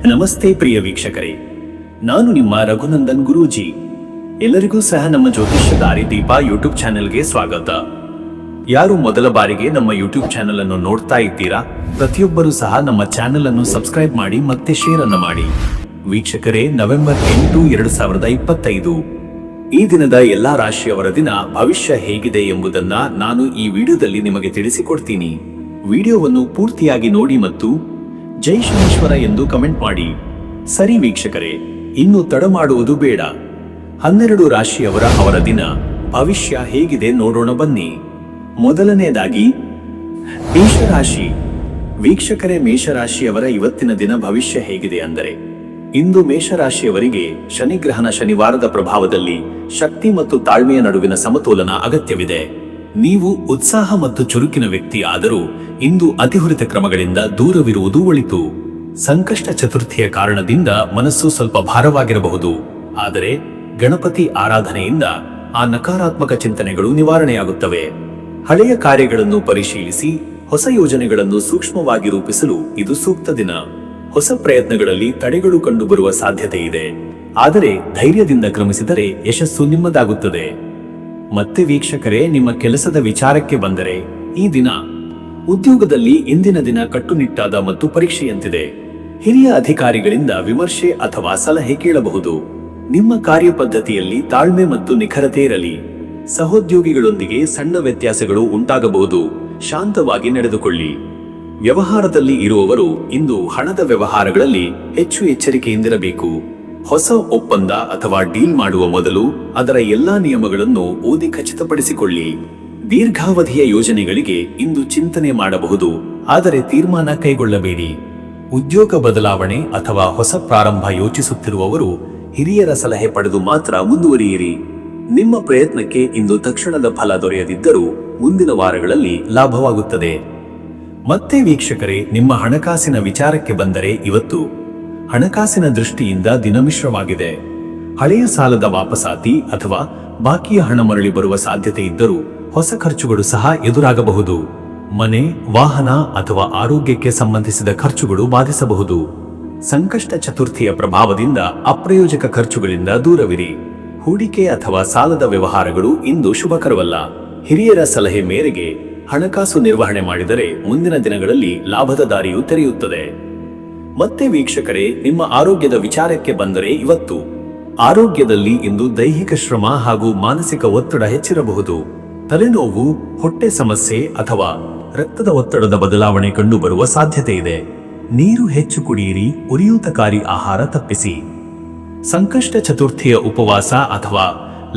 ನಮಸ್ತೆ ಪ್ರಿಯ ವೀಕ್ಷಕರೇ, ನಾನು ನಿಮ್ಮ ರಘುನಂದನ್ ಗುರೂಜಿ. ಎಲ್ಲರಿಗೂ ಸಹ ನಮ್ಮ ಜ್ಯೋತಿಷ್ಯ ದಾರಿದೀಪ ಯೂಟ್ಯೂಬ್ ಚಾನೆಲ್ಗೆ ಸ್ವಾಗತ. ಯಾರು ಮೊದಲ ಬಾರಿಗೆ ನಮ್ಮ ಯೂಟ್ಯೂಬ್ ಚಾನೆಲ್ ಅನ್ನು ನೋಡ್ತಾ ಇದ್ದೀರಾ, ಪ್ರತಿಯೊಬ್ಬರೂ ಸಹ ನಮ್ಮ ಚಾನೆಲ್ ಅನ್ನು ಸಬ್ಸ್ಕ್ರೈಬ್ ಮಾಡಿ ಮತ್ತೆ ಶೇರ್ ಅನ್ನು ಮಾಡಿ. ವೀಕ್ಷಕರೇ, ನವೆಂಬರ್ 8, 2025 ಈ ದಿನದ ಎಲ್ಲಾ ರಾಶಿಯವರ ದಿನ ಭವಿಷ್ಯ ಹೇಗಿದೆ ಎಂಬುದನ್ನ ನಾನು ಈ ವಿಡಿಯೋದಲ್ಲಿ ನಿಮಗೆ ತಿಳಿಸಿಕೊಡ್ತೀನಿ. ವಿಡಿಯೋವನ್ನು ಪೂರ್ತಿಯಾಗಿ ನೋಡಿ ಮತ್ತು ಜೈ ಶನೀಶ್ವರ ಎಂದು ಕಮೆಂಟ್ ಮಾಡಿ. ಸರಿ ವೀಕ್ಷಕರೇ, ಇನ್ನು ತಡ ಮಾಡುವುದು ಬೇಡ. 12 ರಾಶಿಯವರ ಅವರ ದಿನ ಭವಿಷ್ಯ ಹೇಗಿದೆ ನೋಡೋಣ ಬನ್ನಿ. ಮೊದಲನೆಯದಾಗಿ ಮೇಷರಾಶಿ. ವೀಕ್ಷಕರೇ, ಮೇಷರಾಶಿಯವರ ಇವತ್ತಿನ ದಿನ ಭವಿಷ್ಯ ಹೇಗಿದೆ ಅಂದರೆ, ಇಂದು ಮೇಷರಾಶಿಯವರಿಗೆ ಶನಿಗ್ರಹಣ ಶನಿವಾರದ ಪ್ರಭಾವದಲ್ಲಿ ಶಕ್ತಿ ಮತ್ತು ತಾಳ್ಮೆಯ ನಡುವಿನ ಸಮತೋಲನ ಅಗತ್ಯವಿದೆ. ನೀವು ಉತ್ಸಾಹ ಮತ್ತು ಚುರುಕಿನ ವ್ಯಕ್ತಿ ಆದರೂ ಇಂದು ಅತಿಹುರಿತ ಕ್ರಮಗಳಿಂದ ದೂರವಿರುವುದು ಒಳಿತು. ಸಂಕಷ್ಟ ಚತುರ್ಥಿಯ ಕಾರಣದಿಂದ ಮನಸ್ಸು ಸ್ವಲ್ಪ ಭಾರವಾಗಿರಬಹುದು, ಆದರೆ ಗಣಪತಿ ಆರಾಧನೆಯಿಂದ ಆ ನಕಾರಾತ್ಮಕ ಚಿಂತನೆಗಳು ನಿವಾರಣೆಯಾಗುತ್ತವೆ. ಹಳೆಯ ಕಾರ್ಯಗಳನ್ನು ಪರಿಶೀಲಿಸಿ ಹೊಸ ಯೋಜನೆಗಳನ್ನು ಸೂಕ್ಷ್ಮವಾಗಿ ರೂಪಿಸಲು ಇದು ಸೂಕ್ತ ದಿನ. ಹೊಸ ಪ್ರಯತ್ನಗಳಲ್ಲಿ ತಡೆಗಳು ಕಂಡುಬರುವ ಸಾಧ್ಯತೆ ಇದೆ, ಆದರೆ ಧೈರ್ಯದಿಂದ ಕ್ರಮಿಸಿದರೆ ಯಶಸ್ಸು ನಿಮ್ಮದಾಗುತ್ತದೆ. ಮತ್ತೆ ವೀಕ್ಷಕರೇ, ನಿಮ್ಮ ಕೆಲಸದ ವಿಚಾರಕ್ಕೆ ಬಂದರೆ, ಈ ದಿನ ಉದ್ಯೋಗದಲ್ಲಿ ಇಂದಿನ ದಿನ ಕಟ್ಟುನಿಟ್ಟಾದ ಮತ್ತು ಪರೀಕ್ಷೆಯಂತಿದೆ. ಹಿರಿಯ ಅಧಿಕಾರಿಗಳಿಂದ ವಿಮರ್ಶೆ ಅಥವಾ ಸಲಹೆ ಕೇಳಬಹುದು. ನಿಮ್ಮ ಕಾರ್ಯಪದ್ಧತಿಯಲ್ಲಿ ತಾಳ್ಮೆ ಮತ್ತು ನಿಖರತೆ ಇರಲಿ. ಸಹೋದ್ಯೋಗಿಗಳೊಂದಿಗೆ ಸಣ್ಣ ವ್ಯತ್ಯಾಸಗಳು ಉಂಟಾಗಬಹುದು, ಶಾಂತವಾಗಿ ನಡೆದುಕೊಳ್ಳಿ. ವ್ಯವಹಾರದಲ್ಲಿ ಇರುವವರು ಇಂದು ಹಣದ ವ್ಯವಹಾರಗಳಲ್ಲಿ ಹೆಚ್ಚು ಎಚ್ಚರಿಕೆಯಿಂದಿರಬೇಕು. ಹೊಸ ಒಪ್ಪಂದ ಅಥವಾ ಡೀಲ್ ಮಾಡುವ ಮೊದಲು ಅದರ ಎಲ್ಲಾ ನಿಯಮಗಳನ್ನು ಓದಿ ಖಚಿತಪಡಿಸಿಕೊಳ್ಳಿ. ದೀರ್ಘಾವಧಿಯ ಯೋಜನೆಗಳಿಗೆ ಇಂದು ಚಿಂತನೆ ಮಾಡಬಹುದು, ಆದರೆ ತೀರ್ಮಾನ ಕೈಗೊಳ್ಳಬೇಡಿ. ಉದ್ಯೋಗ ಬದಲಾವಣೆ ಅಥವಾ ಹೊಸ ಪ್ರಾರಂಭ ಯೋಚಿಸುತ್ತಿರುವವರು ಹಿರಿಯರ ಸಲಹೆ ಪಡೆದು ಮಾತ್ರ ಮುಂದುವರಿಯಿರಿ. ನಿಮ್ಮ ಪ್ರಯತ್ನಕ್ಕೆ ಇಂದು ತಕ್ಷಣದ ಫಲ ದೊರೆಯದಿದ್ದರೂ ಮುಂದಿನ ವಾರಗಳಲ್ಲಿ ಲಾಭವಾಗುತ್ತದೆ. ಮತ್ತೆ ವೀಕ್ಷಕರೇ, ನಿಮ್ಮ ಹಣಕಾಸಿನ ವಿಚಾರಕ್ಕೆ ಬಂದರೆ, ಇವತ್ತು ಹಣಕಾಸಿನ ದೃಷ್ಟಿಯಿಂದ ದಿನ ಮಿಶ್ರವಾಗಿದೆ. ಹಳೆಯ ಸಾಲದ ವಾಪಸಾತಿ ಅಥವಾ ಬಾಕಿಯ ಹಣ ಮರಳಿ ಬರುವ ಸಾಧ್ಯತೆ ಇದ್ದರೂ ಹೊಸ ಖರ್ಚುಗಳು ಸಹ ಎದುರಾಗಬಹುದು. ಮನೆ, ವಾಹನ ಅಥವಾ ಆರೋಗ್ಯಕ್ಕೆ ಸಂಬಂಧಿಸಿದ ಖರ್ಚುಗಳು ಬಾಧಿಸಬಹುದು. ಸಂಕಷ್ಟ ಚತುರ್ಥಿಯ ಪ್ರಭಾವದಿಂದ ಅಪ್ರಯೋಜಕ ಖರ್ಚುಗಳಿಂದ ದೂರವಿರಿ. ಹೂಡಿಕೆ ಅಥವಾ ಸಾಲದ ವ್ಯವಹಾರಗಳು ಇಂದು ಶುಭಕರವಲ್ಲ. ಹಿರಿಯರ ಸಲಹೆ ಮೇರೆಗೆ ಹಣಕಾಸು ನಿರ್ವಹಣೆ ಮಾಡಿದರೆ ಮುಂದಿನ ದಿನಗಳಲ್ಲಿ ಲಾಭದ ದಾರಿಯು ತೆರೆಯುತ್ತದೆ. ಮತ್ತೆ ವೀಕ್ಷಕರೇ, ನಿಮ್ಮ ಆರೋಗ್ಯದ ವಿಚಾರಕ್ಕೆ ಬಂದರೆ, ಇವತ್ತು ಆರೋಗ್ಯದಲ್ಲಿ ಇಂದು ದೈಹಿಕ ಶ್ರಮ ಹಾಗೂ ಮಾನಸಿಕ ಒತ್ತಡ ಹೆಚ್ಚಿರಬಹುದು. ತಲೆನೋವು, ಹೊಟ್ಟೆ ಸಮಸ್ಯೆ ಅಥವಾ ರಕ್ತದ ಒತ್ತಡದ ಬದಲಾವಣೆ ಕಂಡುಬರುವ ಸಾಧ್ಯತೆ ಇದೆ. ನೀರು ಹೆಚ್ಚು ಕುಡಿಯಿರಿ, ಉರಿಯೂತಕಾರಿ ಆಹಾರ ತಪ್ಪಿಸಿ. ಸಂಕಷ್ಟ ಚತುರ್ಥಿಯ ಉಪವಾಸ ಅಥವಾ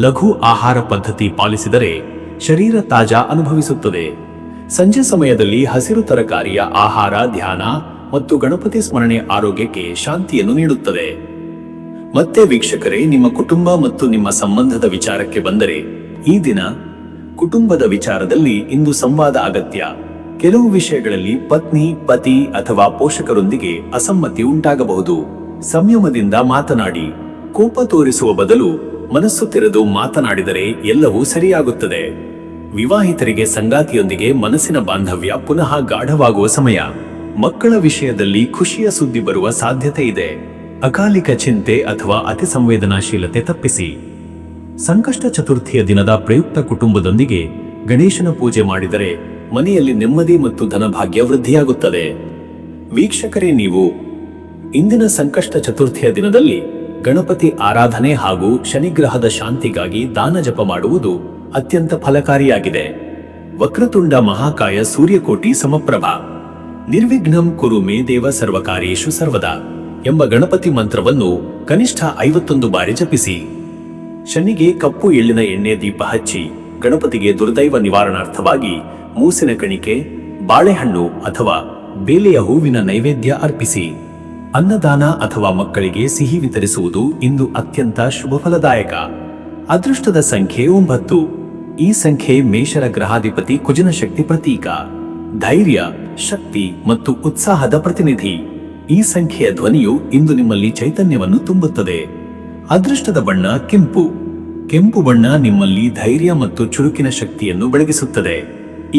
ಲಘು ಆಹಾರ ಪದ್ಧತಿ ಪಾಲಿಸಿದರೆ ಶರೀರ ತಾಜಾ ಅನುಭವಿಸುತ್ತದೆ. ಸಂಜೆ ಸಮಯದಲ್ಲಿ ಹಸಿರು ತರಕಾರಿಯ ಆಹಾರ, ಧ್ಯಾನ ಮತ್ತು ಗಣಪತಿ ಸ್ಮರಣೆ ಆರೋಗ್ಯಕ್ಕೆ ಶಾಂತಿಯನ್ನು ನೀಡುತ್ತದೆ. ಮತ್ತೆ ವೀಕ್ಷಕರೇ, ನಿಮ್ಮ ಕುಟುಂಬ ಮತ್ತು ನಿಮ್ಮ ಸಂಬಂಧದ ವಿಚಾರಕ್ಕೆ ಬಂದರೆ, ಈ ದಿನ ಕುಟುಂಬದ ವಿಚಾರದಲ್ಲಿ ಇಂದು ಸಂವಾದ ಅಗತ್ಯ. ಕೆಲವು ವಿಷಯಗಳಲ್ಲಿ ಪತ್ನಿ, ಪತಿ ಅಥವಾ ಪೋಷಕರೊಂದಿಗೆ ಅಸಮ್ಮತಿ ಉಂಟಾಗಬಹುದು. ಸಂಯಮದಿಂದ ಮಾತನಾಡಿ. ಕೋಪ ತೋರಿಸುವ ಬದಲು ಮನಸ್ಸು ತೆರೆದು ಮಾತನಾಡಿದರೆ ಎಲ್ಲವೂ ಸರಿಯಾಗುತ್ತದೆ. ವಿವಾಹಿತರಿಗೆ ಸಂಗಾತಿಯೊಂದಿಗೆ ಮನಸ್ಸಿನ ಬಾಂಧವ್ಯ ಪುನಃ ಗಾಢವಾಗುವ ಸಮಯ. ಮಕ್ಕಳ ವಿಷಯದಲ್ಲಿ ಖುಷಿಯ ಸುದ್ದಿ ಬರುವ ಸಾಧ್ಯತೆ ಇದೆ. ಅಕಾಲಿಕ ಚಿಂತೆ ಅಥವಾ ಅತಿ ಸಂವೇದನಾಶೀಲತೆ ತಪ್ಪಿಸಿ. ಸಂಕಷ್ಟ ಚತುರ್ಥಿಯ ದಿನದ ಪ್ರಯುಕ್ತ ಕುಟುಂಬದೊಂದಿಗೆ ಗಣೇಶನ ಪೂಜೆ ಮಾಡಿದರೆ ಮನೆಯಲ್ಲಿ ನೆಮ್ಮದಿ ಮತ್ತು ಧನಭಾಗ್ಯ ವೃದ್ಧಿಯಾಗುತ್ತದೆ. ವೀಕ್ಷಕರೇ, ನೀವು ಇಂದಿನ ಸಂಕಷ್ಟ ಚತುರ್ಥಿಯ ದಿನದಲ್ಲಿ ಗಣಪತಿ ಆರಾಧನೆ ಹಾಗೂ ಶನಿಗ್ರಹದ ಶಾಂತಿಗಾಗಿ ದಾನ ಜಪ ಮಾಡುವುದು ಅತ್ಯಂತ ಫಲಕಾರಿಯಾಗಿದೆ. ವಕ್ರತುಂಡ ಮಹಾಕಾಯ ಸೂರ್ಯಕೋಟಿ ಸಮಪ್ರಭಾ ನಿರ್ವಿಘ್ನಂ ಕುರು ಮೇ ದೇವ ಸರ್ವಕಾರ್ಯೇಷು ಸರ್ವದಾ ಎಂಬ ಗಣಪತಿ ಮಂತ್ರವನ್ನು ಕನಿಷ್ಠ 51 ಬಾರಿ ಜಪಿಸಿ. ಶನಿಗೆ ಕಪ್ಪು ಎಳ್ಳಿನ ಎಣ್ಣೆ ದೀಪ ಹಚ್ಚಿ ಗಣಪತಿಗೆ ದುರ್ದೈವ ನಿವಾರಣಾರ್ಥವಾಗಿ ಮೂಸಿನ ಕಣಿಕೆ, ಬಾಳೆಹಣ್ಣು ಅಥವಾ ಬೇಲೆಯ ಹೂವಿನ ನೈವೇದ್ಯ ಅರ್ಪಿಸಿ. ಅನ್ನದಾನ ಅಥವಾ ಮಕ್ಕಳಿಗೆ ಸಿಹಿ ವಿತರಿಸುವುದು ಇಂದು ಅತ್ಯಂತ ಶುಭ ಫಲದಾಯಕ. ಅದೃಷ್ಟದ ಸಂಖ್ಯೆ 9. ಈ ಸಂಖ್ಯೆ ಮೇಷರ ಗ್ರಹಾಧಿಪತಿ ಕುಜನ ಶಕ್ತಿ ಪ್ರತೀಕ. ಧೈರ್ಯ, ಶಕ್ತಿ ಮತ್ತು ಉತ್ಸಾಹದ ಪ್ರತಿನಿಧಿ. ಈ ಸಂಖ್ಯೆಯ ಧ್ವನಿಯು ಇಂದು ನಿಮ್ಮಲ್ಲಿ ಚೈತನ್ಯವನ್ನು ತುಂಬುತ್ತದೆ. ಅದೃಷ್ಟದ ಬಣ್ಣ ಕೆಂಪು. ಕೆಂಪು ಬಣ್ಣ ನಿಮ್ಮಲ್ಲಿ ಧೈರ್ಯ ಮತ್ತು ಚುರುಕಿನ ಶಕ್ತಿಯನ್ನು ಬೆಳಗಿಸುತ್ತದೆ.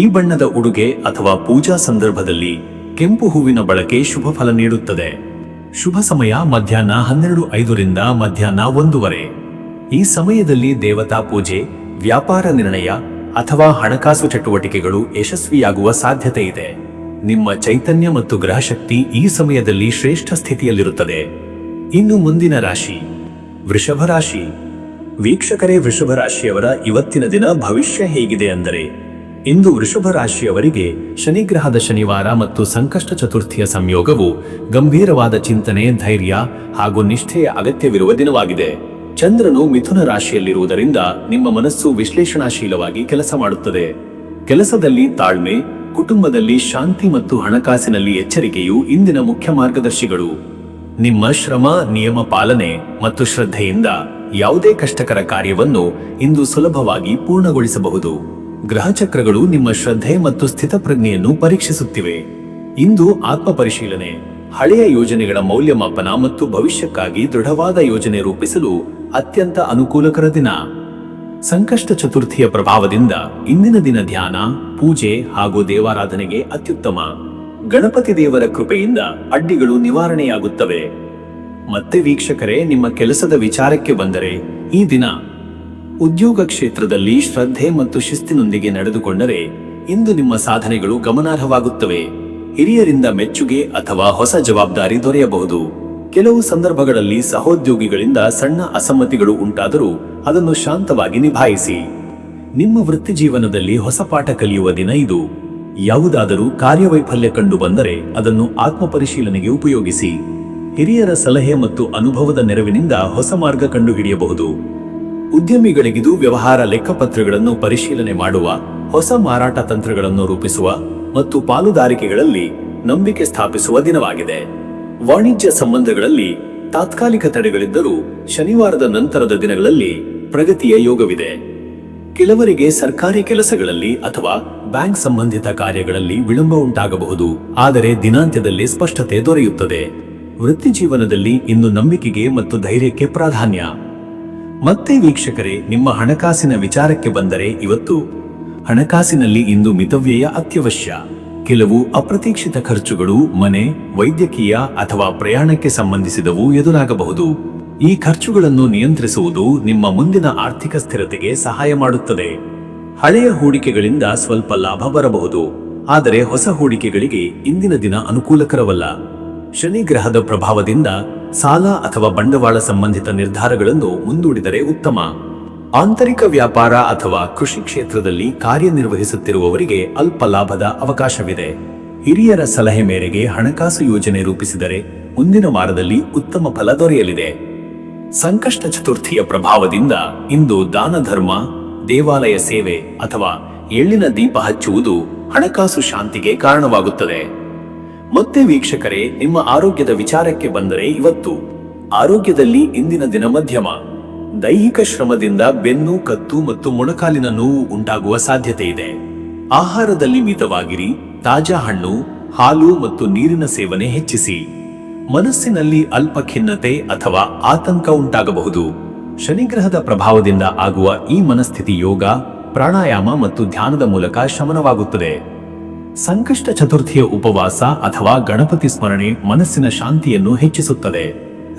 ಈ ಬಣ್ಣದ ಉಡುಗೆ ಅಥವಾ ಪೂಜಾ ಸಂದರ್ಭದಲ್ಲಿ ಕೆಂಪು ಹೂವಿನ ಬಳಕೆ ಶುಭ ಫಲ ನೀಡುತ್ತದೆ. ಶುಭ ಸಮಯ ಮಧ್ಯಾಹ್ನ 12:05 ಮಧ್ಯಾಹ್ನ 1:00. ಈ ಸಮಯದಲ್ಲಿ ದೇವತಾ ಪೂಜೆ, ವ್ಯಾಪಾರ ನಿರ್ಣಯ ಅಥವಾ ಹಣಕಾಸು ಚಟುವಟಿಕೆಗಳು ಯಶಸ್ವಿಯಾಗುವ ಸಾಧ್ಯತೆ ಇದೆ. ನಿಮ್ಮ ಚೈತನ್ಯ ಮತ್ತು ಗ್ರಹಶಕ್ತಿ ಈ ಸಮಯದಲ್ಲಿ ಶ್ರೇಷ್ಠ ಸ್ಥಿತಿಯಲ್ಲಿರುತ್ತದೆ. ಇನ್ನು ಮುಂದಿನ ರಾಶಿ ವೃಷಭ ರಾಶಿ. ವೀಕ್ಷಕರೇ, ವೃಷಭ ರಾಶಿಯವರ ಇವತ್ತಿನ ದಿನ ಭವಿಷ್ಯ ಹೇಗಿದೆ ಅಂದರೆ, ಇಂದು ವೃಷಭ ರಾಶಿಯವರಿಗೆ ಶನಿಗ್ರಹದ ಶನಿವಾರ ಮತ್ತು ಸಂಕಷ್ಟ ಚತುರ್ಥಿಯ ಸಂಯೋಗವು ಗಂಭೀರವಾದ ಚಿಂತನೆ, ಧೈರ್ಯ ಹಾಗೂ ನಿಷ್ಠೆಯ ಅಗತ್ಯವಿರುವ ದಿನವಾಗಿದೆ. ಚಂದ್ರನು ಮಿಥುನ ರಾಶಿಯಲ್ಲಿರುವುದರಿಂದ ನಿಮ್ಮ ಮನಸ್ಸು ವಿಶ್ಲೇಷಣಾಶೀಲವಾಗಿ ಕೆಲಸ ಮಾಡುತ್ತದೆ. ಕೆಲಸದಲ್ಲಿ ತಾಳ್ಮೆ, ಕುಟುಂಬದಲ್ಲಿ ಶಾಂತಿ ಮತ್ತು ಹಣಕಾಸಿನಲ್ಲಿ ಎಚ್ಚರಿಕೆಯು ಇಂದಿನ ಮುಖ್ಯ ಮಾರ್ಗದರ್ಶಿಗಳು. ನಿಮ್ಮ ಶ್ರಮ, ನಿಯಮ ಪಾಲನೆ ಮತ್ತು ಶ್ರದ್ಧೆಯಿಂದ ಯಾವುದೇ ಕಷ್ಟಕರ ಕಾರ್ಯವನ್ನು ಇಂದು ಸುಲಭವಾಗಿ ಪೂರ್ಣಗೊಳಿಸಬಹುದು. ಗ್ರಹಚಕ್ರಗಳು ನಿಮ್ಮ ಶ್ರದ್ಧೆ ಮತ್ತು ಸ್ಥಿತಪ್ರಜ್ಞೆಯನ್ನು ಪರೀಕ್ಷಿಸುತ್ತಿವೆ. ಇಂದು ಆತ್ಮ ಪರಿಶೀಲನೆ, ಹಳೆಯ ಯೋಜನೆಗಳ ಮೌಲ್ಯಮಾಪನ ಮತ್ತು ಭವಿಷ್ಯಕ್ಕಾಗಿ ದೃಢವಾದ ಯೋಜನೆ ರೂಪಿಸಲು ಅತ್ಯಂತ ಅನುಕೂಲಕರ ದಿನ. ಸಂಕಷ್ಟ ಚತುರ್ಥಿಯ ಪ್ರಭಾವದಿಂದ ಇಂದಿನ ದಿನ ಧ್ಯಾನ, ಪೂಜೆ ಹಾಗೂ ದೇವಾರಾಧನೆಗೆ ಅತ್ಯುತ್ತಮ. ಗಣಪತಿ ದೇವರ ಕೃಪೆಯಿಂದ ಅಡ್ಡಿಗಳು ನಿವಾರಣೆಯಾಗುತ್ತವೆ. ಮತ್ತೆ ವೀಕ್ಷಕರೇ, ನಿಮ್ಮ ಕೆಲಸದ ವಿಚಾರಕ್ಕೆ ಬಂದರೆ, ಈ ದಿನ ಉದ್ಯೋಗ ಕ್ಷೇತ್ರದಲ್ಲಿ ಶ್ರದ್ಧೆ ಮತ್ತು ಶಿಸ್ತಿನೊಂದಿಗೆ ನಡೆದುಕೊಂಡರೆ ಇಂದು ನಿಮ್ಮ ಸಾಧನೆಗಳು ಗಮನಾರ್ಹವಾಗುತ್ತವೆ. ಹಿರಿಯರಿಂದ ಮೆಚ್ಚುಗೆ ಅಥವಾ ಹೊಸ ಜವಾಬ್ದಾರಿ ದೊರೆಯಬಹುದು. ಕೆಲವು ಸಂದರ್ಭಗಳಲ್ಲಿ ಸಹೋದ್ಯೋಗಿಗಳಿಂದ ಸಣ್ಣ ಅಸಮ್ಮತಿಗಳು ಉಂಟಾದರೂ ಅದನ್ನು ಶಾಂತವಾಗಿ ನಿಭಾಯಿಸಿ. ನಿಮ್ಮ ವೃತ್ತಿ ಜೀವನದಲ್ಲಿ ಹೊಸ ಪಾಠ ಕಲಿಯುವ ದಿನ ಇದು. ಯಾವುದಾದರೂ ಕಾರ್ಯವೈಫಲ್ಯ ಕಂಡು ಬಂದರೆ ಅದನ್ನು ಆತ್ಮಪರಿಶೀಲನೆಗೆ ಉಪಯೋಗಿಸಿ. ಹಿರಿಯರ ಸಲಹೆ ಮತ್ತು ಅನುಭವದ ನೆರವಿನಿಂದ ಹೊಸ ಮಾರ್ಗ ಕಂಡುಹಿಡಿಯಬಹುದು. ಉದ್ಯಮಿಗಳಿಗಿದು ವ್ಯವಹಾರ ಲೆಕ್ಕಪತ್ರಗಳನ್ನು ಪರಿಶೀಲನೆ ಮಾಡುವ, ಹೊಸ ಮಾರಾಟ ತಂತ್ರಗಳನ್ನು ರೂಪಿಸುವ ಮತ್ತು ಪಾಲುದಾರಿಕೆಗಳಲ್ಲಿ ನಂಬಿಕೆ ಸ್ಥಾಪಿಸುವ ದಿನವಾಗಿದೆ. ವಾಣಿಜ್ಯ ಸಂಬಂಧಗಳಲ್ಲಿ ತಾತ್ಕಾಲಿಕ ತಡೆಗಳಿದ್ದರೂ ಶನಿವಾರದ ನಂತರದ ದಿನಗಳಲ್ಲಿ ಪ್ರಗತಿಯ ಯೋಗವಿದೆ. ಕೆಲವರಿಗೆ ಸರ್ಕಾರಿ ಕೆಲಸಗಳಲ್ಲಿ ಅಥವಾ ಬ್ಯಾಂಕ್ ಸಂಬಂಧಿತ ಕಾರ್ಯಗಳಲ್ಲಿ ವಿಳಂಬ ಉಂಟಾಗಬಹುದು, ಆದರೆ ದಿನಾಂತ್ಯದಲ್ಲಿ ಸ್ಪಷ್ಟತೆ ದೊರೆಯುತ್ತದೆ. ವೃತ್ತಿ ಜೀವನದಲ್ಲಿ ಇಂದು ನಂಬಿಕೆಗೆ ಮತ್ತು ಧೈರ್ಯಕ್ಕೆ ಪ್ರಾಧಾನ್ಯ. ಮತ್ತೆ ವೀಕ್ಷಕರೇ, ನಿಮ್ಮ ಹಣಕಾಸಿನ ವಿಚಾರಕ್ಕೆ ಬಂದರೆ, ಇವತ್ತು ಹಣಕಾಸಿನಲ್ಲಿ ಇಂದು ಮಿತವ್ಯಯ ಅತ್ಯವಶ್ಯ. ಕೆಲವು ಅಪ್ರತೀಕ್ಷಿತ ಖರ್ಚುಗಳು ಮನೆ, ವೈದ್ಯಕೀಯ ಅಥವಾ ಪ್ರಯಾಣಕ್ಕೆ ಸಂಬಂಧಿಸಿದವು ಎದುರಾಗಬಹುದು. ಈ ಖರ್ಚುಗಳನ್ನು ನಿಯಂತ್ರಿಸುವುದು ನಿಮ್ಮ ಮುಂದಿನ ಆರ್ಥಿಕ ಸ್ಥಿರತೆಗೆ ಸಹಾಯ ಮಾಡುತ್ತದೆ. ಹಳೆಯ ಹೂಡಿಕೆಗಳಿಂದ ಸ್ವಲ್ಪ ಲಾಭ ಬರಬಹುದು, ಆದರೆ ಹೊಸ ಹೂಡಿಕೆಗಳಿಗೆ ಇಂದಿನ ದಿನ ಅನುಕೂಲಕರವಲ್ಲ. ಶನಿ ಗ್ರಹದ ಪ್ರಭಾವದಿಂದ ಸಾಲ ಅಥವಾ ಬಂಡವಾಳ ಸಂಬಂಧಿತ ನಿರ್ಧಾರಗಳನ್ನು ಮುಂದೂಡಿದರೆ ಉತ್ತಮ. ಆಂತರಿಕ ವ್ಯಾಪಾರ ಅಥವಾ ಕೃಷಿ ಕ್ಷೇತ್ರದಲ್ಲಿ ಕಾರ್ಯನಿರ್ವಹಿಸುತ್ತಿರುವವರಿಗೆ ಅಲ್ಪ ಲಾಭದ ಅವಕಾಶವಿದೆ. ಹಿರಿಯರ ಸಲಹೆ ಮೇರೆಗೆ ಹಣಕಾಸು ಯೋಜನೆ ರೂಪಿಸಿದರೆ ಮುಂದಿನ ವಾರದಲ್ಲಿ ಉತ್ತಮ ಫಲ ದೊರೆಯಲಿದೆ. ಸಂಕಷ್ಟ ಚತುರ್ಥಿಯ ಪ್ರಭಾವದಿಂದ ಇಂದು ದಾನ ಧರ್ಮ, ದೇವಾಲಯ ಸೇವೆ ಅಥವಾ ಎಳ್ಳಿನ ದೀಪ ಹಚ್ಚುವುದು ಹಣಕಾಸು ಶಾಂತಿಗೆ ಕಾರಣವಾಗುತ್ತದೆ. ಮತ್ತೆ ವೀಕ್ಷಕರೇ, ನಿಮ್ಮ ಆರೋಗ್ಯದ ವಿಚಾರಕ್ಕೆ ಬಂದರೆ, ಇವತ್ತು ಆರೋಗ್ಯದಲ್ಲಿ ಇಂದಿನ ದಿನ ಮಧ್ಯಮ. ದೈಹಿಕ ಶ್ರಮದಿಂದ ಬೆನ್ನು, ಕತ್ತು ಮತ್ತು ಮೊಣಕಾಲಿನ ನೋವು ಉಂಟಾಗುವ ಸಾಧ್ಯತೆ ಇದೆ. ಆಹಾರದಲ್ಲಿ ಮಿತವಾಗಿರಿ. ತಾಜಾ ಹಣ್ಣು, ಹಾಲು ಮತ್ತು ನೀರಿನ ಸೇವನೆ ಹೆಚ್ಚಿಸಿ. ಮನಸ್ಸಿನಲ್ಲಿ ಅಲ್ಪ ಖಿನ್ನತೆ ಅಥವಾ ಆತಂಕ ಉಂಟಾಗಬಹುದು. ಶನಿಗ್ರಹದ ಪ್ರಭಾವದಿಂದ ಆಗುವ ಈ ಮನಸ್ಥಿತಿ ಯೋಗ, ಪ್ರಾಣಾಯಾಮ ಮತ್ತು ಧ್ಯಾನದ ಮೂಲಕ ಶಮನವಾಗುತ್ತದೆ. ಸಂಕಷ್ಟ ಚತುರ್ಥಿಯ ಉಪವಾಸ ಅಥವಾ ಗಣಪತಿ ಸ್ಮರಣೆ ಮನಸ್ಸಿನ ಶಾಂತಿಯನ್ನು ಹೆಚ್ಚಿಸುತ್ತದೆ.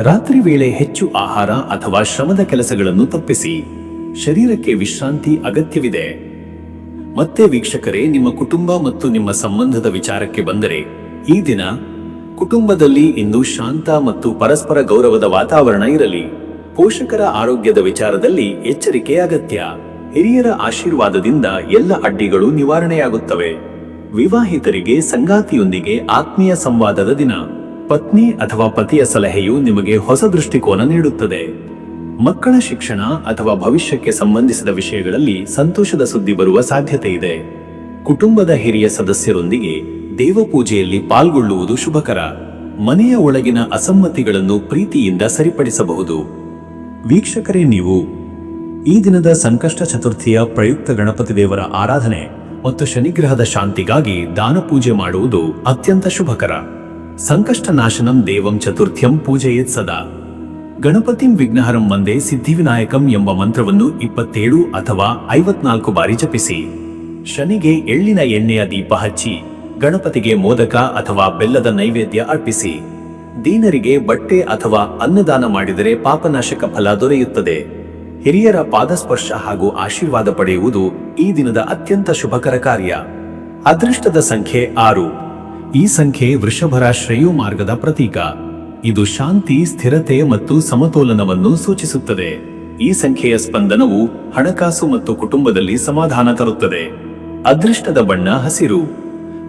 ರಾತ್ರಿ ವೇಳೆ ಹೆಚ್ಚು ಆಹಾರ ಅಥವಾ ಶ್ರಮದ ಕೆಲಸಗಳನ್ನು ತಪ್ಪಿಸಿ. ಶರೀರಕ್ಕೆ ವಿಶ್ರಾಂತಿ ಅಗತ್ಯವಿದೆ. ಮತ್ತೆ ವೀಕ್ಷಕರೇ, ನಿಮ್ಮ ಕುಟುಂಬ ಮತ್ತು ನಿಮ್ಮ ಸಂಬಂಧದ ವಿಚಾರಕ್ಕೆ ಬಂದರೆ, ಈ ದಿನ ಕುಟುಂಬದಲ್ಲಿ ಇಂದು ಶಾಂತ ಮತ್ತು ಪರಸ್ಪರ ಗೌರವದ ವಾತಾವರಣ ಇರಲಿ. ಪೋಷಕರ ಆರೋಗ್ಯದ ವಿಚಾರದಲ್ಲಿ ಎಚ್ಚರಿಕೆ ಅಗತ್ಯ. ಹಿರಿಯರ ಆಶೀರ್ವಾದದಿಂದ ಎಲ್ಲ ಅಡ್ಡಿಗಳು ನಿವಾರಣೆಯಾಗುತ್ತವೆ. ವಿವಾಹಿತರಿಗೆ ಸಂಗಾತಿಯೊಂದಿಗೆ ಆತ್ಮೀಯ ಸಂವಾದದ ದಿನ. ಪತ್ನಿ ಅಥವಾ ಪತಿಯ ಸಲಹೆಯು ನಿಮಗೆ ಹೊಸ ದೃಷ್ಟಿಕೋನ ನೀಡುತ್ತದೆ. ಮಕ್ಕಳ ಶಿಕ್ಷಣ ಅಥವಾ ಭವಿಷ್ಯಕ್ಕೆ ಸಂಬಂಧಿಸಿದ ವಿಷಯಗಳಲ್ಲಿ ಸಂತೋಷದ ಸುದ್ದಿ ಬರುವ ಸಾಧ್ಯತೆ ಇದೆ. ಕುಟುಂಬದ ಹಿರಿಯ ಸದಸ್ಯರೊಂದಿಗೆ ದೇವಪೂಜೆಯಲ್ಲಿ ಪಾಲ್ಗೊಳ್ಳುವುದು ಶುಭಕರ. ಮನೆಯ ಒಳಗಿನ ಅಸಮ್ಮತಿಗಳನ್ನು ಪ್ರೀತಿಯಿಂದ ಸರಿಪಡಿಸಬಹುದು. ವೀಕ್ಷಕರೇ, ನೀವು ಈ ದಿನದ ಸಂಕಷ್ಟ ಚತುರ್ಥಿಯ ಪ್ರಯುಕ್ತ ಗಣಪತಿ ದೇವರ ಆರಾಧನೆ ಮತ್ತು ಶನಿಗ್ರಹದ ಶಾಂತಿಗಾಗಿ ದಾನ ಪೂಜೆ ಮಾಡುವುದು ಅತ್ಯಂತ ಶುಭಕರ. ಸಂಕಷ್ಟ ನಾಶನಂ ದೇವಂ ಚತುರ್ಥ್ಯಂ ಪೂಜೆಯೇತ್ ಸದಾ. ಗಣಪತಿಂ ವಿಘ್ನಹರಂ ವಂದೇ ಸಿದ್ಧಿವಿನಾಯಕಂ ಎಂಬ ಮಂತ್ರವನ್ನು 27 ಅಥವಾ 54 ಬಾರಿ ಜಪಿಸಿ. ಶನಿಗೆ ಎಳ್ಳಿನ ಎಣ್ಣೆಯ ದೀಪ ಹಚ್ಚಿ ಗಣಪತಿಗೆ ಮೋದಕ ಅಥವಾ ಬೆಲ್ಲದ ನೈವೇದ್ಯ ಅರ್ಪಿಸಿ. ದೀನರಿಗೆ ಬಟ್ಟೆ ಅಥವಾ ಅನ್ನದಾನ ಮಾಡಿದರೆ ಪಾಪನಾಶಕ ಫಲ ದೊರೆಯುತ್ತದೆ. ಹಿರಿಯರ ಪಾದಸ್ಪರ್ಶ ಹಾಗೂ ಆಶೀರ್ವಾದ ಪಡೆಯುವುದು ಈ ದಿನದ ಅತ್ಯಂತ ಶುಭಕರ ಕಾರ್ಯ. ಅದೃಷ್ಟದ ಸಂಖ್ಯೆ 6. ಈ ಸಂಖ್ಯೆ ವೃಷಭರ ಶ್ರೇಯೋ ಮಾರ್ಗದ ಪ್ರತೀಕ. ಇದು ಶಾಂತಿ, ಸ್ಥಿರತೆ ಮತ್ತು ಸಮತೋಲನವನ್ನು ಸೂಚಿಸುತ್ತದೆ. ಈ ಸಂಖ್ಯೆಯ ಸ್ಪಂದನವು ಹಣಕಾಸು ಮತ್ತು ಕುಟುಂಬದಲ್ಲಿ ಸಮಾಧಾನ ತರುತ್ತದೆ. ಅದೃಷ್ಟದ ಬಣ್ಣ ಹಸಿರು.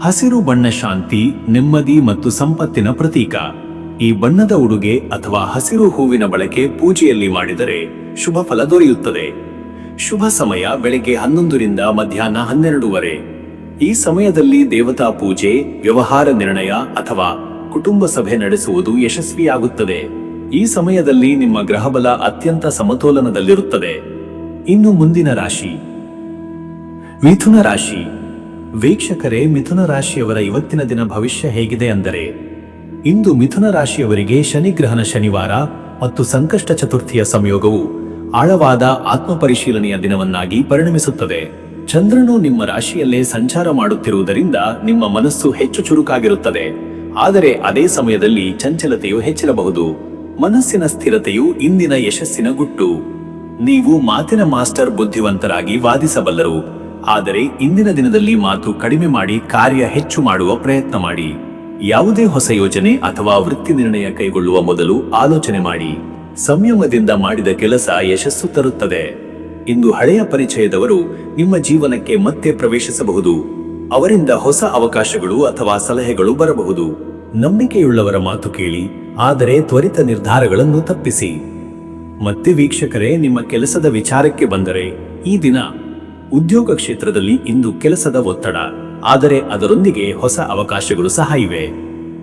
ಹಸಿರು ಬಣ್ಣ ಶಾಂತಿ, ನೆಮ್ಮದಿ ಮತ್ತು ಸಂಪತ್ತಿನ ಪ್ರತೀಕ. ಈ ಬಣ್ಣದ ಉಡುಗೆ ಅಥವಾ ಹಸಿರು ಹೂವಿನ ಬಳಕೆ ಪೂಜೆಯಲ್ಲಿ ಮಾಡಿದರೆ ಶುಭ ಫಲ ದೊರೆಯುತ್ತದೆ. ಶುಭ ಸಮಯ ಬೆಳಗ್ಗೆ 11 ರಿಂದ ಮಧ್ಯಾಹ್ನ 12 ಈ ಸಮಯದಲ್ಲಿ ದೇವತಾ ಪೂಜೆ, ವ್ಯವಹಾರ ನಿರ್ಣಯ ಅಥವಾ ಕುಟುಂಬ ಸಭೆ ನಡೆಸುವುದು ಯಶಸ್ವಿಯಾಗುತ್ತದೆ. ಈ ಸಮಯದಲ್ಲಿ ನಿಮ್ಮ ಗ್ರಹಬಲ ಅತ್ಯಂತ ಸಮತೋಲನದಲ್ಲಿರುತ್ತದೆ. ಇನ್ನು ಮುಂದಿನ ರಾಶಿ ಮಿಥುನ ರಾಶಿ. ವೀಕ್ಷಕರೇ, ಮಿಥುನ ರಾಶಿಯವರ ಇವತ್ತಿನ ದಿನ ಭವಿಷ್ಯ ಹೇಗಿದೆ ಅಂದರೆ, ಇಂದು ಮಿಥುನ ರಾಶಿಯವರಿಗೆ ಶನಿಗ್ರಹಣ ಶನಿವಾರ ಮತ್ತು ಸಂಕಷ್ಟ ಚತುರ್ಥಿಯ ಸಂಯೋಗವು ಆಳವಾದ ಆತ್ಮಪರಿಶೀಲನೆಯ ದಿನವನ್ನಾಗಿ ಪರಿಣಮಿಸುತ್ತದೆ. ಚಂದ್ರನು ನಿಮ್ಮ ರಾಶಿಯಲ್ಲೇ ಸಂಚಾರ ಮಾಡುತ್ತಿರುವುದರಿಂದ ನಿಮ್ಮ ಮನಸ್ಸು ಹೆಚ್ಚು ಚುರುಕಾಗಿರುತ್ತದೆ. ಆದರೆ ಅದೇ ಸಮಯದಲ್ಲಿ ಚಂಚಲತೆಯು ಹೆಚ್ಚಿರಬಹುದು. ಮನಸ್ಸಿನ ಸ್ಥಿರತೆಯು ಇಂದಿನ ಯಶಸ್ಸಿನ ಗುಟ್ಟು. ನೀವು ಮಾತಿನ ಮಾಸ್ಟರ್, ಬುದ್ಧಿವಂತರಾಗಿ ವಾದಿಸಬಲ್ಲರು. ಆದರೆ ಇಂದಿನ ದಿನದಲ್ಲಿ ಮಾತು ಕಡಿಮೆ ಮಾಡಿ ಕಾರ್ಯ ಹೆಚ್ಚು ಮಾಡುವ ಪ್ರಯತ್ನ ಮಾಡಿ. ಯಾವುದೇ ಹೊಸ ಯೋಜನೆ ಅಥವಾ ವೃತ್ತಿ ನಿರ್ಣಯ ಕೈಗೊಳ್ಳುವ ಮೊದಲು ಆಲೋಚನೆ ಮಾಡಿ. ಸಂಯಮದಿಂದ ಮಾಡಿದ ಕೆಲಸ ಯಶಸ್ಸು ತರುತ್ತದೆ. ಇಂದು ಹಳೆಯ ಪರಿಚಯದವರು ನಿಮ್ಮ ಜೀವನಕ್ಕೆ ಮತ್ತೆ ಪ್ರವೇಶಿಸಬಹುದು. ಅವರಿಂದ ಹೊಸ ಅವಕಾಶಗಳು ಅಥವಾ ಸಲಹೆಗಳು ಬರಬಹುದು. ನಂಬಿಕೆಯುಳ್ಳವರ ಮಾತು ಕೇಳಿ, ಆದರೆ ತ್ವರಿತ ನಿರ್ಧಾರಗಳನ್ನು ತಪ್ಪಿಸಿ. ಮತ್ತೆ ವೀಕ್ಷಕರೇ, ನಿಮ್ಮ ಕೆಲಸದ ವಿಚಾರಕ್ಕೆ ಬಂದರೆ, ಈ ದಿನ ಉದ್ಯೋಗ ಕ್ಷೇತ್ರದಲ್ಲಿ ಇಂದು ಕೆಲಸದ ಒತ್ತಡ, ಆದರೆ ಅದರೊಂದಿಗೆ ಹೊಸ ಅವಕಾಶಗಳು ಸಹ ಇವೆ.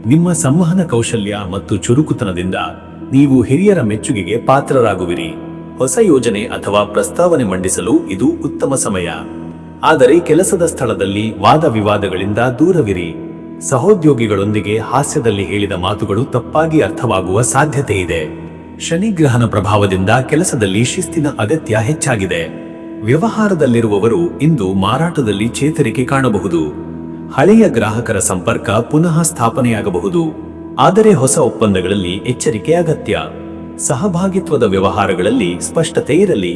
ನಿಮ್ಮ ಸಂವಹನ ಕೌಶಲ್ಯ ಮತ್ತು ಚುರುಕುತನದಿಂದ ನೀವು ಹಿರಿಯರ ಮೆಚ್ಚುಗೆಗೆ ಪಾತ್ರರಾಗುವಿರಿ. ಹೊಸ ಯೋಜನೆ ಅಥವಾ ಪ್ರಸ್ತಾವನೆ ಮಂಡಿಸಲು ಇದು ಉತ್ತಮ ಸಮಯ. ಆದರೆ ಕೆಲಸದ ಸ್ಥಳದಲ್ಲಿ ವಾದ ವಿವಾದಗಳಿಂದ ದೂರವಿರಿ. ಸಹೋದ್ಯೋಗಿಗಳೊಂದಿಗೆ ಹಾಸ್ಯದಲ್ಲಿ ಹೇಳಿದ ಮಾತುಗಳು ತಪ್ಪಾಗಿ ಅರ್ಥವಾಗುವ ಸಾಧ್ಯತೆ ಇದೆ. ಶನಿಗ್ರಹಣ ಪ್ರಭಾವದಿಂದ ಕೆಲಸದಲ್ಲಿ ಶಿಸ್ತಿನ ಅಗತ್ಯ ಹೆಚ್ಚಾಗಿದೆ. ವ್ಯವಹಾರದಲ್ಲಿರುವವರು ಇಂದು ಮಾರಾಟದಲ್ಲಿ ಚೇತರಿಕೆ ಕಾಣಬಹುದು. ಹಳೆಯ ಗ್ರಾಹಕರ ಸಂಪರ್ಕ ಪುನಃ ಸ್ಥಾಪನೆಯಾಗಬಹುದು. ಆದರೆ ಹೊಸ ಒಪ್ಪಂದಗಳಲ್ಲಿ ಎಚ್ಚರಿಕೆ ಅಗತ್ಯ. ಸಹಭಾಗಿತ್ವದ ವ್ಯವಹಾರಗಳಲ್ಲಿ ಸ್ಪಷ್ಟತೆ ಇರಲಿ.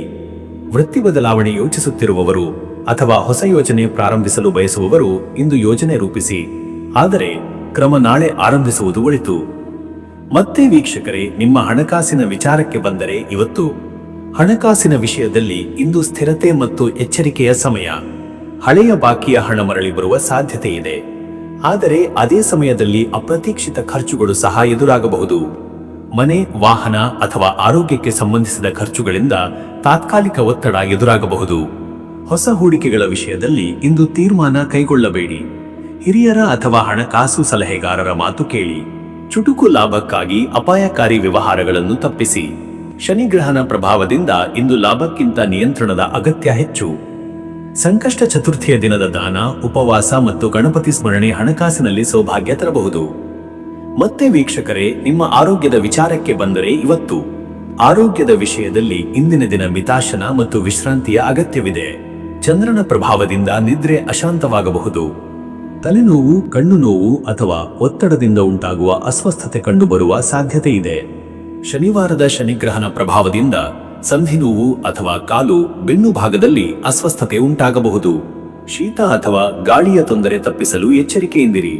ವೃತ್ತಿ ಬದಲಾವಣೆ ಯೋಚಿಸುತ್ತಿರುವವರು ಅಥವಾ ಹೊಸ ಯೋಜನೆ ಪ್ರಾರಂಭಿಸಲು ಬಯಸುವವರು ಇಂದು ಯೋಜನೆ ರೂಪಿಸಿ. ಆದರೆ ಕ್ರಮ ನಾಳೆ ಆರಂಭಿಸುವುದು ಒಳಿತು. ಮತ್ತೆ ವೀಕ್ಷಕರೇ, ನಿಮ್ಮ ಹಣಕಾಸಿನ ವಿಚಾರಕ್ಕೆ ಬಂದರೆ, ಇವತ್ತು ಹಣಕಾಸಿನ ವಿಷಯದಲ್ಲಿ ಇಂದು ಸ್ಥಿರತೆ ಮತ್ತು ಎಚ್ಚರಿಕೆಯ ಸಮಯ. ಹಳೆಯ ಬಾಕಿಯ ಹಣ ಮರಳಿ ಬರುವ ಸಾಧ್ಯತೆ ಇದೆ. ಆದರೆ ಅದೇ ಸಮಯದಲ್ಲಿ ಅಪ್ರತೀಕ್ಷಿತ ಖರ್ಚುಗಳು ಸಹ ಎದುರಾಗಬಹುದು. ಮನೆ, ವಾಹನ ಅಥವಾ ಆರೋಗ್ಯಕ್ಕೆ ಸಂಬಂಧಿಸಿದ ಖರ್ಚುಗಳಿಂದ ತಾತ್ಕಾಲಿಕ ಒತ್ತಡ ಎದುರಾಗಬಹುದು. ಹೊಸ ಹೂಡಿಕೆಗಳ ವಿಷಯದಲ್ಲಿ ಇಂದು ತೀರ್ಮಾನ ಕೈಗೊಳ್ಳಬೇಡಿ. ಹಿರಿಯರ ಅಥವಾ ಹಣಕಾಸು ಸಲಹೆಗಾರರ ಮಾತು ಕೇಳಿ. ಚುಟುಕು ಲಾಭಕ್ಕಾಗಿ ಅಪಾಯಕಾರಿ ವ್ಯವಹಾರಗಳನ್ನು ತಪ್ಪಿಸಿ. ಶನಿಗ್ರಹಣ ಪ್ರಭಾವದಿಂದ ಇಂದು ಲಾಭಕ್ಕಿಂತ ನಿಯಂತ್ರಣದ ಅಗತ್ಯ ಹೆಚ್ಚು. ಸಂಕಷ್ಟ ಚತುರ್ಥಿಯ ದಿನದ ದಾನ, ಉಪವಾಸ ಮತ್ತು ಗಣಪತಿ ಸ್ಮರಣೆ ಹಣಕಾಸಿನಲ್ಲಿ ಸೌಭಾಗ್ಯ ತರಬಹುದು. ಮತ್ತೆ ವೀಕ್ಷಕರೇ, ನಿಮ್ಮ ಆರೋಗ್ಯದ ವಿಚಾರಕ್ಕೆ ಬಂದರೆ, ಇವತ್ತು ಆರೋಗ್ಯದ ವಿಷಯದಲ್ಲಿ ಇಂದಿನ ದಿನ ಮಿತಾಶನ ಮತ್ತು ವಿಶ್ರಾಂತಿಯ ಅಗತ್ಯವಿದೆ. ಚಂದ್ರನ ಪ್ರಭಾವದಿಂದ ನಿದ್ರೆ ಅಶಾಂತವಾಗಬಹುದು. ತಲೆನೋವು, ಕಣ್ಣು ನೋವು ಅಥವಾ ಒತ್ತಡದಿಂದ ಉಂಟಾಗುವ ಅಸ್ವಸ್ಥತೆ ಕಂಡುಬರುವ ಸಾಧ್ಯತೆ ಇದೆ. ಶನಿವಾರದ ಶನಿಗ್ರಹಣ ಪ್ರಭಾವದಿಂದ ಸಂಧಿ ನೋವು ಅಥವಾ ಕಾಲು, ಬೆನ್ನು ಭಾಗದಲ್ಲಿ ಅಸ್ವಸ್ಥತೆ ಉಂಟಾಗಬಹುದು. ಶೀತ ಅಥವಾ ಗಾಳಿಯ ತೊಂದರೆ ತಪ್ಪಿಸಲು ಎಚ್ಚರಿಕೆಯಿಂದಿರಿ.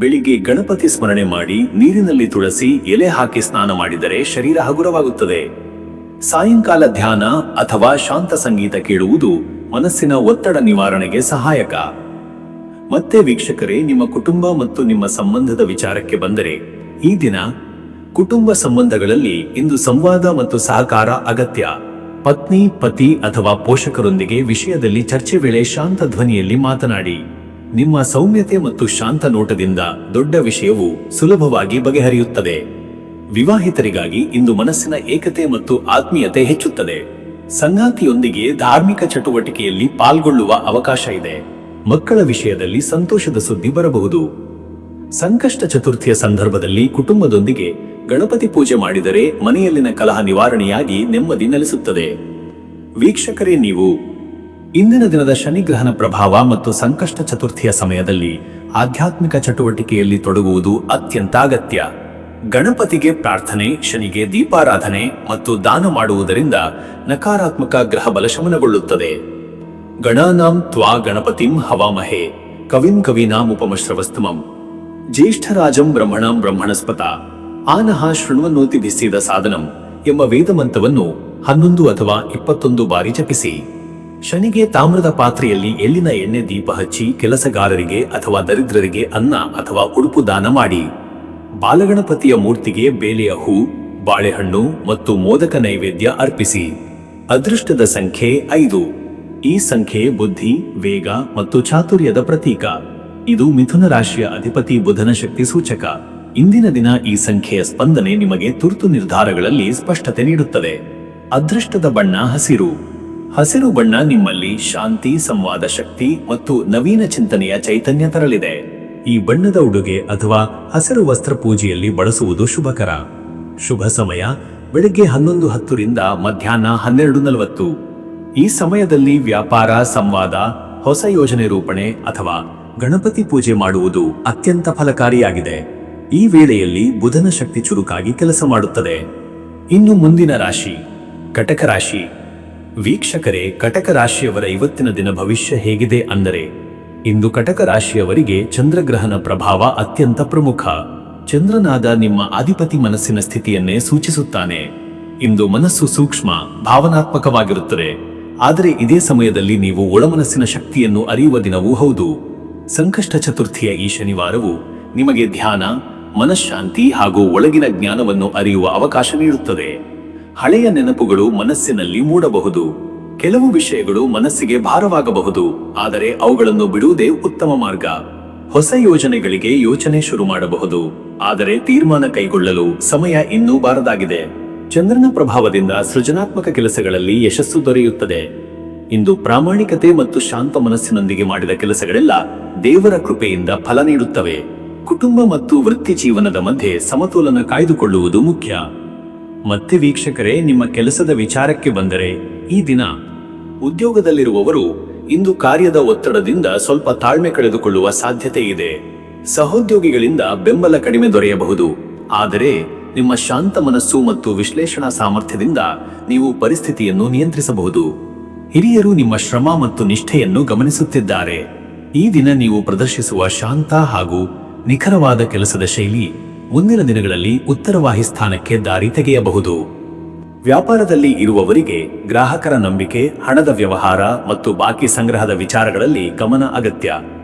ಬೆಳಿಗ್ಗೆ ಗಣಪತಿ ಸ್ಮರಣೆ ಮಾಡಿ, ನೀರಿನಲ್ಲಿ ತುಳಸಿ ಎಲೆ ಹಾಕಿ ಸ್ನಾನ ಮಾಡಿದರೆ ಶರೀರ ಹಗುರವಾಗುತ್ತದೆ. ಸಾಯಂಕಾಲ ಧ್ಯಾನ ಅಥವಾ ಶಾಂತ ಸಂಗೀತ ಕೇಳುವುದು ಮನಸ್ಸಿನ ಒತ್ತಡ ನಿವಾರಣೆಗೆ ಸಹಾಯಕ. ಮತ್ತೆ ವೀಕ್ಷಕರೇ, ನಿಮ್ಮ ಕುಟುಂಬ ಮತ್ತು ನಿಮ್ಮ ಸಂಬಂಧದ ವಿಚಾರಕ್ಕೆ ಬಂದರೆ, ಈ ದಿನ ಕುಟುಂಬ ಸಂಬಂಧಗಳಲ್ಲಿ ಇಂದು ಸಂವಾದ ಮತ್ತು ಸಹಕಾರ ಅಗತ್ಯ. ಪತ್ನಿ, ಪತಿ ಅಥವಾ ಪೋಷಕರೊಂದಿಗೆ ವಿಷಯದಲ್ಲಿ ಚರ್ಚೆ ವೇಳೆ ಶಾಂತ ಧ್ವನಿಯಲ್ಲಿ ಮಾತನಾಡಿ. ನಿಮ್ಮ ಸೌಮ್ಯತೆ ಮತ್ತು ಶಾಂತ ನೋಟದಿಂದ ದೊಡ್ಡ ವಿಷಯವು ಸುಲಭವಾಗಿ ಬಗೆಹರಿಯುತ್ತದೆ. ವಿವಾಹಿತರಿಗಾಗಿ ಇಂದು ಮನಸ್ಸಿನ ಏಕತೆ ಮತ್ತು ಆತ್ಮೀಯತೆ ಹೆಚ್ಚುತ್ತದೆ. ಸಂಗಾತಿಯೊಂದಿಗೆ ಧಾರ್ಮಿಕ ಚಟುವಟಿಕೆಯಲ್ಲಿ ಪಾಲ್ಗೊಳ್ಳುವ ಅವಕಾಶ ಇದೆ. ಮಕ್ಕಳ ವಿಷಯದಲ್ಲಿ ಸಂತೋಷದ ಸುದ್ದಿ ಬರಬಹುದು. ಸಂಕಷ್ಟ ಚತುರ್ಥಿಯ ಸಂದರ್ಭದಲ್ಲಿ ಕುಟುಂಬದೊಂದಿಗೆ ಗಣಪತಿ ಪೂಜೆ ಮಾಡಿದರೆ ಮನೆಯಲ್ಲಿನ ಕಲಹ ನಿವಾರಣೆಯಾಗಿ ನೆಮ್ಮದಿ ನೆಲೆಸುತ್ತದೆ. ವೀಕ್ಷಕರೇ, ನೀವು ಇಂದಿನ ದಿನದ ಶನಿಗ್ರಹಣ ಪ್ರಭಾವ ಮತ್ತು ಸಂಕಷ್ಟ ಚತುರ್ಥಿಯ ಸಮಯದಲ್ಲಿ ಆಧ್ಯಾತ್ಮಿಕ ಚಟುವಟಿಕೆಯಲ್ಲಿ ತೊಡಗುವುದು ಅತ್ಯಂತ ಅಗತ್ಯ. ಗಣಪತಿಗೆ ಪ್ರಾರ್ಥನೆ, ಶನಿಗೆ ದೀಪಾರಾಧನೆ ಮತ್ತು ದಾನ ಮಾಡುವುದರಿಂದ ನಕಾರಾತ್ಮಕ ಗ್ರಹ ಬಲ ಶಮನಗೊಳ್ಳುತ್ತದೆ. ಗಣಾನಾಂ ತ್ವಾ ಗಣಪತಿಂ ಹವಾಮಹೇ ಕವಿಂ ಕವೀನಾಮುಪಮಶ್ರವಸ್ತಮಂ ಜ್ಯೇಷ್ಠರಾಜಂ ಬ್ರಹ್ಮಣಾಂ ಬ್ರಹ್ಮಣಸ್ಪತ ಆನಹ ಶೃಣ್ವನ್ನೋತಿ ಭಿಸ್ಸಿದ ಸಾಧನಂ ಎಂಬ ವೇದಮಂತ್ರವನ್ನು 11 ಅಥವಾ 21 ಬಾರಿ ಜಪಿಸಿ. ಶನಿಗೆ ತಾಮ್ರದ ಪಾತ್ರೆಯಲ್ಲಿ ಎಳ್ಳಿನ ಎಣ್ಣೆ ದೀಪ ಹಚ್ಚಿ ಕೆಲಸಗಾರರಿಗೆ ಅಥವಾ ದರಿದ್ರರಿಗೆ ಅನ್ನ ಅಥವಾ ಉಡುಪು ದಾನ ಮಾಡಿ. ಬಾಲಗಣಪತಿಯ ಮೂರ್ತಿಗೆ ಬೇಲೆಯ ಹೂ, ಬಾಳೆಹಣ್ಣು ಮತ್ತು ಮೋದಕ ನೈವೇದ್ಯ ಅರ್ಪಿಸಿ. ಅದೃಷ್ಟದ ಸಂಖ್ಯೆ 5. ಈ ಸಂಖ್ಯೆ ಬುದ್ಧಿ, ವೇಗ ಮತ್ತು ಚಾತುರ್ಯದ ಪ್ರತೀಕ. ಇದು ಮಿಥುನ ರಾಶಿಯ ಅಧಿಪತಿ ಬುಧನ ಶಕ್ತಿ ಸೂಚಕ. ಇಂದಿನ ದಿನ ಈ ಸಂಖ್ಯೆಯ ಸ್ಪಂದನೆ ನಿಮಗೆ ತುರ್ತು ನಿರ್ಧಾರಗಳಲ್ಲಿ ಸ್ಪಷ್ಟತೆ ನೀಡುತ್ತದೆ. ಅದೃಷ್ಟದ ಬಣ್ಣ ಹಸಿರು. ಹಸಿರು ಬಣ್ಣ ನಿಮ್ಮಲ್ಲಿ ಶಾಂತಿ, ಸಂವಾದ ಶಕ್ತಿ ಮತ್ತು ನವೀನ ಚಿಂತನೆಯ ಚೈತನ್ಯ ತರಲಿದೆ. ಈ ಬಣ್ಣದ ಉಡುಗೆ ಅಥವಾ ಹಸಿರು ವಸ್ತ್ರ ಪೂಜೆಯಲ್ಲಿ ಬಳಸುವುದು ಶುಭಕರ. ಶುಭ ಸಮಯ ಬೆಳಗ್ಗೆ 11:10 ರಿಂದ ಮಧ್ಯಾಹ್ನ 12:40. ಈ ಸಮಯದಲ್ಲಿ ವ್ಯಾಪಾರ, ಸಂವಾದ, ಹೊಸ ಯೋಜನೆ ರೂಪಣೆ ಅಥವಾ ಗಣಪತಿ ಪೂಜೆ ಮಾಡುವುದು ಅತ್ಯಂತ ಫಲಕಾರಿಯಾಗಿದೆ. ಈ ವೇಳೆಯಲ್ಲಿ ಬುಧನ ಶಕ್ತಿ ಚುರುಕಾಗಿ ಕೆಲಸ ಮಾಡುತ್ತದೆ. ಇನ್ನು ಮುಂದಿನ ರಾಶಿ ಕಟಕ ರಾಶಿ. ವೀಕ್ಷಕರೇ, ಕಟಕ ರಾಶಿಯವರ ಇವತ್ತಿನ ದಿನ ಭವಿಷ್ಯ ಹೇಗಿದೆ ಅಂದರೆ, ಇಂದು ಕಟಕ ರಾಶಿಯವರಿಗೆ ಚಂದ್ರಗ್ರಹಣ ಪ್ರಭಾವ ಅತ್ಯಂತ ಪ್ರಮುಖ. ಚಂದ್ರನಾದ ನಿಮ್ಮ ಅಧಿಪತಿ ಮನಸ್ಸಿನ ಸ್ಥಿತಿಯನ್ನೇ ಸೂಚಿಸುತ್ತಾನೆ. ಇಂದು ಮನಸ್ಸು ಸೂಕ್ಷ್ಮ, ಭಾವನಾತ್ಮಕವಾಗಿರುತ್ತದೆ. ಆದರೆ ಇದೇ ಸಮಯದಲ್ಲಿ ನೀವು ಒಳಮನಸ್ಸಿನ ಶಕ್ತಿಯನ್ನು ಅರಿಯುವ ದಿನವೂ ಹೌದು. ಸಂಕಷ್ಟ ಚತುರ್ಥಿಯ ಈ ಶನಿವಾರವು ನಿಮಗೆ ಧ್ಯಾನ, ಮನಃಶಾಂತಿ ಹಾಗೂ ಒಳಗಿನ ಜ್ಞಾನವನ್ನು ಅರಿಯುವ ಅವಕಾಶ ನೀಡುತ್ತದೆ. ಹಳೆಯ ನೆನಪುಗಳು ಮನಸ್ಸಿನಲ್ಲಿ ಮೂಡಬಹುದು. ಕೆಲವು ವಿಷಯಗಳು ಮನಸ್ಸಿಗೆ ಭಾರವಾಗಬಹುದು, ಆದರೆ ಅವುಗಳನ್ನು ಬಿಡುವುದೇ ಉತ್ತಮ ಮಾರ್ಗ. ಹೊಸ ಯೋಜನೆಗಳಿಗೆ ಯೋಚನೆ ಶುರು ಮಾಡಬಹುದು, ಆದರೆ ತೀರ್ಮಾನ ಕೈಗೊಳ್ಳಲು ಸಮಯ ಇನ್ನೂ ಬಾರದಾಗಿದೆ. ಚಂದ್ರನ ಪ್ರಭಾವದಿಂದ ಸೃಜನಾತ್ಮಕ ಕೆಲಸಗಳಲ್ಲಿ ಯಶಸ್ಸು ದೊರೆಯುತ್ತದೆ. ಇಂದು ಪ್ರಾಮಾಣಿಕತೆ ಮತ್ತು ಶಾಂತ ಮನಸ್ಸಿನೊಂದಿಗೆ ಮಾಡಿದ ಕೆಲಸಗಳೆಲ್ಲ ದೇವರ ಕೃಪೆಯಿಂದ ಫಲ ನೀಡುತ್ತವೆ. ಕುಟುಂಬ ಮತ್ತು ವೃತ್ತಿ ಜೀವನದ ಮಧ್ಯೆ ಸಮತೋಲನ ಕಾಯ್ದುಕೊಳ್ಳುವುದು ಮುಖ್ಯ. ಮತ್ತೆ ವೀಕ್ಷಕರೇ, ನಿಮ್ಮ ಕೆಲಸದ ವಿಚಾರಕ್ಕೆ ಬಂದರೆ, ಈ ದಿನ ಉದ್ಯೋಗದಲ್ಲಿರುವವರು ಇಂದು ಕಾರ್ಯದ ಒತ್ತಡದಿಂದ ಸ್ವಲ್ಪ ತಾಳ್ಮೆ ಕಳೆದುಕೊಳ್ಳುವ ಸಾಧ್ಯತೆ ಇದೆ. ಸಹೋದ್ಯೋಗಿಗಳಿಂದ ಬೆಂಬಲ ಕಡಿಮೆ ದೊರೆಯಬಹುದು, ಆದರೆ ನಿಮ್ಮ ಶಾಂತ ಮನಸ್ಸು ಮತ್ತು ವಿಶ್ಲೇಷಣಾ ಸಾಮರ್ಥ್ಯದಿಂದ ನೀವು ಪರಿಸ್ಥಿತಿಯನ್ನು ನಿಯಂತ್ರಿಸಬಹುದು. ಹಿರಿಯರು ನಿಮ್ಮ ಶ್ರಮ ಮತ್ತು ನಿಷ್ಠೆಯನ್ನು ಗಮನಿಸುತ್ತಿದ್ದಾರೆ. ಈ ದಿನ ನೀವು ಪ್ರದರ್ಶಿಸುವ ಶಾಂತ ಹಾಗೂ ನಿಖರವಾದ ಕೆಲಸದ ಶೈಲಿ ಮುಂದಿನ ದಿನಗಳಲ್ಲಿ ಉತ್ತರವಾಹಿ ಸ್ಥಾನಕ್ಕೆ ದಾರಿ ತೆಗೆಯಬಹುದು. ವ್ಯಾಪಾರದಲ್ಲಿ ಇರುವವರಿಗೆ ಗ್ರಾಹಕರ ನಂಬಿಕೆ, ಹಣದ ವ್ಯವಹಾರ ಮತ್ತು ಬಾಕಿ ಸಂಗ್ರಹದ ವಿಚಾರಗಳಲ್ಲಿ ಗಮನ ಅಗತ್ಯ.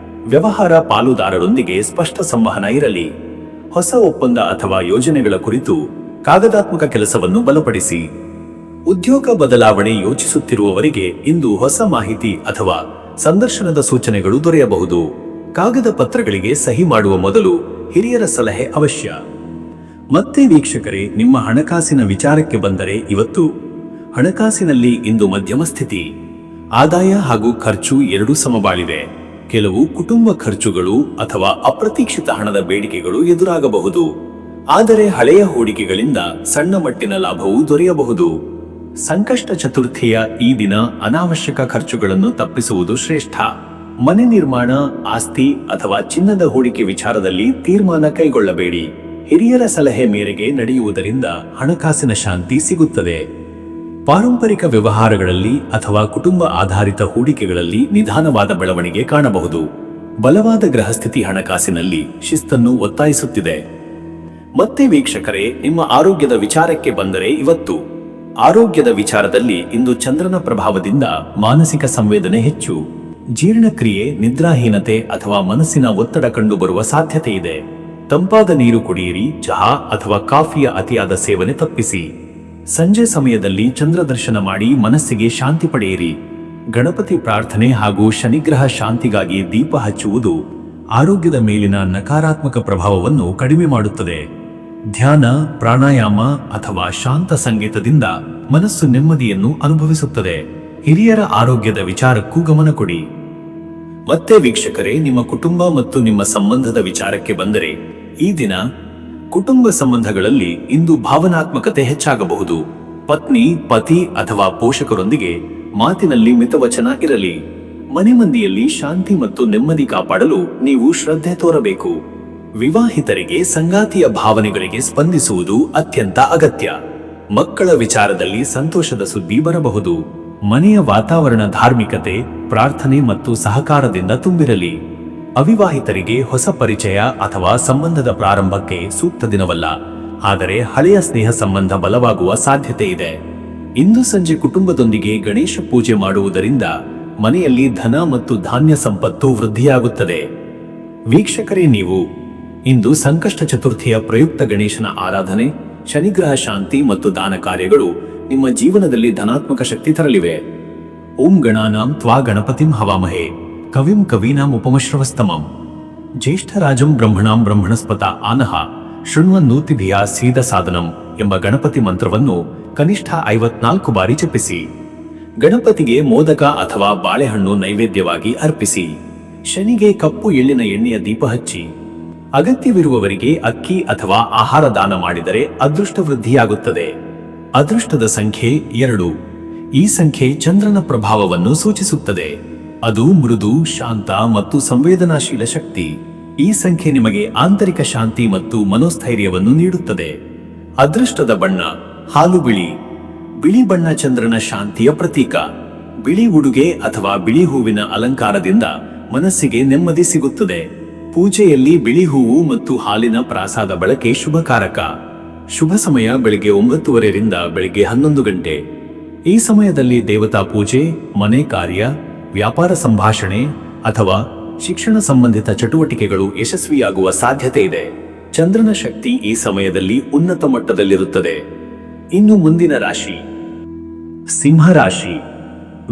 ವ್ಯವಹಾರ ಪಾಲುದಾರರೊಂದಿಗೆ ಸ್ಪಷ್ಟ ಸಂವಹನ ಇರಲಿ. ಹೊಸ ಒಪ್ಪಂದ ಅಥವಾ ಯೋಜನೆಗಳ ಕುರಿತು ಕಾಗದಾತ್ಮಕ ಕೆಲಸವನ್ನು ಬಲಪಡಿಸಿ. ಉದ್ಯೋಗ ಬದಲಾವಣೆ ಯೋಚಿಸುತ್ತಿರುವವರಿಗೆ ಇಂದು ಹೊಸ ಮಾಹಿತಿ ಅಥವಾ ಸಂದರ್ಶನದ ಸೂಚನೆಗಳು ದೊರೆಯಬಹುದು. ಕಾಗದ ಪತ್ರಗಳಿಗೆ ಸಹಿ ಮಾಡುವ ಮೊದಲು ಹಿರಿಯರ ಸಲಹೆ ಅವಶ್ಯ. ಮತ್ತೆ ವೀಕ್ಷಕರೇ, ನಿಮ್ಮ ಹಣಕಾಸಿನ ವಿಚಾರಕ್ಕೆ ಬಂದರೆ, ಇವತ್ತು ಹಣಕಾಸಿನಲ್ಲಿ ಇಂದು ಮಧ್ಯಮ ಸ್ಥಿತಿ. ಆದಾಯ ಹಾಗೂ ಖರ್ಚು ಎರಡೂ ಸಮಬಾಳಿವೆ. ಕೆಲವು ಕುಟುಂಬ ಖರ್ಚುಗಳು ಅಥವಾ ಅಪ್ರತೀಕ್ಷಿತ ಹಣದ ಬೇಡಿಕೆಗಳು ಎದುರಾಗಬಹುದು, ಆದರೆ ಹಳೆಯ ಹೂಡಿಕೆಗಳಿಂದ ಸಣ್ಣ ಮಟ್ಟಿನ ಲಾಭವೂ ದೊರೆಯಬಹುದು. ಸಂಕಷ್ಟ ಚತುರ್ಥಿಯ ಈ ದಿನ ಅನಾವಶ್ಯಕ ಖರ್ಚುಗಳನ್ನು ತಪ್ಪಿಸುವುದು ಶ್ರೇಷ್ಠ. ಮನೆ ನಿರ್ಮಾಣ, ಆಸ್ತಿ ಅಥವಾ ಚಿನ್ನದ ಹೂಡಿಕೆ ವಿಚಾರದಲ್ಲಿ ತೀರ್ಮಾನ ಕೈಗೊಳ್ಳಬೇಡಿ. ಹಿರಿಯರ ಸಲಹೆ ಮೇರೆಗೆ ನಡೆಯುವುದರಿಂದ ಹಣಕಾಸಿನ ಶಾಂತಿ ಸಿಗುತ್ತದೆ. ಪಾರಂಪರಿಕ ವ್ಯವಹಾರಗಳಲ್ಲಿ ಅಥವಾ ಕುಟುಂಬ ಆಧಾರಿತ ಹೂಡಿಕೆಗಳಲ್ಲಿ ನಿಧಾನವಾದ ಬೆಳವಣಿಗೆ ಕಾಣಬಹುದು. ಬಲವಾದ ಗ್ರಹಸ್ಥಿತಿ ಹಣಕಾಸಿನಲ್ಲಿ ಶಿಸ್ತನ್ನು ಒತ್ತಾಯಿಸುತ್ತಿದೆ. ಮತ್ತೆ ವೀಕ್ಷಕರೇ, ನಿಮ್ಮ ಆರೋಗ್ಯದ ವಿಚಾರಕ್ಕೆ ಬಂದರೆ, ಇವತ್ತು ಆರೋಗ್ಯದ ವಿಚಾರದಲ್ಲಿ ಇಂದು ಚಂದ್ರನ ಪ್ರಭಾವದಿಂದ ಮಾನಸಿಕ ಸಂವೇದನೆ ಹೆಚ್ಚು. ಜೀರ್ಣಕ್ರಿಯೆ, ನಿದ್ರಾಹೀನತೆ ಅಥವಾ ಮನಸ್ಸಿನ ಒತ್ತಡ ಕಂಡುಬರುವ ಸಾಧ್ಯತೆ ಇದೆ. ತಂಪಾದ ನೀರು ಕುಡಿಯಿರಿ. ಚಹಾ ಅಥವಾ ಕಾಫಿಯ ಅತಿಯಾದ ಸೇವನೆ ತಪ್ಪಿಸಿ. ಸಂಜೆ ಸಮಯದಲ್ಲಿ ಚಂದ್ರ ದರ್ಶನ ಮಾಡಿ ಮನಸ್ಸಿಗೆ ಶಾಂತಿ ಪಡೆಯಿರಿ. ಗಣಪತಿ ಪ್ರಾರ್ಥನೆ ಹಾಗೂ ಶನಿಗ್ರಹ ಶಾಂತಿಗಾಗಿ ದೀಪ ಹಚ್ಚುವುದು ಆರೋಗ್ಯದ ಮೇಲಿನ ನಕಾರಾತ್ಮಕ ಪ್ರಭಾವವನ್ನು ಕಡಿಮೆ ಮಾಡುತ್ತದೆ. ಧ್ಯಾನ, ಪ್ರಾಣಾಯಾಮ ಅಥವಾ ಶಾಂತ ಸಂಗೀತದಿಂದ ಮನಸ್ಸು ನೆಮ್ಮದಿಯನ್ನು ಅನುಭವಿಸುತ್ತದೆ. ಹಿರಿಯರ ಆರೋಗ್ಯದ ವಿಚಾರಕ್ಕೂ ಗಮನ ಕೊಡಿ. ಮತ್ತೆ ವೀಕ್ಷಕರೇ, ನಿಮ್ಮ ಕುಟುಂಬ ಮತ್ತು ನಿಮ್ಮ ಸಂಬಂಧದ ವಿಚಾರಕ್ಕೆ ಬಂದರೆ, ಈ ದಿನ ಕುಟುಂಬ ಸಂಬಂಧಗಳಲ್ಲಿ ಇಂದು ಭಾವನಾತ್ಮಕತೆ ಹೆಚ್ಚಾಗಬಹುದು. ಪತ್ನಿ, ಪತಿ ಅಥವಾ ಪೋಷಕರೊಂದಿಗೆ ಮಾತಿನಲ್ಲಿ ಮಿತವಚನ ಇರಲಿ. ಮನೆ ಮಂದಿಯಲ್ಲಿ ಶಾಂತಿ ಮತ್ತು ನೆಮ್ಮದಿ ಕಾಪಾಡಲು ನೀವು ಶ್ರದ್ಧೆ ತೋರಬೇಕು. ವಿವಾಹಿತರಿಗೆ ಸಂಗಾತಿಯ ಭಾವನೆಗಳಿಗೆ ಸ್ಪಂದಿಸುವುದು ಅತ್ಯಂತ ಅಗತ್ಯ. ಮಕ್ಕಳ ವಿಚಾರದಲ್ಲಿ ಸಂತೋಷದ ಸುದ್ದಿ ಬರಬಹುದು. ಮನೆಯ ವಾತಾವರಣ ಧಾರ್ಮಿಕತೆ, ಪ್ರಾರ್ಥನೆ ಮತ್ತು ಸಹಕಾರದಿಂದ ತುಂಬಿರಲಿ. ಅವಿವಾಹಿತರಿಗೆ ಹೊಸ ಪರಿಚಯ ಅಥವಾ ಸಂಬಂಧದ ಪ್ರಾರಂಭಕ್ಕೆ ಸೂಕ್ತ ದಿನವಲ್ಲ, ಆದರೆ ಹಳೆಯ ಸ್ನೇಹ ಸಂಬಂಧ ಬಲವಾಗುವ ಸಾಧ್ಯತೆ ಇದೆ. ಇಂದು ಸಂಜೆ ಕುಟುಂಬದೊಂದಿಗೆ ಗಣೇಶ ಪೂಜೆ ಮಾಡುವುದರಿಂದ ಮನೆಯಲ್ಲಿ ಧನ ಮತ್ತು ಧಾನ್ಯ ಸಂಪತ್ತು ವೃದ್ಧಿಯಾಗುತ್ತದೆ. ವೀಕ್ಷಕರೇ, ನೀವು ಇಂದು ಸಂಕಷ್ಟ ಚತುರ್ಥಿಯ ಪ್ರಯುಕ್ತ ಗಣೇಶನ ಆರಾಧನೆ, ಶನಿಗ್ರಹ ಶಾಂತಿ ಮತ್ತು ದಾನ ಕಾರ್ಯಗಳು ನಿಮ್ಮ ಜೀವನದಲ್ಲಿ ಧನಾತ್ಮಕ ಶಕ್ತಿ ತರಲಿವೆ. ಓಂ ಗಣಾನಾಂ ತ್ವಾ ಗಣಪತಿಂ ಹವಾಮಹೇ ಕವಿಂ ಕವೀನಾಂ ಉಪಮಶ್ರವಸ್ತಮಂ ಜ್ಯೇಷ್ಠರಾಜಂ ಬ್ರಹ್ಮಣಾಂ ಬ್ರಹ್ಮಣಸ್ಪತ ಆನಹ ಶೃಣ್ವನ್ನೂತಿಭಿಯಾ ಸೀದ ಸಾಧನಂ ಎಂಬ ಗಣಪತಿ ಮಂತ್ರವನ್ನು ಕನಿಷ್ಠ 54 ಬಾರಿ ಜಪಿಸಿ. ಗಣಪತಿಗೆ ಮೋದಕ ಅಥವಾ ಬಾಳೆಹಣ್ಣು ನೈವೇದ್ಯವಾಗಿ ಅರ್ಪಿಸಿ. ಶನಿಗೆ ಕಪ್ಪು ಎಳ್ಳಿನ ಎಣ್ಣೆಯ ದೀಪ ಹಚ್ಚಿ. ಅಗತ್ಯವಿರುವವರಿಗೆ ಅಕ್ಕಿ ಅಥವಾ ಆಹಾರ ದಾನ ಮಾಡಿದರೆ ಅದೃಷ್ಟ ವೃದ್ಧಿಯಾಗುತ್ತದೆ. ಅದೃಷ್ಟದ ಸಂಖ್ಯೆ 2. ಈ ಸಂಖ್ಯೆ ಚಂದ್ರನ ಪ್ರಭಾವವನ್ನು ಸೂಚಿಸುತ್ತದೆ. ಅದು ಮೃದು, ಶಾಂತ ಮತ್ತು ಸಂವೇದನಾಶೀಲ ಶಕ್ತಿ. ಈ ಸಂಖ್ಯೆ ನಿಮಗೆ ಆಂತರಿಕ ಶಾಂತಿ ಮತ್ತು ಮನೋಸ್ಥೈರ್ಯವನ್ನು ನೀಡುತ್ತದೆ. ಅದೃಷ್ಟದ ಬಣ್ಣ ಹಾಲು ಬಿಳಿ. ಬಿಳಿ ಬಣ್ಣ ಚಂದ್ರನ ಶಾಂತಿಯ ಪ್ರತೀಕ. ಬಿಳಿ ಉಡುಗೆ ಅಥವಾ ಬಿಳಿ ಹೂವಿನ ಅಲಂಕಾರದಿಂದ ಮನಸ್ಸಿಗೆ ನೆಮ್ಮದಿ ಸಿಗುತ್ತದೆ. ಪೂಜೆಯಲ್ಲಿ ಬಿಳಿ ಹೂವು ಮತ್ತು ಹಾಲಿನ ಪ್ರಾಸಾದ ಬಳಕೆ ಶುಭಕಾರಕ. ಶುಭ ಸಮಯ ಬೆಳಿಗ್ಗೆ 9:30 ರಿಂದ ಬೆಳಿಗ್ಗೆ 11 ಗಂಟೆ. ಈ ಸಮಯದಲ್ಲಿ ದೇವತಾ ಪೂಜೆ, ಮನೆ ಕಾರ್ಯ, ವ್ಯಾಪಾರ ಸಂಭಾಷಣೆ ಅಥವಾ ಶಿಕ್ಷಣ ಸಂಬಂಧಿತ ಚಟುವಟಿಕೆಗಳು ಯಶಸ್ವಿಯಾಗುವ ಸಾಧ್ಯತೆ ಇದೆ. ಚಂದ್ರನ ಶಕ್ತಿ ಈ ಸಮಯದಲ್ಲಿ ಉನ್ನತ ಮಟ್ಟದಲ್ಲಿರುತ್ತದೆ. ಇನ್ನು ಮುಂದಿನ ರಾಶಿ ಸಿಂಹರಾಶಿ.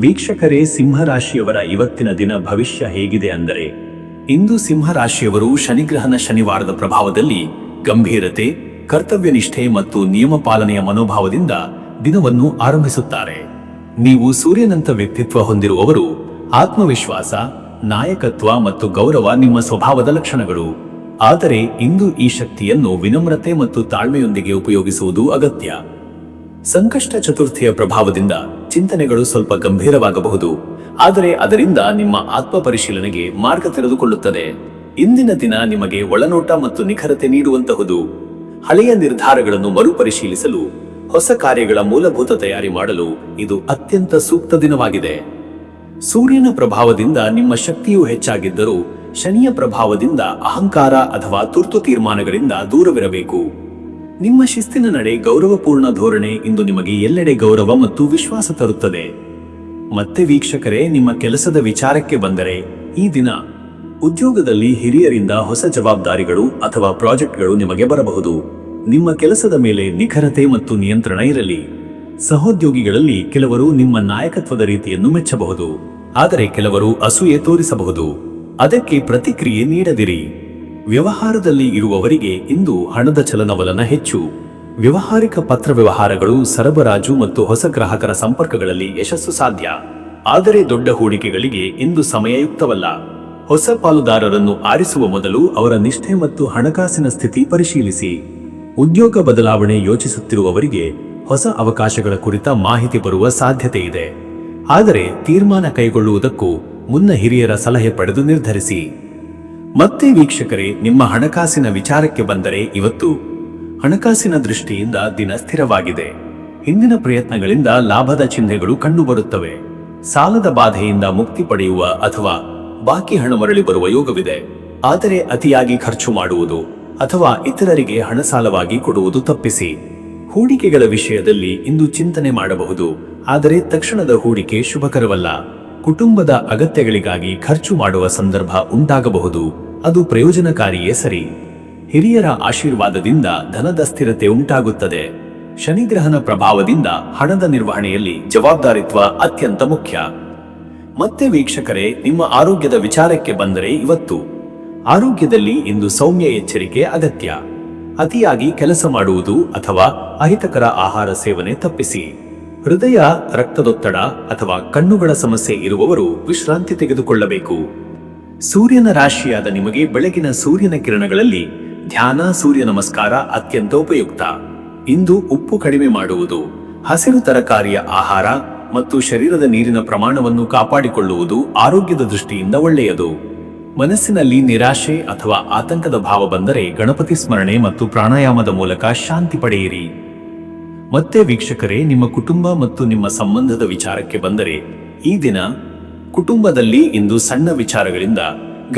ವೀಕ್ಷಕರೇ, ಸಿಂಹರಾಶಿಯವರ ಇವತ್ತಿನ ದಿನ ಭವಿಷ್ಯ ಹೇಗಿದೆ ಅಂದರೆ, ಇಂದು ಸಿಂಹರಾಶಿಯವರು ಶನಿಗ್ರಹನ ಶನಿವಾರದ ಪ್ರಭಾವದಲ್ಲಿ ಗಂಭೀರತೆ, ಕರ್ತವ್ಯನಿಷ್ಠೆ ಮತ್ತು ನಿಯಮ ಪಾಲನೆಯ ಮನೋಭಾವದಿಂದ ದಿನವನ್ನು ಆರಂಭಿಸುತ್ತಾರೆ. ನೀವು ಸೂರ್ಯನಂತ ವ್ಯಕ್ತಿತ್ವ ಹೊಂದಿರುವವರು. ಆತ್ಮವಿಶ್ವಾಸ, ನಾಯಕತ್ವ ಮತ್ತು ಗೌರವ ನಿಮ್ಮ ಸ್ವಭಾವದ ಲಕ್ಷಣಗಳು. ಆದರೆ ಇಂದು ಈ ಶಕ್ತಿಯನ್ನು ವಿನಮ್ರತೆ ಮತ್ತು ತಾಳ್ಮೆಯೊಂದಿಗೆ ಉಪಯೋಗಿಸುವುದು ಅಗತ್ಯ. ಸಂಕಷ್ಟ ಚತುರ್ಥಿಯ ಪ್ರಭಾವದಿಂದ ಚಿಂತನೆಗಳು ಸ್ವಲ್ಪ ಗಂಭೀರವಾಗಬಹುದು, ಆದರೆ ಅದರಿಂದ ನಿಮ್ಮ ಆತ್ಮ ಪರಿಶೀಲನೆಗೆ ಮಾರ್ಗ ತೆರೆದುಕೊಳ್ಳುತ್ತದೆ. ಇಂದಿನ ದಿನ ನಿಮಗೆ ಒಳನೋಟ ಮತ್ತು ನಿಖರತೆ ನೀಡುವಂತಹುದು. ಹಳೆಯ ನಿರ್ಧಾರಗಳನ್ನು ಮರುಪರಿಶೀಲಿಸಲು, ಹೊಸ ಕಾರ್ಯಗಳ ಮೂಲಭೂತ ತಯಾರಿ ಮಾಡಲು ಇದು ಅತ್ಯಂತ ಸೂಕ್ತ ದಿನವಾಗಿದೆ. ಸೂರ್ಯನ ಪ್ರಭಾವದಿಂದ ನಿಮ್ಮ ಶಕ್ತಿಯು ಹೆಚ್ಚಾಗಿದ್ದರೂ ಶನಿಯ ಪ್ರಭಾವದಿಂದ ಅಹಂಕಾರ ಅಥವಾ ತುರ್ತು ತೀರ್ಮಾನಗಳಿಂದ ದೂರವಿರಬೇಕು. ನಿಮ್ಮ ಶಿಸ್ತಿನ ನಡೆ, ಗೌರವಪೂರ್ಣ ಧೋರಣೆ ಇಂದು ನಿಮಗೆ ಎಲ್ಲೆಡೆ ಗೌರವ ಮತ್ತು ವಿಶ್ವಾಸ ತರುತ್ತದೆ. ಮತ್ತೆ ವೀಕ್ಷಕರೇ, ನಿಮ್ಮ ಕೆಲಸದ ವಿಚಾರಕ್ಕೆ ಬಂದರೆ, ಈ ದಿನ ಉದ್ಯೋಗದಲ್ಲಿ ಹಿರಿಯರಿಂದ ಹೊಸ ಜವಾಬ್ದಾರಿಗಳು ಅಥವಾ ಪ್ರಾಜೆಕ್ಟ್ಗಳು ನಿಮಗೆ ಬರಬಹುದು. ನಿಮ್ಮ ಕೆಲಸದ ಮೇಲೆ ನಿಖರತೆ ಮತ್ತು ನಿಯಂತ್ರಣ ಇರಲಿ. ಸಹೋದ್ಯೋಗಿಗಳಲ್ಲಿ ಕೆಲವರು ನಿಮ್ಮ ನಾಯಕತ್ವದ ರೀತಿಯನ್ನು ಮೆಚ್ಚಬಹುದು, ಆದರೆ ಕೆಲವರು ಅಸೂಯೆ ತೋರಿಸಬಹುದು. ಅದಕ್ಕೆ ಪ್ರತಿಕ್ರಿಯೆ ನೀಡದಿರಿ. ವ್ಯವಹಾರದಲ್ಲಿ ಇರುವವರಿಗೆ ಇಂದು ಹಣದ ಚಲನವಲನ ಹೆಚ್ಚು. ವ್ಯವಹಾರಿಕ ಪತ್ರ ವ್ಯವಹಾರಗಳು, ಸರಬರಾಜು ಮತ್ತು ಹೊಸ ಗ್ರಾಹಕರ ಸಂಪರ್ಕಗಳಲ್ಲಿ ಯಶಸ್ಸು ಸಾಧ್ಯ. ಆದರೆ ದೊಡ್ಡ ಹೂಡಿಕೆಗಳಿಗೆ ಇಂದು ಸಮಯಯುಕ್ತವಲ್ಲ. ಹೊಸ ಪಾಲುದಾರರನ್ನು ಆರಿಸುವ ಮೊದಲು ಅವರ ನಿಷ್ಠೆ ಮತ್ತು ಹಣಕಾಸಿನ ಸ್ಥಿತಿ ಪರಿಶೀಲಿಸಿ. ಉದ್ಯೋಗ ಬದಲಾವಣೆ ಯೋಚಿಸುತ್ತಿರುವವರಿಗೆ ಹೊಸ ಅವಕಾಶಗಳ ಕುರಿತ ಮಾಹಿತಿ ಬರುವ ಸಾಧ್ಯತೆ ಇದೆ. ಆದರೆ ತೀರ್ಮಾನ ಕೈಗೊಳ್ಳುವುದಕ್ಕೂ ಮುನ್ನ ಹಿರಿಯರ ಸಲಹೆ ಪಡೆದು ನಿರ್ಧರಿಸಿ. ಮತ್ತೆ ವೀಕ್ಷಕರೇ, ನಿಮ್ಮ ಹಣಕಾಸಿನ ವಿಚಾರಕ್ಕೆ ಬಂದರೆ, ಇವತ್ತು ಹಣಕಾಸಿನ ದೃಷ್ಟಿಯಿಂದ ದಿನ ಸ್ಥಿರವಾಗಿದೆ. ಹಿಂದಿನ ಪ್ರಯತ್ನಗಳಿಂದ ಲಾಭದ ಚಿಹ್ನೆಗಳು ಕಂಡುಬರುತ್ತವೆ. ಸಾಲದ ಬಾಧೆಯಿಂದ ಮುಕ್ತಿ ಪಡೆಯುವ ಅಥವಾ ಬಾಕಿ ಹಣ ಮರಳಿ ಬರುವ ಯೋಗವಿದೆ. ಆದರೆ ಅತಿಯಾಗಿ ಖರ್ಚು ಮಾಡುವುದು ಅಥವಾ ಇತರರಿಗೆ ಹಣ ಸಾಲವಾಗಿ ಕೊಡುವುದು ತಪ್ಪಿಸಿ. ಹೂಡಿಕೆಗಳ ವಿಷಯದಲ್ಲಿ ಇಂದು ಚಿಂತನೆ ಮಾಡಬಹುದು, ಆದರೆ ತಕ್ಷಣದ ಹೂಡಿಕೆ ಶುಭಕರವಲ್ಲ. ಕುಟುಂಬದ ಅಗತ್ಯಗಳಿಗಾಗಿ ಖರ್ಚು ಮಾಡುವ ಸಂದರ್ಭ ಉಂಟಾಗಬಹುದು, ಅದು ಪ್ರಯೋಜನಕಾರಿಯೇ ಸರಿ. ಹಿರಿಯರ ಆಶೀರ್ವಾದದಿಂದ ಧನದ ಸ್ಥಿರತೆ ಉಂಟಾಗುತ್ತದೆ. ಶನಿಗ್ರಹನ ಪ್ರಭಾವದಿಂದ ಹಣದ ನಿರ್ವಹಣೆಯಲ್ಲಿ ಜವಾಬ್ದಾರಿತ್ವ ಅತ್ಯಂತ ಮುಖ್ಯ. ಮತ್ತೆ ವೀಕ್ಷಕರೇ, ನಿಮ್ಮ ಆರೋಗ್ಯದ ವಿಚಾರಕ್ಕೆ ಬಂದರೆ, ಇವತ್ತು ಆರೋಗ್ಯದಲ್ಲಿ ಇಂದು ಸೌಮ್ಯ ಎಚ್ಚರಿಕೆ ಅಗತ್ಯ. ಅತಿಯಾಗಿ ಕೆಲಸ ಮಾಡುವುದು ಅಥವಾ ಅಹಿತಕರ ಆಹಾರ ಸೇವನೆ ತಪ್ಪಿಸಿ. ಹೃದಯ, ರಕ್ತದೊತ್ತಡ ಅಥವಾ ಕಣ್ಣುಗಳ ಸಮಸ್ಯೆ ಇರುವವರು ವಿಶ್ರಾಂತಿ ತೆಗೆದುಕೊಳ್ಳಬೇಕು. ಸೂರ್ಯನ ರಾಶಿಯಾದ ನಿಮಗೆ ಬೆಳಗಿನ ಸೂರ್ಯನ ಕಿರಣಗಳಲ್ಲಿ ಧ್ಯಾನ, ಸೂರ್ಯ ನಮಸ್ಕಾರ ಅತ್ಯಂತ ಉಪಯುಕ್ತ. ಇಂದು ಉಪ್ಪು ಕಡಿಮೆ ಮಾಡುವುದು, ಹಸಿರು ತರಕಾರಿಯ ಆಹಾರ ಮತ್ತು ಶರೀರದ ನೀರಿನ ಪ್ರಮಾಣವನ್ನು ಕಾಪಾಡಿಕೊಳ್ಳುವುದು ಆರೋಗ್ಯದ ದೃಷ್ಟಿಯಿಂದ ಒಳ್ಳೆಯದು. ಮನಸ್ಸಿನಲ್ಲಿ ನಿರಾಶೆ ಅಥವಾ ಆತಂಕದ ಭಾವ ಬಂದರೆ ಗಣಪತಿ ಸ್ಮರಣೆ ಮತ್ತು ಪ್ರಾಣಾಯಾಮದ ಮೂಲಕ ಶಾಂತಿ ಪಡೆಯಿರಿ. ಮತ್ತೆ ವೀಕ್ಷಕರೇ, ನಿಮ್ಮ ಕುಟುಂಬ ಮತ್ತು ನಿಮ್ಮ ಸಂಬಂಧದ ವಿಚಾರಕ್ಕೆ ಬಂದರೆ ಈ ದಿನ ಕುಟುಂಬದಲ್ಲಿ ಇಂದು ಸಣ್ಣ ವಿಚಾರಗಳಿಂದ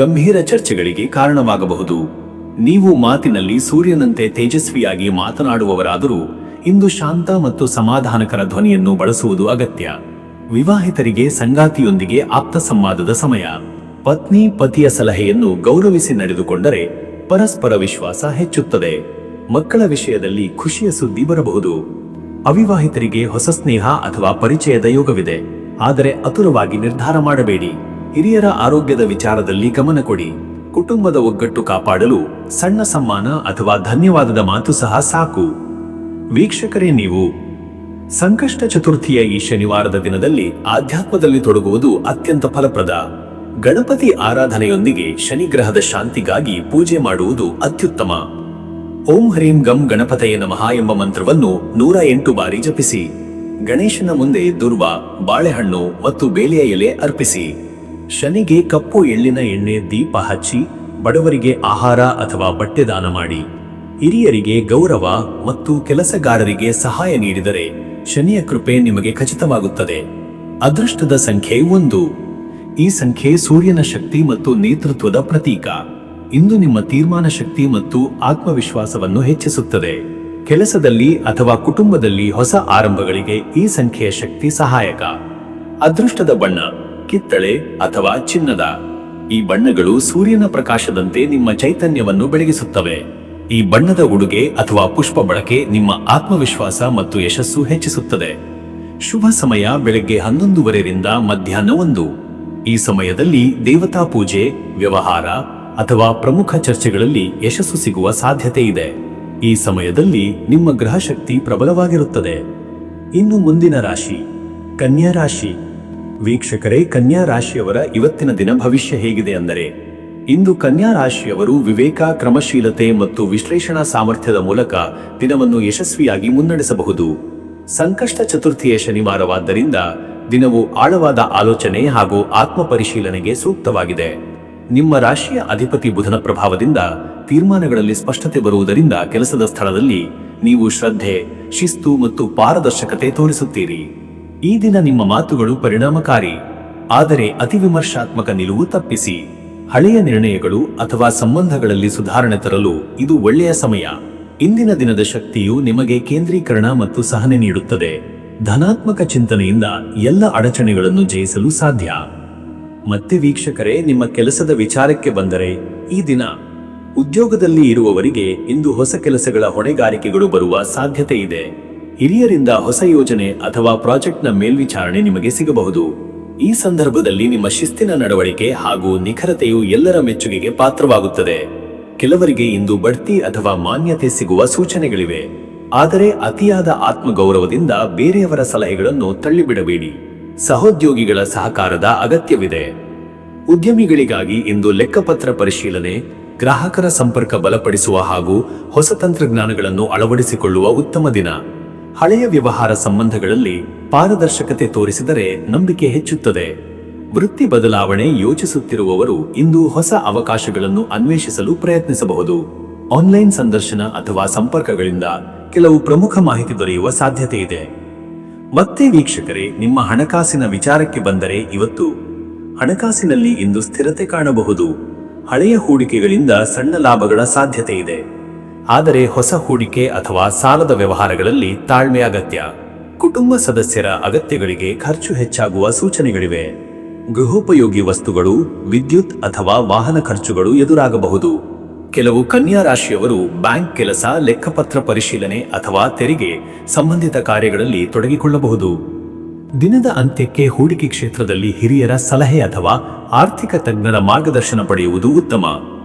ಗಂಭೀರ ಚರ್ಚೆಗಳಿಗೆ ಕಾರಣವಾಗಬಹುದು. ನೀವು ಮಾತಿನಲ್ಲಿ ಸೂರ್ಯನಂತೆ ತೇಜಸ್ವಿಯಾಗಿ ಮಾತನಾಡುವವರಾದರೂ ಇಂದು ಶಾಂತ ಮತ್ತು ಸಮಾಧಾನಕರ ಧ್ವನಿಯನ್ನು ಬಳಸುವುದು ಅಗತ್ಯ. ವಿವಾಹಿತರಿಗೆ ಸಂಗಾತಿಯೊಂದಿಗೆ ಆಪ್ತ ಸಂವಾದದ ಸಮಯ. ಪತ್ನಿ ಪತಿಯ ಸಲಹೆಯನ್ನು ಗೌರವಿಸಿ ನಡೆದುಕೊಂಡರೆ ಪರಸ್ಪರ ವಿಶ್ವಾಸ ಹೆಚ್ಚುತ್ತದೆ. ಮಕ್ಕಳ ವಿಷಯದಲ್ಲಿ ಖುಷಿಯ ಸುದ್ದಿ ಬರಬಹುದು. ಅವಿವಾಹಿತರಿಗೆ ಹೊಸ ಸ್ನೇಹ ಅಥವಾ ಪರಿಚಯದ ಯೋಗವಿದೆ, ಆದರೆ ಆತುರವಾಗಿ ನಿರ್ಧಾರ ಮಾಡಬೇಡಿ. ಹಿರಿಯರ ಆರೋಗ್ಯದ ವಿಚಾರದಲ್ಲಿ ಗಮನ ಕೊಡಿ. ಕುಟುಂಬದ ಒಗ್ಗಟ್ಟು ಕಾಪಾಡಲು ಸಣ್ಣ ಸಮ್ಮಾನ ಅಥವಾ ಧನ್ಯವಾದದ ಮಾತು ಸಹ ಸಾಕು. ವೀಕ್ಷಕರೇ, ನೀವು ಸಂಕಷ್ಟ ಚತುರ್ಥಿಯ ಈ ಶನಿವಾರದ ದಿನದಲ್ಲಿ ಆಧ್ಯಾತ್ಮದಲ್ಲಿ ತೊಡಗುವುದು ಅತ್ಯಂತ ಫಲಪ್ರದ. ಗಣಪತಿ ಆರಾಧನೆಯೊಂದಿಗೆ ಶನಿಗ್ರಹದ ಶಾಂತಿಗಾಗಿ ಪೂಜೆ ಮಾಡುವುದು ಅತ್ಯುತ್ತಮ. ಓಂ ಹ್ರೀಂ ಗಂ ಗಣಪತಯೇ ನಮಃ ಎಂಬ ಮಂತ್ರವನ್ನು 108 ಬಾರಿ ಜಪಿಸಿ. ಗಣೇಶನ ಮುಂದೆ ದುರ್ವ, ಬಾಳೆಹಣ್ಣು ಮತ್ತು ಬೇಳೆಯ ಎಲೆ ಅರ್ಪಿಸಿ. ಶನಿಗೆ ಕಪ್ಪು ಎಳ್ಳಿನ ಎಣ್ಣೆ ದೀಪ ಹಚ್ಚಿ ಬಡವರಿಗೆ ಆಹಾರ ಅಥವಾ ಬಟ್ಟೆ ದಾನ ಮಾಡಿ. ಹಿರಿಯರಿಗೆ ಗೌರವ ಮತ್ತು ಕೆಲಸಗಾರರಿಗೆ ಸಹಾಯ ನೀಡಿದರೆ ಶನಿಯ ಕೃಪೆ ನಿಮಗೆ ಖಚಿತವಾಗುತ್ತದೆ. ಅದೃಷ್ಟದ ಸಂಖ್ಯೆ 1. ಈ ಸಂಖ್ಯೆ ಸೂರ್ಯನ ಶಕ್ತಿ ಮತ್ತು ನೇತೃತ್ವದ ಪ್ರತೀಕ. ಇಂದು ನಿಮ್ಮ ತೀರ್ಮಾನ ಶಕ್ತಿ ಮತ್ತು ಆತ್ಮವಿಶ್ವಾಸವನ್ನು ಹೆಚ್ಚಿಸುತ್ತದೆ. ಕೆಲಸದಲ್ಲಿ ಅಥವಾ ಕುಟುಂಬದಲ್ಲಿ ಹೊಸ ಆರಂಭಗಳಿಗೆ ಈ ಸಂಖ್ಯೆಯ ಶಕ್ತಿ ಸಹಾಯಕ. ಅದೃಷ್ಟದ ಬಣ್ಣ ಕಿತ್ತಳೆ ಅಥವಾ ಚಿನ್ನದ. ಈ ಬಣ್ಣಗಳು ಸೂರ್ಯನ ಪ್ರಕಾಶದಂತೆ ನಿಮ್ಮ ಚೈತನ್ಯವನ್ನು ಬೆಳಗಿಸುತ್ತವೆ. ಈ ಬಣ್ಣದ ಉಡುಗೆ ಅಥವಾ ಪುಷ್ಪ ಬಳಕೆ ನಿಮ್ಮ ಆತ್ಮವಿಶ್ವಾಸ ಮತ್ತು ಯಶಸ್ಸು ಹೆಚ್ಚಿಸುತ್ತದೆ. ಶುಭ ಸಮಯ ಬೆಳಗ್ಗೆ 11:30 ಮಧ್ಯಾಹ್ನ 1. ಈ ಸಮಯದಲ್ಲಿ ದೇವತಾ ಪೂಜೆ, ವ್ಯವಹಾರ ಅಥವಾ ಪ್ರಮುಖ ಚರ್ಚೆಗಳಲ್ಲಿ ಯಶಸ್ಸು ಸಿಗುವ ಸಾಧ್ಯತೆ ಇದೆ. ಈ ಸಮಯದಲ್ಲಿ ನಿಮ್ಮ ಗ್ರಹಶಕ್ತಿ ಪ್ರಬಲವಾಗಿರುತ್ತದೆ. ಇನ್ನು ಮುಂದಿನ ರಾಶಿ ಕನ್ಯಾ ರಾಶಿ. ವೀಕ್ಷಕರೇ, ಕನ್ಯಾ ರಾಶಿಯವರ ಇವತ್ತಿನ ದಿನ ಭವಿಷ್ಯ ಹೇಗಿದೆ ಅಂದರೆ, ಇಂದು ಕನ್ಯಾ ರಾಶಿಯವರು ವಿವೇಕ, ಕ್ರಮಶೀಲತೆ ಮತ್ತು ವಿಶ್ಲೇಷಣಾ ಸಾಮರ್ಥ್ಯದ ಮೂಲಕ ದಿನವನ್ನು ಯಶಸ್ವಿಯಾಗಿ ಮುನ್ನಡೆಸಬಹುದು. ಸಂಕಷ್ಟ ಚತುರ್ಥಿಯ ಶನಿವಾರವಾದ್ದರಿಂದ ದಿನವು ಆಳವಾದ ಆಲೋಚನೆ ಹಾಗೂ ಆತ್ಮ ಪರಿಶೀಲನೆಗೆ ಸೂಕ್ತವಾಗಿದೆ. ನಿಮ್ಮ ರಾಶಿಯ ಅಧಿಪತಿ ಬುಧನ ಪ್ರಭಾವದಿಂದ ತೀರ್ಮಾನಗಳಲ್ಲಿ ಸ್ಪಷ್ಟತೆ ಬರುವುದರಿಂದ ಕೆಲಸದ ಸ್ಥಳದಲ್ಲಿ ನೀವು ಶ್ರದ್ಧೆ, ಶಿಸ್ತು ಮತ್ತು ಪಾರದರ್ಶಕತೆ ತೋರಿಸುತ್ತೀರಿ. ಈ ದಿನ ನಿಮ್ಮ ಮಾತುಗಳು ಪರಿಣಾಮಕಾರಿ, ಆದರೆ ಅತಿವಿಮರ್ಶಾತ್ಮಕ ನಿಲುವು ತಪ್ಪಿಸಿ. ಹಳೆಯ ನಿರ್ಣಯಗಳು ಅಥವಾ ಸಂಬಂಧಗಳಲ್ಲಿ ಸುಧಾರಣೆ ತರಲು ಇದು ಒಳ್ಳೆಯ ಸಮಯ. ಇಂದಿನ ದಿನದ ಶಕ್ತಿಯು ನಿಮಗೆ ಕೇಂದ್ರೀಕರಣ ಮತ್ತು ಸಹನೆ ನೀಡುತ್ತದೆ. ಧನಾತ್ಮಕ ಚಿಂತನೆಯಿಂದ ಎಲ್ಲ ಅಡಚಣೆಗಳನ್ನು ಜಯಿಸಲು ಸಾಧ್ಯ. ಮತ್ತೆ ವೀಕ್ಷಕರೇ, ನಿಮ್ಮ ಕೆಲಸದ ವಿಚಾರಕ್ಕೆ ಬಂದರೆ ಈ ದಿನ ಉದ್ಯೋಗದಲ್ಲಿ ಇರುವವರಿಗೆ ಇಂದು ಹೊಸ ಕೆಲಸಗಳ ಹೊಣೆಗಾರಿಕೆಗಳು ಬರುವ ಸಾಧ್ಯತೆ ಇದೆ. ಹಿರಿಯರಿಂದ ಹೊಸ ಯೋಜನೆ ಅಥವಾ ಪ್ರಾಜೆಕ್ಟ್ನ ಮೇಲ್ವಿಚಾರಣೆ ನಿಮಗೆ ಸಿಗಬಹುದು. ಈ ಸಂದರ್ಭದಲ್ಲಿ ನಿಮ್ಮ ಶಿಸ್ತಿನ ನಡವಳಿಕೆ ಹಾಗೂ ನಿಖರತೆಯು ಎಲ್ಲರ ಮೆಚ್ಚುಗೆಗೆ ಪಾತ್ರವಾಗುತ್ತದೆ. ಕೆಲವರಿಗೆ ಇಂದು ಬಡ್ತಿ ಅಥವಾ ಮಾನ್ಯತೆ ಸಿಗುವ ಸೂಚನೆಗಳಿವೆ. ಆದರೆ ಅತಿಯಾದ ಆತ್ಮಗೌರವದಿಂದ ಬೇರೆಯವರ ಸಲಹೆಗಳನ್ನು ತಳ್ಳಿಬಿಡಬೇಡಿ. ಸಹೋದ್ಯೋಗಿಗಳ ಸಹಕಾರದ ಅಗತ್ಯವಿದೆ. ಉದ್ಯಮಿಗಳಿಗಾಗಿ ಇಂದು ಲೆಕ್ಕಪತ್ರ ಪರಿಶೀಲನೆ, ಗ್ರಾಹಕರ ಸಂಪರ್ಕ ಬಲಪಡಿಸುವ ಹಾಗೂ ಹೊಸ ತಂತ್ರಜ್ಞಾನಗಳನ್ನು ಅಳವಡಿಸಿಕೊಳ್ಳುವ ಉತ್ತಮ ದಿನ. ಹಳೆಯ ವ್ಯವಹಾರ ಸಂಬಂಧಗಳಲ್ಲಿ ಪಾರದರ್ಶಕತೆ ತೋರಿಸಿದರೆ ನಂಬಿಕೆ ಹೆಚ್ಚುತ್ತದೆ. ವೃತ್ತಿ ಬದಲಾವಣೆ ಯೋಚಿಸುತ್ತಿರುವವರು ಇಂದು ಹೊಸ ಅವಕಾಶಗಳನ್ನು ಅನ್ವೇಷಿಸಲು ಪ್ರಯತ್ನಿಸಬಹುದು. ಆನ್ಲೈನ್ ಸಂದರ್ಶನ ಅಥವಾ ಸಂಪರ್ಕಗಳಿಂದ ಕೆಲವು ಪ್ರಮುಖ ಮಾಹಿತಿ ದೊರೆಯುವ ಸಾಧ್ಯತೆ ಇದೆ. ಮತ್ತೆ ವೀಕ್ಷಕರೇ, ನಿಮ್ಮ ಹಣಕಾಸಿನ ವಿಚಾರಕ್ಕೆ ಬಂದರೆ ಇವತ್ತು ಹಣಕಾಸಿನಲ್ಲಿ ಇಂದು ಸ್ಥಿರತೆ ಕಾಣಬಹುದು. ಹಳೆಯ ಹೂಡಿಕೆಗಳಿಂದ ಸಣ್ಣ ಲಾಭಗಳ ಸಾಧ್ಯತೆ ಇದೆ. ಆದರೆ ಹೊಸ ಹೂಡಿಕೆ ಅಥವಾ ಸಾಲದ ವ್ಯವಹಾರಗಳಲ್ಲಿ ತಾಳ್ಮೆ ಅಗತ್ಯ. ಕುಟುಂಬ ಸದಸ್ಯರ ಅಗತ್ಯಗಳಿಗೆ ಖರ್ಚು ಹೆಚ್ಚಾಗುವ ಸೂಚನೆಗಳಿವೆ. ಗೃಹೋಪಯೋಗಿ ವಸ್ತುಗಳು, ವಿದ್ಯುತ್ ಅಥವಾ ವಾಹನ ಖರ್ಚುಗಳು ಎದುರಾಗಬಹುದು. ಕೆಲವು ಕನ್ಯಾ ರಾಶಿಯವರು ಬ್ಯಾಂಕ್ ಕೆಲಸ, ಲೆಕ್ಕಪತ್ರ ಪರಿಶೀಲನೆ ಅಥವಾ ತೆರಿಗೆ ಸಂಬಂಧಿತ ಕಾರ್ಯಗಳಲ್ಲಿ ತೊಡಗಿಕೊಳ್ಳಬಹುದು. ದಿನದ ಅಂತ್ಯಕ್ಕೆ ಹೂಡಿಕೆ ಕ್ಷೇತ್ರದಲ್ಲಿ ಹಿರಿಯರ ಸಲಹೆ ಅಥವಾ ಆರ್ಥಿಕ ತಜ್ಞರ ಮಾರ್ಗದರ್ಶನ ಪಡೆಯುವುದು ಉತ್ತಮ.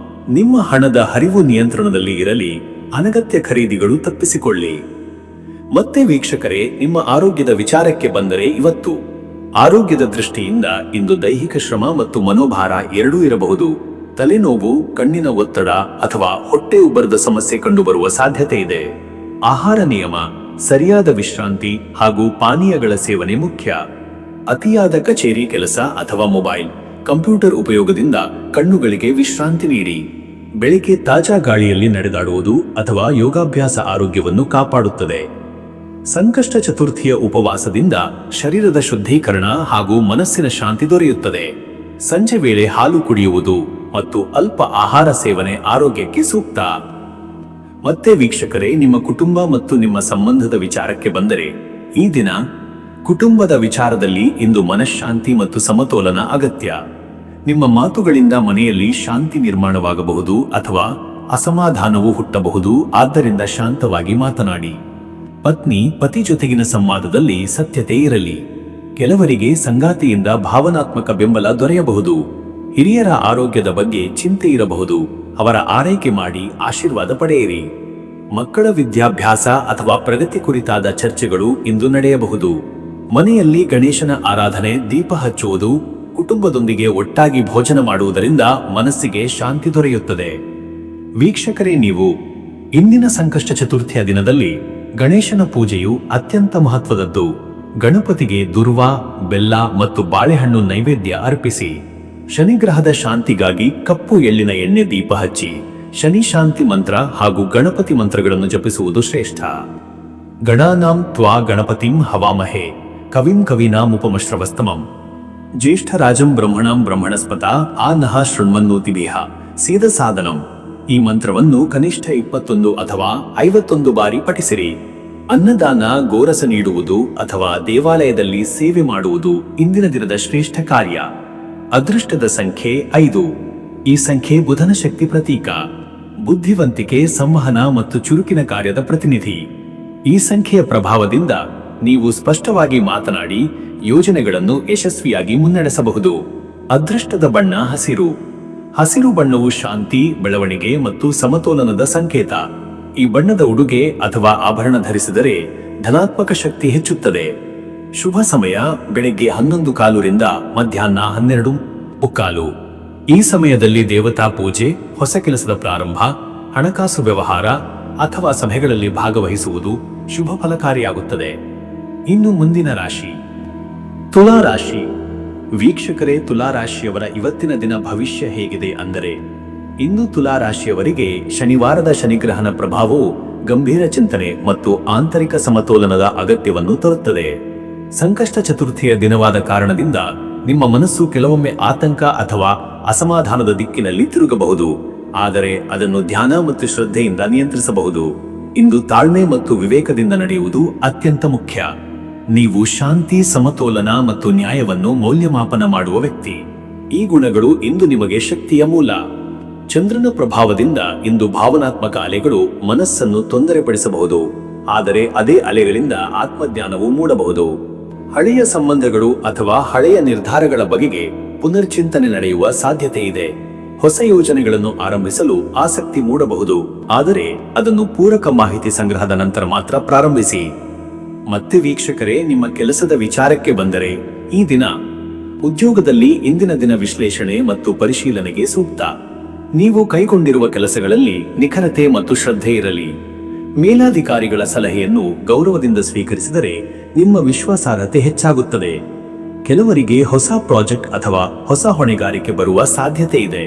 ನಿಮ್ಮ ಹಣದ ಹರಿವು ನಿಯಂತ್ರಣದಲ್ಲಿ ಇರಲಿ. ಅನಗತ್ಯ ಖರೀದಿಗಳು ತಪ್ಪಿಸಿಕೊಳ್ಳಿ. ಮತ್ತೆ ವೀಕ್ಷಕರೇ, ನಿಮ್ಮ ಆರೋಗ್ಯದ ವಿಚಾರಕ್ಕೆ ಬಂದರೆ ಇವತ್ತು ಆರೋಗ್ಯದ ದೃಷ್ಟಿಯಿಂದ ಇಂದು ದೈಹಿಕ ಶ್ರಮ ಮತ್ತು ಮನೋಭಾರ ಎರಡೂ ಇರಬಹುದು. ತಲೆನೋವು, ಕಣ್ಣಿನ ಒತ್ತಡ ಅಥವಾ ಹೊಟ್ಟೆ ಉಬ್ಬರದ ಸಮಸ್ಯೆ ಕಂಡುಬರುವ ಸಾಧ್ಯತೆ ಇದೆ. ಆಹಾರ ನಿಯಮ, ಸರಿಯಾದ ವಿಶ್ರಾಂತಿ ಹಾಗೂ ಪಾನೀಯಗಳ ಸೇವನೆ ಮುಖ್ಯ. ಅತಿಯಾದ ಕಚೇರಿ ಕೆಲಸ ಅಥವಾ ಮೊಬೈಲ್ ಕಂಪ್ಯೂಟರ್ ಉಪಯೋಗದಿಂದ ಕಣ್ಣುಗಳಿಗೆ ವಿಶ್ರಾಂತಿ ನೀಡಿ. ಬೆಳಿಗ್ಗೆ ತಾಜಾ ಗಾಳಿಯಲ್ಲಿ ನಡೆದಾಡುವುದು ಅಥವಾ ಯೋಗಾಭ್ಯಾಸ ಆರೋಗ್ಯವನ್ನು ಕಾಪಾಡುತ್ತದೆ. ಸಂಕಷ್ಟ ಚತುರ್ಥಿಯ ಉಪವಾಸದಿಂದ ಶರೀರದ ಶುದ್ಧೀಕರಣ ಹಾಗೂ ಮನಸ್ಸಿನ ಶಾಂತಿ ದೊರೆಯುತ್ತದೆ. ಸಂಜೆ ವೇಳೆ ಹಾಲು ಕುಡಿಯುವುದು ಮತ್ತು ಅಲ್ಪ ಆಹಾರ ಸೇವನೆ ಆರೋಗ್ಯಕ್ಕೆ ಸೂಕ್ತ. ಮತ್ತೆ ವೀಕ್ಷಕರೇ, ನಿಮ್ಮ ಕುಟುಂಬ ಮತ್ತು ನಿಮ್ಮ ಸಂಬಂಧದ ವಿಚಾರಕ್ಕೆ ಬಂದರೆ, ಈ ದಿನ ಕುಟುಂಬದ ವಿಚಾರದಲ್ಲಿ ಇಂದು ಮನಃಶಾಂತಿ ಮತ್ತು ಸಮತೋಲನ ಅಗತ್ಯ. ನಿಮ್ಮ ಮಾತುಗಳಿಂದ ಮನೆಯಲ್ಲಿ ಶಾಂತಿ ನಿರ್ಮಾಣವಾಗಬಹುದು ಅಥವಾ ಅಸಮಾಧಾನವು ಹುಟ್ಟಬಹುದು. ಆದ್ದರಿಂದ ಶಾಂತವಾಗಿ ಮಾತನಾಡಿ. ಪತ್ನಿ ಪತಿ ಜೊತೆಗಿನ ಸಂವಾದದಲ್ಲಿ ಸತ್ಯತೆ ಇರಲಿ. ಕೆಲವರಿಗೆ ಸಂಗಾತಿಯಿಂದ ಭಾವನಾತ್ಮಕ ಬೆಂಬಲ ದೊರೆಯಬಹುದು. ಹಿರಿಯರ ಆರೋಗ್ಯದ ಬಗ್ಗೆ ಚಿಂತೆ ಇರಬಹುದು. ಅವರ ಆರೈಕೆ ಮಾಡಿ ಆಶೀರ್ವಾದ ಪಡೆಯಿರಿ. ಮಕ್ಕಳ ವಿದ್ಯಾಭ್ಯಾಸ ಅಥವಾ ಪ್ರಗತಿ ಕುರಿತಾದ ಚರ್ಚೆಗಳು ಇಂದು ನಡೆಯಬಹುದು. ಮನೆಯಲ್ಲಿ ಗಣೇಶನ ಆರಾಧನೆ, ದೀಪ ಹಚ್ಚುವುದು, ಕುಟುಂಬದೊಂದಿಗೆ ಒಟ್ಟಾಗಿ ಭೋಜನ ಮಾಡುವುದರಿಂದ ಮನಸ್ಸಿಗೆ ಶಾಂತಿ ದೊರೆಯುತ್ತದೆ. ವೀಕ್ಷಕರೇ, ನೀವು ಇಂದಿನ ಸಂಕಷ್ಟ ಚತುರ್ಥಿಯ ದಿನದಲ್ಲಿ ಗಣೇಶನ ಪೂಜೆಯು ಅತ್ಯಂತ ಮಹತ್ವದದ್ದು. ಗಣಪತಿಗೆ ದುರ್ವ, ಬೆಲ್ಲ ಮತ್ತು ಬಾಳೆಹಣ್ಣು ನೈವೇದ್ಯ ಅರ್ಪಿಸಿ. ಶನಿಗ್ರಹದ ಶಾಂತಿಗಾಗಿ ಕಪ್ಪು ಎಳ್ಳಿನ ಎಣ್ಣೆ ದೀಪ ಹಚ್ಚಿ ಶನಿ ಶಾಂತಿ ಮಂತ್ರ ಹಾಗೂ ಗಣಪತಿ ಮಂತ್ರಗಳನ್ನು ಜಪಿಸುವುದು ಶ್ರೇಷ್ಠ. ಗಣಾನಾಂ ತ್ವಾ ಗಣಪತಿಂ ಹವಾಮಹೇ ಕವಿಂ ಕವೀನಾಮುಪಮಶ್ರವಸ್ತಮಂ ಜ್ಯೇಷ್ಠರಾಜಂ ಬ್ರಹ್ಮಣಂ ಬ್ರಹ್ಮಣಸ್ಪತ ಆ ನಃ ಶೃಣ್ವನ್ನೋತಿಭಿಃ ಸೇದ ಸಾಧನಂ. ಈ ಮಂತ್ರವನ್ನು ಕನಿಷ್ಠ 21 ಅಥವಾ 51 ಬಾರಿ ಪಠಿಸಿರಿ. ಅನ್ನದಾನ, ಗೋರಸ ನೀಡುವುದು ಅಥವಾ ದೇವಾಲಯದಲ್ಲಿ ಸೇವೆ ಮಾಡುವುದು ಇಂದಿನ ದಿನದ ಶ್ರೇಷ್ಠ ಕಾರ್ಯ. ಅದೃಷ್ಟದ ಸಂಖ್ಯೆ 5. ಈ ಸಂಖ್ಯೆ ಬುಧನ ಶಕ್ತಿ ಪ್ರತೀಕ. ಬುದ್ಧಿವಂತಿಕೆ, ಸಂವಹನ ಮತ್ತು ಚುರುಕಿನ ಕಾರ್ಯದ ಪ್ರತಿನಿಧಿ. ಈ ಸಂಖ್ಯೆಯ ಪ್ರಭಾವದಿಂದ ನೀವು ಸ್ಪಷ್ಟವಾಗಿ ಮಾತನಾಡಿ ಯೋಜನೆಗಳನ್ನು ಯಶಸ್ವಿಯಾಗಿ ಮುನ್ನಡೆಸಬಹುದು. ಅದೃಷ್ಟದ ಬಣ್ಣ ಹಸಿರು. ಹಸಿರು ಬಣ್ಣವು ಶಾಂತಿ, ಬೆಳವಣಿಗೆ ಮತ್ತು ಸಮತೋಲನದ ಸಂಕೇತ. ಈ ಬಣ್ಣದ ಉಡುಗೆ ಅಥವಾ ಆಭರಣ ಧರಿಸಿದರೆ ಧನಾತ್ಮಕ ಶಕ್ತಿ ಹೆಚ್ಚುತ್ತದೆ. ಶುಭ ಸಮಯ ಬೆಳಗ್ಗೆ 11:15 ರಿಂದ ಮಧ್ಯಾಹ್ನ 12:15. ಈ ಸಮಯದಲ್ಲಿ ದೇವತಾ ಪೂಜೆ, ಹೊಸ ಕೆಲಸದ ಪ್ರಾರಂಭ, ಹಣಕಾಸು ವ್ಯವಹಾರ ಅಥವಾ ಸಭೆಗಳಲ್ಲಿ ಭಾಗವಹಿಸುವುದು ಶುಭ ಫಲಕಾರಿಯಾಗುತ್ತದೆ. ಇನ್ನು ಮುಂದಿನ ರಾಶಿ ತುಲಾ ರಾಶಿ. ವೀಕ್ಷಕರೇ, ತುಲಾ ರಾಶಿಯವರ ಇವತ್ತಿನ ದಿನ ಭವಿಷ್ಯ ಹೇಗಿದೆ ಅಂದರೆ, ಇಂದು ತುಲಾ ರಾಶಿಯವರಿಗೆ ಶನಿವಾರದ ಶನಿಗ್ರಹನ ಪ್ರಭಾವವು ಗಂಭೀರ ಚಿಂತನೆ ಮತ್ತು ಆಂತರಿಕ ಸಮತೋಲನದ ಅಗತ್ಯವನ್ನು ತರುತ್ತದೆ. ಸಂಕಷ್ಟ ಚತುರ್ಥಿಯ ದಿನವಾದ ಕಾರಣದಿಂದ ನಿಮ್ಮ ಮನಸ್ಸು ಕೆಲವೊಮ್ಮೆ ಆತಂಕ ಅಥವಾ ಅಸಮಾಧಾನದ ದಿಕ್ಕಿನಲ್ಲಿ ತಿರುಗಬಹುದು. ಆದರೆ ಅದನ್ನು ಧ್ಯಾನ ಮತ್ತು ಶ್ರದ್ಧೆಯಿಂದ ನಿಯಂತ್ರಿಸಬಹುದು. ಇಂದು ತಾಳ್ಮೆ ಮತ್ತು ವಿವೇಕದಿಂದ ನಡೆಯುವುದು ಅತ್ಯಂತ ಮುಖ್ಯ. ನೀವು ಶಾಂತಿ, ಸಮತೋಲನ ಮತ್ತು ನ್ಯಾಯವನ್ನು ಮೌಲ್ಯಮಾಪನ ಮಾಡುವ ವ್ಯಕ್ತಿ. ಈ ಗುಣಗಳು ಇಂದು ನಿಮಗೆ ಶಕ್ತಿಯ ಮೂಲ. ಚಂದ್ರನ ಪ್ರಭಾವದಿಂದ ಇಂದು ಭಾವನಾತ್ಮಕ ಅಲೆಗಳು ಮನಸ್ಸನ್ನು ತೊಂದರೆಪಡಿಸಬಹುದು. ಆದರೆ ಅದೇ ಅಲೆಗಳಿಂದ ಆತ್ಮಜ್ಞಾನವು ಮೂಡಬಹುದು. ಹಳೆಯ ಸಂಬಂಧಗಳು ಅಥವಾ ಹಳೆಯ ನಿರ್ಧಾರಗಳ ಬಗೆಗೆ ಪುನರ್ಚಿಂತನೆ ನಡೆಯುವ ಸಾಧ್ಯತೆ ಇದೆ. ಹೊಸ ಯೋಜನೆಗಳನ್ನು ಆರಂಭಿಸಲು ಆಸಕ್ತಿ ಮೂಡಬಹುದು. ಆದರೆ ಅದನ್ನು ಪೂರಕ ಮಾಹಿತಿ ಸಂಗ್ರಹದ ನಂತರ ಮಾತ್ರ ಪ್ರಾರಂಭಿಸಿ. ಮತ್ತೆ ವೀಕ್ಷಕರೇ, ನಿಮ್ಮ ಕೆಲಸದ ವಿಚಾರಕ್ಕೆ ಬಂದರೆ, ಈ ದಿನ ಉದ್ಯೋಗದಲ್ಲಿ ಇಂದಿನ ದಿನ ವಿಶ್ಲೇಷಣೆ ಮತ್ತು ಪರಿಶೀಲನೆಗೆ ಸೂಕ್ತ. ನೀವು ಕೈಗೊಂಡಿರುವ ಕೆಲಸಗಳಲ್ಲಿ ನಿಖರತೆ ಮತ್ತು ಶ್ರದ್ಧೆ ಇರಲಿ. ಮೇಲಾಧಿಕಾರಿಗಳ ಸಲಹೆಯನ್ನು ಗೌರವದಿಂದ ಸ್ವೀಕರಿಸಿದರೆ ನಿಮ್ಮ ವಿಶ್ವಾಸಾರ್ಹತೆ ಹೆಚ್ಚಾಗುತ್ತದೆ. ಕೆಲವರಿಗೆ ಹೊಸ ಪ್ರಾಜೆಕ್ಟ್ ಅಥವಾ ಹೊಸ ಹೊಣೆಗಾರಿಕೆ ಬರುವ ಸಾಧ್ಯತೆ ಇದೆ.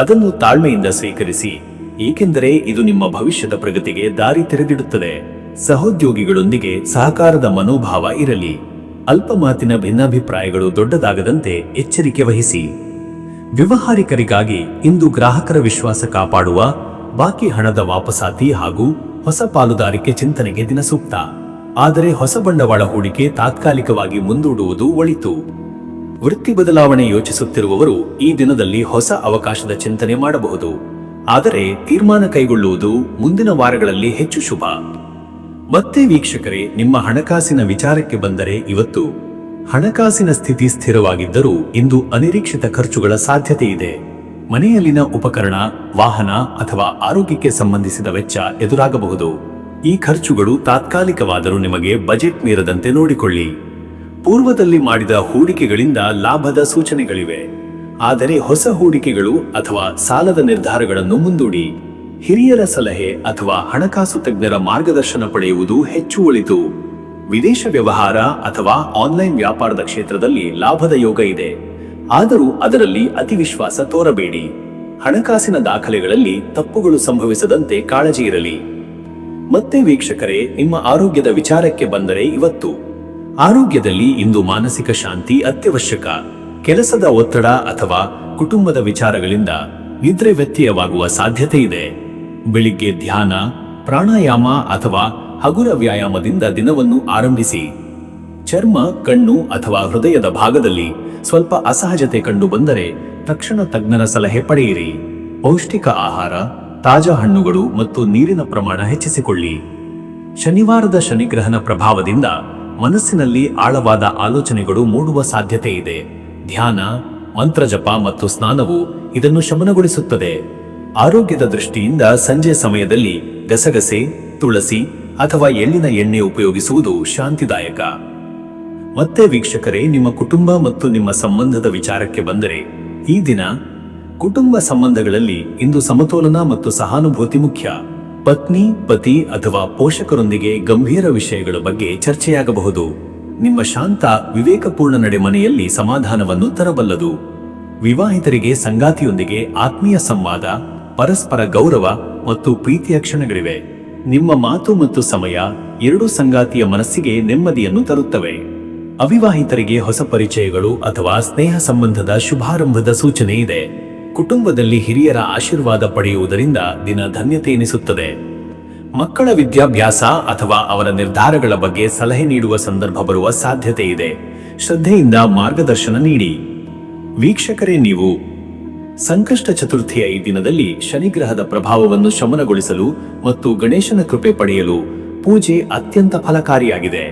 ಅದನ್ನು ತಾಳ್ಮೆಯಿಂದ ಸ್ವೀಕರಿಸಿ, ಏಕೆಂದರೆ ಇದು ನಿಮ್ಮ ಭವಿಷ್ಯದ ಪ್ರಗತಿಗೆ ದಾರಿ ತೆರೆದಿಡುತ್ತದೆ. ಸಹೋದ್ಯೋಗಿಗಳೊಂದಿಗೆ ಸಹಕಾರದ ಮನೋಭಾವ ಇರಲಿ. ಅಲ್ಪ ಮಾತಿನ ಭಿನ್ನಾಭಿಪ್ರಾಯಗಳು ದೊಡ್ಡದಾಗದಂತೆ ಎಚ್ಚರಿಕೆ ವಹಿಸಿ. ವ್ಯವಹಾರಿಕರಿಗಾಗಿ ಇಂದು ಗ್ರಾಹಕರ ವಿಶ್ವಾಸ ಕಾಪಾಡುವ, ಬಾಕಿ ಹಣದ ವಾಪಸಾತಿ ಹಾಗೂ ಹೊಸ ಪಾಲುದಾರಿಕೆ ಚಿಂತನೆಗೆ ದಿನ ಸೂಕ್ತ. ಆದರೆ ಹೊಸ ಬಂಡವಾಳ ಹೂಡಿಕೆ ತಾತ್ಕಾಲಿಕವಾಗಿ ಮುಂದೂಡುವುದು ಒಳಿತು. ವೃತ್ತಿ ಬದಲಾವಣೆ ಯೋಚಿಸುತ್ತಿರುವವರು ಈ ದಿನದಲ್ಲಿ ಹೊಸ ಅವಕಾಶದ ಚಿಂತನೆ ಮಾಡಬಹುದು. ಆದರೆ ತೀರ್ಮಾನ ಕೈಗೊಳ್ಳುವುದು ಮುಂದಿನ ವಾರಗಳಲ್ಲಿ ಹೆಚ್ಚು ಶುಭ. ಮತ್ತೆ ವೀಕ್ಷಕರೇ, ನಿಮ್ಮ ಹಣಕಾಸಿನ ವಿಚಾರಕ್ಕೆ ಬಂದರೆ, ಇವತ್ತು ಹಣಕಾಸಿನ ಸ್ಥಿತಿ ಸ್ಥಿರವಾಗಿದ್ದರೂ ಇಂದು ಅನಿರೀಕ್ಷಿತ ಖರ್ಚುಗಳ ಸಾಧ್ಯತೆ ಇದೆ. ಮನೆಯಲ್ಲಿನ ಉಪಕರಣ, ವಾಹನ ಅಥವಾ ಆರೋಗ್ಯಕ್ಕೆ ಸಂಬಂಧಿಸಿದ ವೆಚ್ಚ ಎದುರಾಗಬಹುದು. ಈ ಖರ್ಚುಗಳು ತಾತ್ಕಾಲಿಕವಾದರೂ ನಿಮಗೆ ಬಜೆಟ್ ಮೀರದಂತೆ ನೋಡಿಕೊಳ್ಳಿ. ಪೂರ್ವದಲ್ಲಿ ಮಾಡಿದ ಹೂಡಿಕೆಗಳಿಂದ ಲಾಭದ ಸೂಚನೆಗಳಿವೆ. ಆದರೆ ಹೊಸ ಹೂಡಿಕೆಗಳು ಅಥವಾ ಸಾಲದ ನಿರ್ಧಾರಗಳನ್ನು ಮುಂದೂಡಿ. ಹಿರಿಯರ ಸಲಹೆ ಅಥವಾ ಹಣಕಾಸು ತಜ್ಞರ ಮಾರ್ಗದರ್ಶನ ಪಡೆಯುವುದು ಹೆಚ್ಚು ಒಳಿತು. ವಿದೇಶ ವ್ಯವಹಾರ ಅಥವಾ ಆನ್ಲೈನ್ ವ್ಯಾಪಾರದ ಕ್ಷೇತ್ರದಲ್ಲಿ ಲಾಭದ ಯೋಗ ಇದೆ. ಆದರೂ ಅದರಲ್ಲಿ ಅತಿ ವಿಶ್ವಾಸ ತೋರಬೇಡಿ. ಹಣಕಾಸಿನ ದಾಖಲೆಗಳಲ್ಲಿ ತಪ್ಪುಗಳು ಸಂಭವಿಸದಂತೆ ಕಾಳಜಿ ಇರಲಿ. ಮತ್ತೆ ವೀಕ್ಷಕರೇ, ನಿಮ್ಮ ಆರೋಗ್ಯದ ವಿಚಾರಕ್ಕೆ ಬಂದರೆ ಇವತ್ತು ಆರೋಗ್ಯದಲ್ಲಿ ಇಂದು ಮಾನಸಿಕ ಶಾಂತಿ ಅತ್ಯವಶ್ಯಕ. ಕೆಲಸದ ಒತ್ತಡ ಅಥವಾ ಕುಟುಂಬದ ವಿಚಾರಗಳಿಂದ ನಿದ್ರೆ ವ್ಯತ್ಯಯವಾಗುವ ಸಾಧ್ಯತೆ ಇದೆ. ಬೆಳಿಗ್ಗೆ ಧ್ಯಾನ, ಪ್ರಾಣಾಯಾಮ ಅಥವಾ ಹಗುರ ವ್ಯಾಯಾಮದಿಂದ ದಿನವನ್ನು ಆರಂಭಿಸಿ. ಚರ್ಮ, ಕಣ್ಣು ಅಥವಾ ಹೃದಯದ ಭಾಗದಲ್ಲಿ ಸ್ವಲ್ಪ ಅಸಹಜತೆ ಕಂಡು ಬಂದರೆ ತಕ್ಷಣ ತಜ್ಞರ ಸಲಹೆ ಪಡೆಯಿರಿ. ಪೌಷ್ಟಿಕ ಆಹಾರ, ತಾಜಾ ಹಣ್ಣುಗಳು ಮತ್ತು ನೀರಿನ ಪ್ರಮಾಣ ಹೆಚ್ಚಿಸಿಕೊಳ್ಳಿ. ಶನಿವಾರದ ಶನಿಗ್ರಹಣ ಪ್ರಭಾವದಿಂದ ಮನಸ್ಸಿನಲ್ಲಿ ಆಳವಾದ ಆಲೋಚನೆಗಳು ಮೂಡುವ ಸಾಧ್ಯತೆ ಇದೆ. ಧ್ಯಾನ, ಮಂತ್ರಜಪ ಮತ್ತು ಸ್ನಾನವು ಇದನ್ನು ಶಮನಗೊಳಿಸುತ್ತದೆ. ಆರೋಗ್ಯದ ದೃಷ್ಟಿಯಿಂದ ಸಂಜೆ ಸಮಯದಲ್ಲಿ ಗಸಗಸೆ, ತುಳಸಿ ಅಥವಾ ಎಳ್ಳಿನ ಎಣ್ಣೆ ಉಪಯೋಗಿಸುವುದು ಶಾಂತಿದಾಯಕ. ಮತ್ತೆ ವೀಕ್ಷಕರೇ, ನಿಮ್ಮ ಕುಟುಂಬ ಮತ್ತು ನಿಮ್ಮ ಸಂಬಂಧದ ವಿಚಾರಕ್ಕೆ ಬಂದರೆ ಈ ದಿನ ಕುಟುಂಬ ಸಂಬಂಧಗಳಲ್ಲಿ ಇಂದು ಸಮತೋಲನ ಮತ್ತು ಸಹಾನುಭೂತಿ ಮುಖ್ಯ. ಪತ್ನಿ, ಪತಿ ಅಥವಾ ಪೋಷಕರೊಂದಿಗೆ ಗಂಭೀರ ವಿಷಯಗಳ ಬಗ್ಗೆ ಚರ್ಚೆಯಾಗಬಹುದು. ನಿಮ್ಮ ಶಾಂತ, ವಿವೇಕಪೂರ್ಣ ನಡೆಮನೆಯಲ್ಲಿ ಸಮಾಧಾನವನ್ನು ತರಬಲ್ಲದು. ವಿವಾಹಿತರಿಗೆ ಸಂಗಾತಿಯೊಂದಿಗೆ ಆತ್ಮೀಯ ಸಂವಾದ, ಪರಸ್ಪರ ಗೌರವ ಮತ್ತು ಪ್ರೀತಿಯ ಕ್ಷಣಗಳಿವೆ. ನಿಮ್ಮ ಮಾತು ಮತ್ತು ಸಮಯ ಎರಡೂ ಸಂಗಾತಿಯ ಮನಸ್ಸಿಗೆ ನೆಮ್ಮದಿಯನ್ನು ತರುತ್ತವೆ. ಅವಿವಾಹಿತರಿಗೆ ಹೊಸ ಪರಿಚಯಗಳು ಅಥವಾ ಸ್ನೇಹ ಸಂಬಂಧದ ಶುಭಾರಂಭದ ಸೂಚನೆ ಇದೆ. ಕುಟುಂಬದಲ್ಲಿ ಹಿರಿಯರ ಆಶೀರ್ವಾದ ಪಡೆಯುವುದರಿಂದ ದಿನ ಧನ್ಯತೆ ಎನಿಸುತ್ತದೆ. ಮಕ್ಕಳ ವಿದ್ಯಾಭ್ಯಾಸ ಅಥವಾ ಅವರ ನಿರ್ಧಾರಗಳ ಬಗ್ಗೆ ಸಲಹೆ ನೀಡುವ ಸಂದರ್ಭ ಬರುವ ಸಾಧ್ಯತೆ ಇದೆ. ಶ್ರದ್ಧೆಯಿಂದ ಮಾರ್ಗದರ್ಶನ ನೀಡಿ. ವೀಕ್ಷಕರೇ, ನೀವು ಸಂಕಷ್ಟ ಚತುರ್ಥಿಯ ಈ ದಿನದಲ್ಲಿ ಶನಿಗ್ರಹದ ಪ್ರಭಾವವನ್ನು ಶಮನಗೊಳಿಸಲು ಮತ್ತು ಗಣೇಶನ ಕೃಪೆ ಪಡೆಯಲು ಪೂಜೆ ಅತ್ಯಂತ ಫಲಕಾರಿಯಾಗಿದೆ.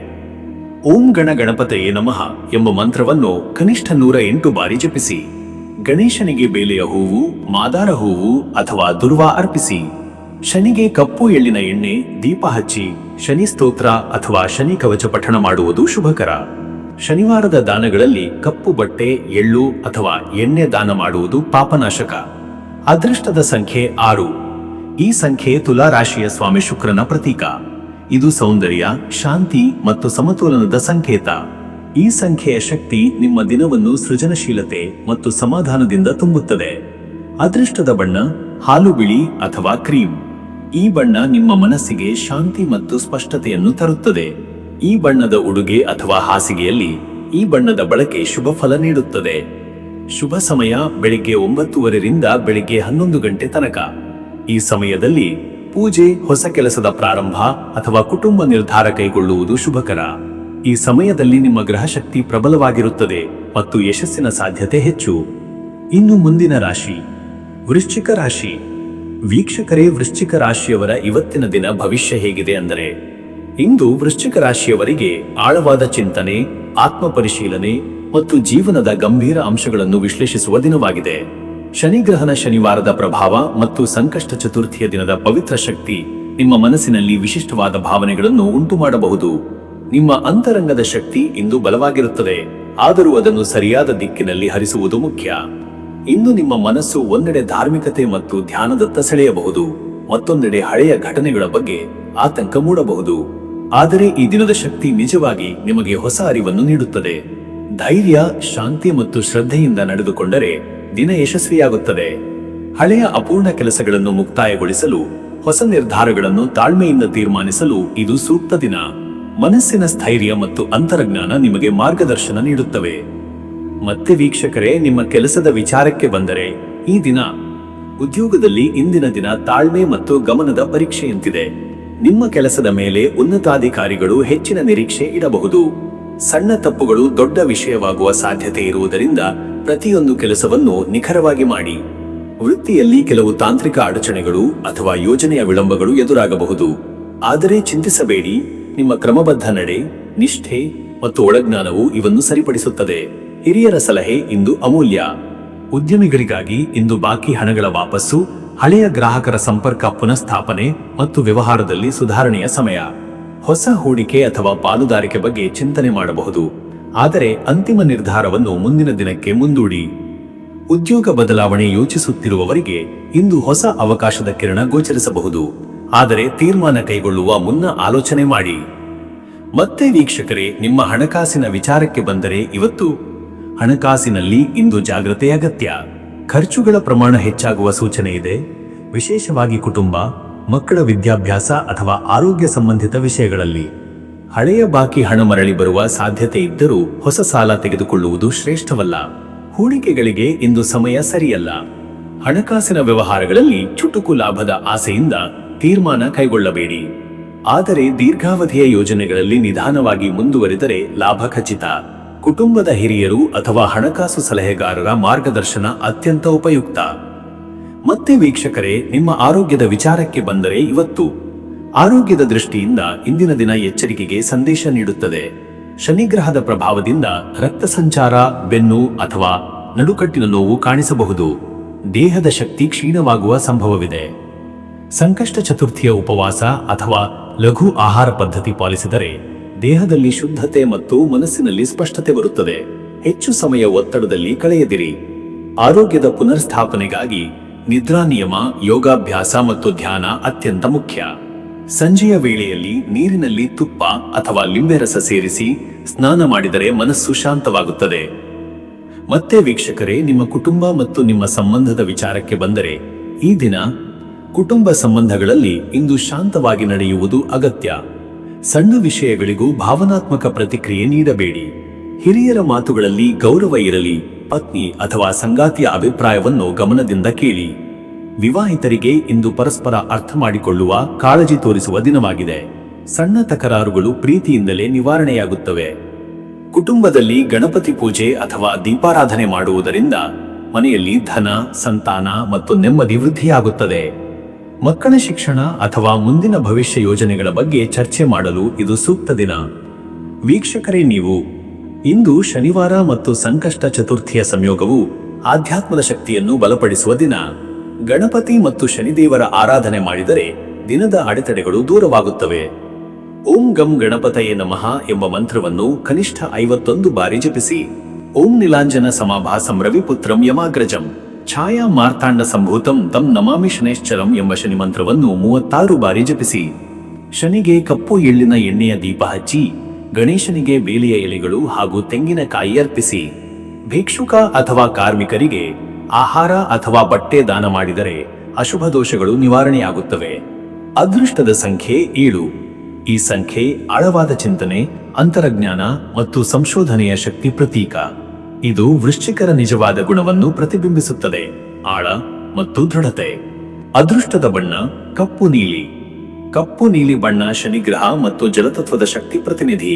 ಓಂ ಗಣ ಗಣಪತಯೇ ನಮಃ ಎಂಬ ಮಂತ್ರವನ್ನು ಕನಿಷ್ಠ 108 ಬಾರಿ ಜಪಿಸಿ. ಗಣೇಶನಿಗೆ ಬೇಲೆಯ ಹೂವು, ಮಾದಾರ ಹೂವು ಅಥವಾ ದುರ್ವಾ ಅರ್ಪಿಸಿ. ಶನಿಗೆ ಕಪ್ಪು ಎಳ್ಳಿನ ಎಣ್ಣೆ, ದೀಪ ಹಚ್ಚಿ ಶನಿ ಸ್ತೋತ್ರ ಅಥವಾ ಶನಿ ಕವಚ ಪಠಣ ಮಾಡುವುದು ಶುಭಕರ. ಶನಿವಾರದ ದಾನಗಳಲ್ಲಿ ಕಪ್ಪು ಬಟ್ಟೆ, ಎಳ್ಳು ಅಥವಾ ಎಣ್ಣೆ ದಾನ ಮಾಡುವುದು ಪಾಪನಾಶಕ. ಅದೃಷ್ಟದ ಸಂಖ್ಯೆ 6. ಈ ಸಂಖ್ಯೆ ತುಲಾ ರಾಶಿಯ ಸ್ವಾಮಿ ಶುಕ್ರನ ಪ್ರತೀಕ. ಇದು ಸೌಂದರ್ಯ, ಶಾಂತಿ ಮತ್ತು ಸಮತೋಲನದ ಸಂಕೇತ. ಈ ಸಂಖ್ಯೆಯ ಶಕ್ತಿ ನಿಮ್ಮ ದಿನವನ್ನು ಸೃಜನಶೀಲತೆ ಮತ್ತು ಸಮಾಧಾನದಿಂದ ತುಂಬುತ್ತದೆ. ಅದೃಷ್ಟದ ಬಣ್ಣ ಹಾಲು ಬಿಳಿ ಅಥವಾ ಕ್ರೀಮ್. ಈ ಬಣ್ಣ ನಿಮ್ಮ ಮನಸ್ಸಿಗೆ ಶಾಂತಿ ಮತ್ತು ಸ್ಪಷ್ಟತೆಯನ್ನು ತರುತ್ತದೆ. ಈ ಬಣ್ಣದ ಉಡುಗೆ ಅಥವಾ ಹಾಸಿಗೆಯಲ್ಲಿ ಈ ಬಣ್ಣದ ಬಳಕೆ ಶುಭ ಫಲ ನೀಡುತ್ತದೆ. ಶುಭ ಸಮಯ ಬೆಳಿಗ್ಗೆ 9:30 ರಿಂದ ಬೆಳಿಗ್ಗೆ 11 ಗಂಟೆ ತನಕ. ಈ ಸಮಯದಲ್ಲಿ ಪೂಜೆ, ಹೊಸ ಕೆಲಸದ ಪ್ರಾರಂಭ ಅಥವಾ ಕುಟುಂಬ ನಿರ್ಧಾರ ಕೈಗೊಳ್ಳುವುದು ಶುಭಕರ. ಈ ಸಮಯದಲ್ಲಿ ನಿಮ್ಮ ಗ್ರಹಶಕ್ತಿ ಪ್ರಬಲವಾಗಿರುತ್ತದೆ ಮತ್ತು ಯಶಸ್ಸಿನ ಸಾಧ್ಯತೆ ಹೆಚ್ಚು. ಇನ್ನು ಮುಂದಿನ ರಾಶಿ ವೃಶ್ಚಿಕ ರಾಶಿ. ವೀಕ್ಷಕರೇ, ವೃಶ್ಚಿಕ ರಾಶಿಯವರ ಇವತ್ತಿನ ದಿನ ಭವಿಷ್ಯ ಹೇಗಿದೆ ಅಂದರೆ, ಇಂದು ವೃಶ್ಚಿಕ ರಾಶಿಯವರಿಗೆ ಆಳವಾದ ಚಿಂತನೆ, ಆತ್ಮ ಪರಿಶೀಲನೆ ಮತ್ತು ಜೀವನದ ಗಂಭೀರ ಅಂಶಗಳನ್ನು ವಿಶ್ಲೇಷಿಸುವ ದಿನವಾಗಿದೆ. ಶನಿಗ್ರಹಣ ಶನಿವಾರದ ಪ್ರಭಾವ ಮತ್ತು ಸಂಕಷ್ಟ ಚತುರ್ಥಿಯ ದಿನದ ಪವಿತ್ರ ಶಕ್ತಿ ನಿಮ್ಮ ಮನಸ್ಸಿನಲ್ಲಿ ವಿಶಿಷ್ಟವಾದ ಭಾವನೆಗಳನ್ನು ಉಂಟು ಮಾಡಬಹುದು. ನಿಮ್ಮ ಅಂತರಂಗದ ಶಕ್ತಿ ಇಂದು ಬಲವಾಗಿರುತ್ತದೆ, ಆದರೂ ಅದನ್ನು ಸರಿಯಾದ ದಿಕ್ಕಿನಲ್ಲಿ ಹರಿಸುವುದು ಮುಖ್ಯ. ಇಂದು ನಿಮ್ಮ ಮನಸ್ಸು ಒಂದೆಡೆ ಧಾರ್ಮಿಕತೆ ಮತ್ತು ಧ್ಯಾನದತ್ತ ಸೆಳೆಯಬಹುದು, ಮತ್ತೊಂದೆಡೆ ಹಳೆಯ ಘಟನೆಗಳ ಬಗ್ಗೆ ಆತಂಕ ಮೂಡಬಹುದು. ಆದರೆ ಈ ದಿನದ ಶಕ್ತಿ ನಿಜವಾಗಿ ನಿಮಗೆ ಹೊಸ ಅರಿವನ್ನು ನೀಡುತ್ತದೆ. ಧೈರ್ಯ, ಶಾಂತಿ ಮತ್ತು ಶ್ರದ್ಧೆಯಿಂದ ನಡೆದುಕೊಂಡರೆ ದಿನ ಯಶಸ್ವಿಯಾಗುತ್ತದೆ. ಹಳೆಯ ಅಪೂರ್ಣ ಕೆಲಸಗಳನ್ನು ಮುಕ್ತಾಯಗೊಳಿಸಲು, ಹೊಸ ನಿರ್ಧಾರಗಳನ್ನು ತಾಳ್ಮೆಯಿಂದ ತೀರ್ಮಾನಿಸಲು ಇದು ಸೂಕ್ತ ದಿನ. ಮನಸ್ಸಿನ ಸ್ಥೈರ್ಯ ಮತ್ತು ಅಂತರಜ್ಞಾನ ನಿಮಗೆ ಮಾರ್ಗದರ್ಶನ ನೀಡುತ್ತವೆ. ಮತ್ತೆ ವೀಕ್ಷಕರೇ, ನಿಮ್ಮ ಕೆಲಸದ ವಿಚಾರಕ್ಕೆ ಬಂದರೆ ಈ ದಿನ ಉದ್ಯೋಗದಲ್ಲಿ ಇಂದಿನ ದಿನ ತಾಳ್ಮೆ ಮತ್ತು ಗಮನದ ಪರೀಕ್ಷೆಯಂತಿದೆ. ನಿಮ್ಮ ಕೆಲಸದ ಮೇಲೆ ಉನ್ನತಾಧಿಕಾರಿಗಳು ಹೆಚ್ಚಿನ ನಿರೀಕ್ಷೆ ಇಡಬಹುದು. ಸಣ್ಣ ತಪ್ಪುಗಳು ದೊಡ್ಡ ವಿಷಯವಾಗುವ ಸಾಧ್ಯತೆ ಇರುವುದರಿಂದ ಪ್ರತಿಯೊಂದು ಕೆಲಸವನ್ನು ನಿಖರವಾಗಿ ಮಾಡಿ. ವೃತ್ತಿಯಲ್ಲಿ ಕೆಲವು ತಾಂತ್ರಿಕ ಅಡಚಣೆಗಳು ಅಥವಾ ಯೋಜನೆಯ ವಿಳಂಬಗಳು ಎದುರಾಗಬಹುದು. ಆದರೆ ಚಿಂತಿಸಬೇಡಿ, ನಿಮ್ಮ ಕ್ರಮಬದ್ಧ ನಡೆ, ನಿಷ್ಠೆ ಮತ್ತು ಒಳಜ್ಞಾನವು ಇವನ್ನು ಸರಿಪಡಿಸುತ್ತದೆ. ಹಿರಿಯರ ಸಲಹೆ ಇಂದು ಅಮೂಲ್ಯ. ಉದ್ಯಮಿಗಳಿಗಾಗಿ ಇಂದು ಬಾಕಿ ಹಣಗಳ ವಾಪಸ್ಸು, ಹಳೆಯ ಗ್ರಾಹಕರ ಸಂಪರ್ಕ ಪುನಃಸ್ಥಾಪನೆ ಮತ್ತು ವ್ಯವಹಾರದಲ್ಲಿ ಸುಧಾರಣೆಯ ಸಮಯ. ಹೊಸ ಹೂಡಿಕೆ ಅಥವಾ ಪಾಲುದಾರಿಕೆ ಬಗ್ಗೆ ಚಿಂತನೆ ಮಾಡಬಹುದು, ಆದರೆ ಅಂತಿಮ ನಿರ್ಧಾರವನ್ನು ಮುಂದಿನ ದಿನಕ್ಕೆ ಮುಂದೂಡಿ. ಉದ್ಯೋಗ ಬದಲಾವಣೆ ಯೋಚಿಸುತ್ತಿರುವವರಿಗೆ ಇಂದು ಹೊಸ ಅವಕಾಶದ ಕಿರಣ ಗೋಚರಿಸಬಹುದು, ಆದರೆ ತೀರ್ಮಾನ ಕೈಗೊಳ್ಳುವ ಮುನ್ನ ಆಲೋಚನೆ ಮಾಡಿ. ಮತ್ತೆ ವೀಕ್ಷಕರೇ, ನಿಮ್ಮ ಹಣಕಾಸಿನ ವಿಚಾರಕ್ಕೆ ಬಂದರೆ ಇವತ್ತು ಹಣಕಾಸಿನಲ್ಲಿ ಇಂದು ಜಾಗೃತೆ ಅಗತ್ಯ. ಖರ್ಚುಗಳ ಪ್ರಮಾಣ ಹೆಚ್ಚಾಗುವ ಸೂಚನೆ ಇದೆ. ವಿಶೇಷವಾಗಿ ಕುಟುಂಬ, ಮಕ್ಕಳ ವಿದ್ಯಾಭ್ಯಾಸ ಅಥವಾ ಆರೋಗ್ಯ ಸಂಬಂಧಿತ ವಿಷಯಗಳಲ್ಲಿ. ಹಳೆಯ ಬಾಕಿ ಹಣ ಮರಳಿ ಬರುವ ಸಾಧ್ಯತೆ ಇದ್ದರೂ ಹೊಸ ಸಾಲ ತೆಗೆದುಕೊಳ್ಳುವುದು ಶ್ರೇಷ್ಠವಲ್ಲ. ಹೂಡಿಕೆಗಳಿಗೆ ಇಂದು ಸಮಯ ಸರಿಯಲ್ಲ. ಹಣಕಾಸಿನ ವ್ಯವಹಾರಗಳಲ್ಲಿ ಚುಟುಕು ಲಾಭದ ಆಸೆಯಿಂದ ತೀರ್ಮಾನ ಕೈಗೊಳ್ಳಬೇಡಿ. ಆದರೆ ದೀರ್ಘಾವಧಿಯ ಯೋಜನೆಗಳಲ್ಲಿ ನಿಧಾನವಾಗಿ ಮುಂದುವರಿದರೆ ಲಾಭ ಖಚಿತ. ಕುಟುಂಬದ ಹಿರಿಯರು ಅಥವಾ ಹಣಕಾಸು ಸಲಹೆಗಾರರ ಮಾರ್ಗದರ್ಶನ ಅತ್ಯಂತ ಉಪಯುಕ್ತ. ಮತ್ತೆ ವೀಕ್ಷಕರೇ, ನಿಮ್ಮ ಆರೋಗ್ಯದ ವಿಚಾರಕ್ಕೆ ಬಂದರೆ ಇವತ್ತು ಆರೋಗ್ಯದ ದೃಷ್ಟಿಯಿಂದ ಇಂದಿನ ದಿನ ಎಚ್ಚರಿಕೆಗೆ ಸಂದೇಶ ನೀಡುತ್ತದೆ. ಶನಿಗ್ರಹದ ಪ್ರಭಾವದಿಂದ ರಕ್ತ ಸಂಚಾರ, ಬೆನ್ನು ಅಥವಾ ನಡುಕಟ್ಟಿನ ನೋವು ಕಾಣಿಸಬಹುದು. ದೇಹದ ಶಕ್ತಿ ಕ್ಷೀಣವಾಗುವ ಸಂಭವವಿದೆ. ಸಂಕಷ್ಟ ಚತುರ್ಥಿಯ ಉಪವಾಸ ಅಥವಾ ಲಘು ಆಹಾರ ಪದ್ಧತಿ ಪಾಲಿಸಿದರೆ ದೇಹದಲ್ಲಿ ಶುದ್ಧತೆ ಮತ್ತು ಮನಸ್ಸಿನಲ್ಲಿ ಸ್ಪಷ್ಟತೆ ಬರುತ್ತದೆ. ಹೆಚ್ಚು ಸಮಯ ಒತ್ತಡದಲ್ಲಿ ಕಳೆಯದಿರಿ. ಆರೋಗ್ಯದ ಪುನರ್ಸ್ಥಾಪನೆಗಾಗಿ ನಿದ್ರಾ ನಿಯಮ, ಯೋಗಾಭ್ಯಾಸ ಮತ್ತು ಧ್ಯಾನ ಅತ್ಯಂತ ಮುಖ್ಯ. ಸಂಜೆಯ ವೇಳೆಯಲ್ಲಿ ನೀರಿನಲ್ಲಿ ತುಪ್ಪ ಅಥವಾ ಲಿಂಬೆ ರಸ ಸೇರಿಸಿ ಸ್ನಾನ ಮಾಡಿದರೆ ಮನಸ್ಸು ಶಾಂತವಾಗುತ್ತದೆ. ಮತ್ತೆ ವೀಕ್ಷಕರೇ, ನಿಮ್ಮ ಕುಟುಂಬ ಮತ್ತು ನಿಮ್ಮ ಸಂಬಂಧದ ವಿಚಾರಕ್ಕೆ ಬಂದರೆ ಈ ದಿನ ಕುಟುಂಬ ಸಂಬಂಧಗಳಲ್ಲಿ ಇಂದು ಶಾಂತವಾಗಿ ನಡೆಯುವುದು ಅಗತ್ಯ. ಸಣ್ಣ ವಿಷಯಗಳಿಗೂ ಭಾವನಾತ್ಮಕ ಪ್ರತಿಕ್ರಿಯೆ ನೀಡಬೇಡಿ. ಹಿರಿಯರ ಮಾತುಗಳಲ್ಲಿ ಗೌರವ ಇರಲಿ. ಪತ್ನಿ ಅಥವಾ ಸಂಗಾತಿಯ ಅಭಿಪ್ರಾಯವನ್ನು ಗಮನದಿಂದ ಕೇಳಿ. ವಿವಾಹಿತರಿಗೆ ಇಂದು ಪರಸ್ಪರ ಅರ್ಥ ಮಾಡಿಕೊಳ್ಳುವ, ಕಾಳಜಿ ತೋರಿಸುವ ದಿನವಾಗಿದೆ. ಸಣ್ಣ ತಕರಾರುಗಳು ಪ್ರೀತಿಯಿಂದಲೇ ನಿವಾರಣೆಯಾಗುತ್ತವೆ. ಕುಟುಂಬದಲ್ಲಿ ಗಣಪತಿ ಪೂಜೆ ಅಥವಾ ದೀಪಾರಾಧನೆ ಮಾಡುವುದರಿಂದ ಮನೆಯಲ್ಲಿ ಧನ, ಸಂತಾನ ಮತ್ತು ನೆಮ್ಮದಿ ವೃದ್ಧಿಯಾಗುತ್ತದೆ. ಮಕ್ಕಳ ಶಿಕ್ಷಣ ಅಥವಾ ಮುಂದಿನ ಭವಿಷ್ಯ ಯೋಜನೆಗಳ ಬಗ್ಗೆ ಚರ್ಚೆ ಮಾಡಲು ಇದು ಸೂಕ್ತ ದಿನ. ವೀಕ್ಷಕರೇ, ನೀವು ಇಂದು ಶನಿವಾರ ಮತ್ತು ಸಂಕಷ್ಟ ಚತುರ್ಥಿಯ ಸಂಯೋಗವು ಆಧ್ಯಾತ್ಮದ ಶಕ್ತಿಯನ್ನು ಬಲಪಡಿಸುವ ದಿನ. ಗಣಪತಿ ಮತ್ತು ಶನಿದೇವರ ಆರಾಧನೆ ಮಾಡಿದರೆ ದಿನದ ಅಡೆತಡೆಗಳು ದೂರವಾಗುತ್ತವೆ. ಓಂ ಗಂ ಗಣಪತಯೇ ನಮಃ ಎಂಬ ಮಂತ್ರವನ್ನು ಕನಿಷ್ಠ 51 ಬಾರಿ ಜಪಿಸಿ. ಓಂ ನೀಲಾಂಜನ ಸಮಾಭಾಸಂ ರವಿಪುತ್ರಂ ಯಮಾಗ್ರಜಂ ಛಾಯಾ ಮಾರ್ತಾಂಡ ಸಂಭೂತಂ ತಂ ನಮಾಮಿ ಶನೇಶ್ಚರಂ ಎಂಬ ಶನಿ ಮಂತ್ರವನ್ನು 36 ಬಾರಿ ಜಪಿಸಿ. ಶನಿಗೆ ಕಪ್ಪು ಎಳ್ಳಿನ ಎಣ್ಣೆಯ ದೀಪ ಹಚ್ಚಿ ಗಣೇಶನಿಗೆ ಬೇಲಿಯ ಎಲೆಗಳು ಹಾಗೂ ತೆಂಗಿನಕಾಯಿ ಅರ್ಪಿಸಿ. ಭಿಕ್ಷುಕ ಅಥವಾ ಕಾರ್ಮಿಕರಿಗೆ ಆಹಾರ ಅಥವಾ ಬಟ್ಟೆ ದಾನ ಮಾಡಿದರೆ ಅಶುಭ ದೋಷಗಳು ನಿವಾರಣೆಯಾಗುತ್ತವೆ. ಅದೃಷ್ಟದ ಸಂಖ್ಯೆ 7. ಈ ಸಂಖ್ಯೆ ಆಳವಾದ ಚಿಂತನೆ, ಅಂತರಜ್ಞಾನ ಮತ್ತು ಸಂಶೋಧನೆಯ ಶಕ್ತಿ ಪ್ರತೀಕ. ಇದು ವೃಶ್ಚಿಕರ ನಿಜವಾದ ಗುಣವನ್ನು ಪ್ರತಿಬಿಂಬಿಸುತ್ತದೆ, ಆಳ ಮತ್ತು ದೃಢತೆ. ಅದೃಷ್ಟದ ಬಣ್ಣ ಕಪ್ಪು ನೀಲಿ. ಕಪ್ಪು ನೀಲಿ ಬಣ್ಣ ಶನಿಗ್ರಹ ಮತ್ತು ಜಲತತ್ವದ ಶಕ್ತಿ ಪ್ರತಿನಿಧಿ.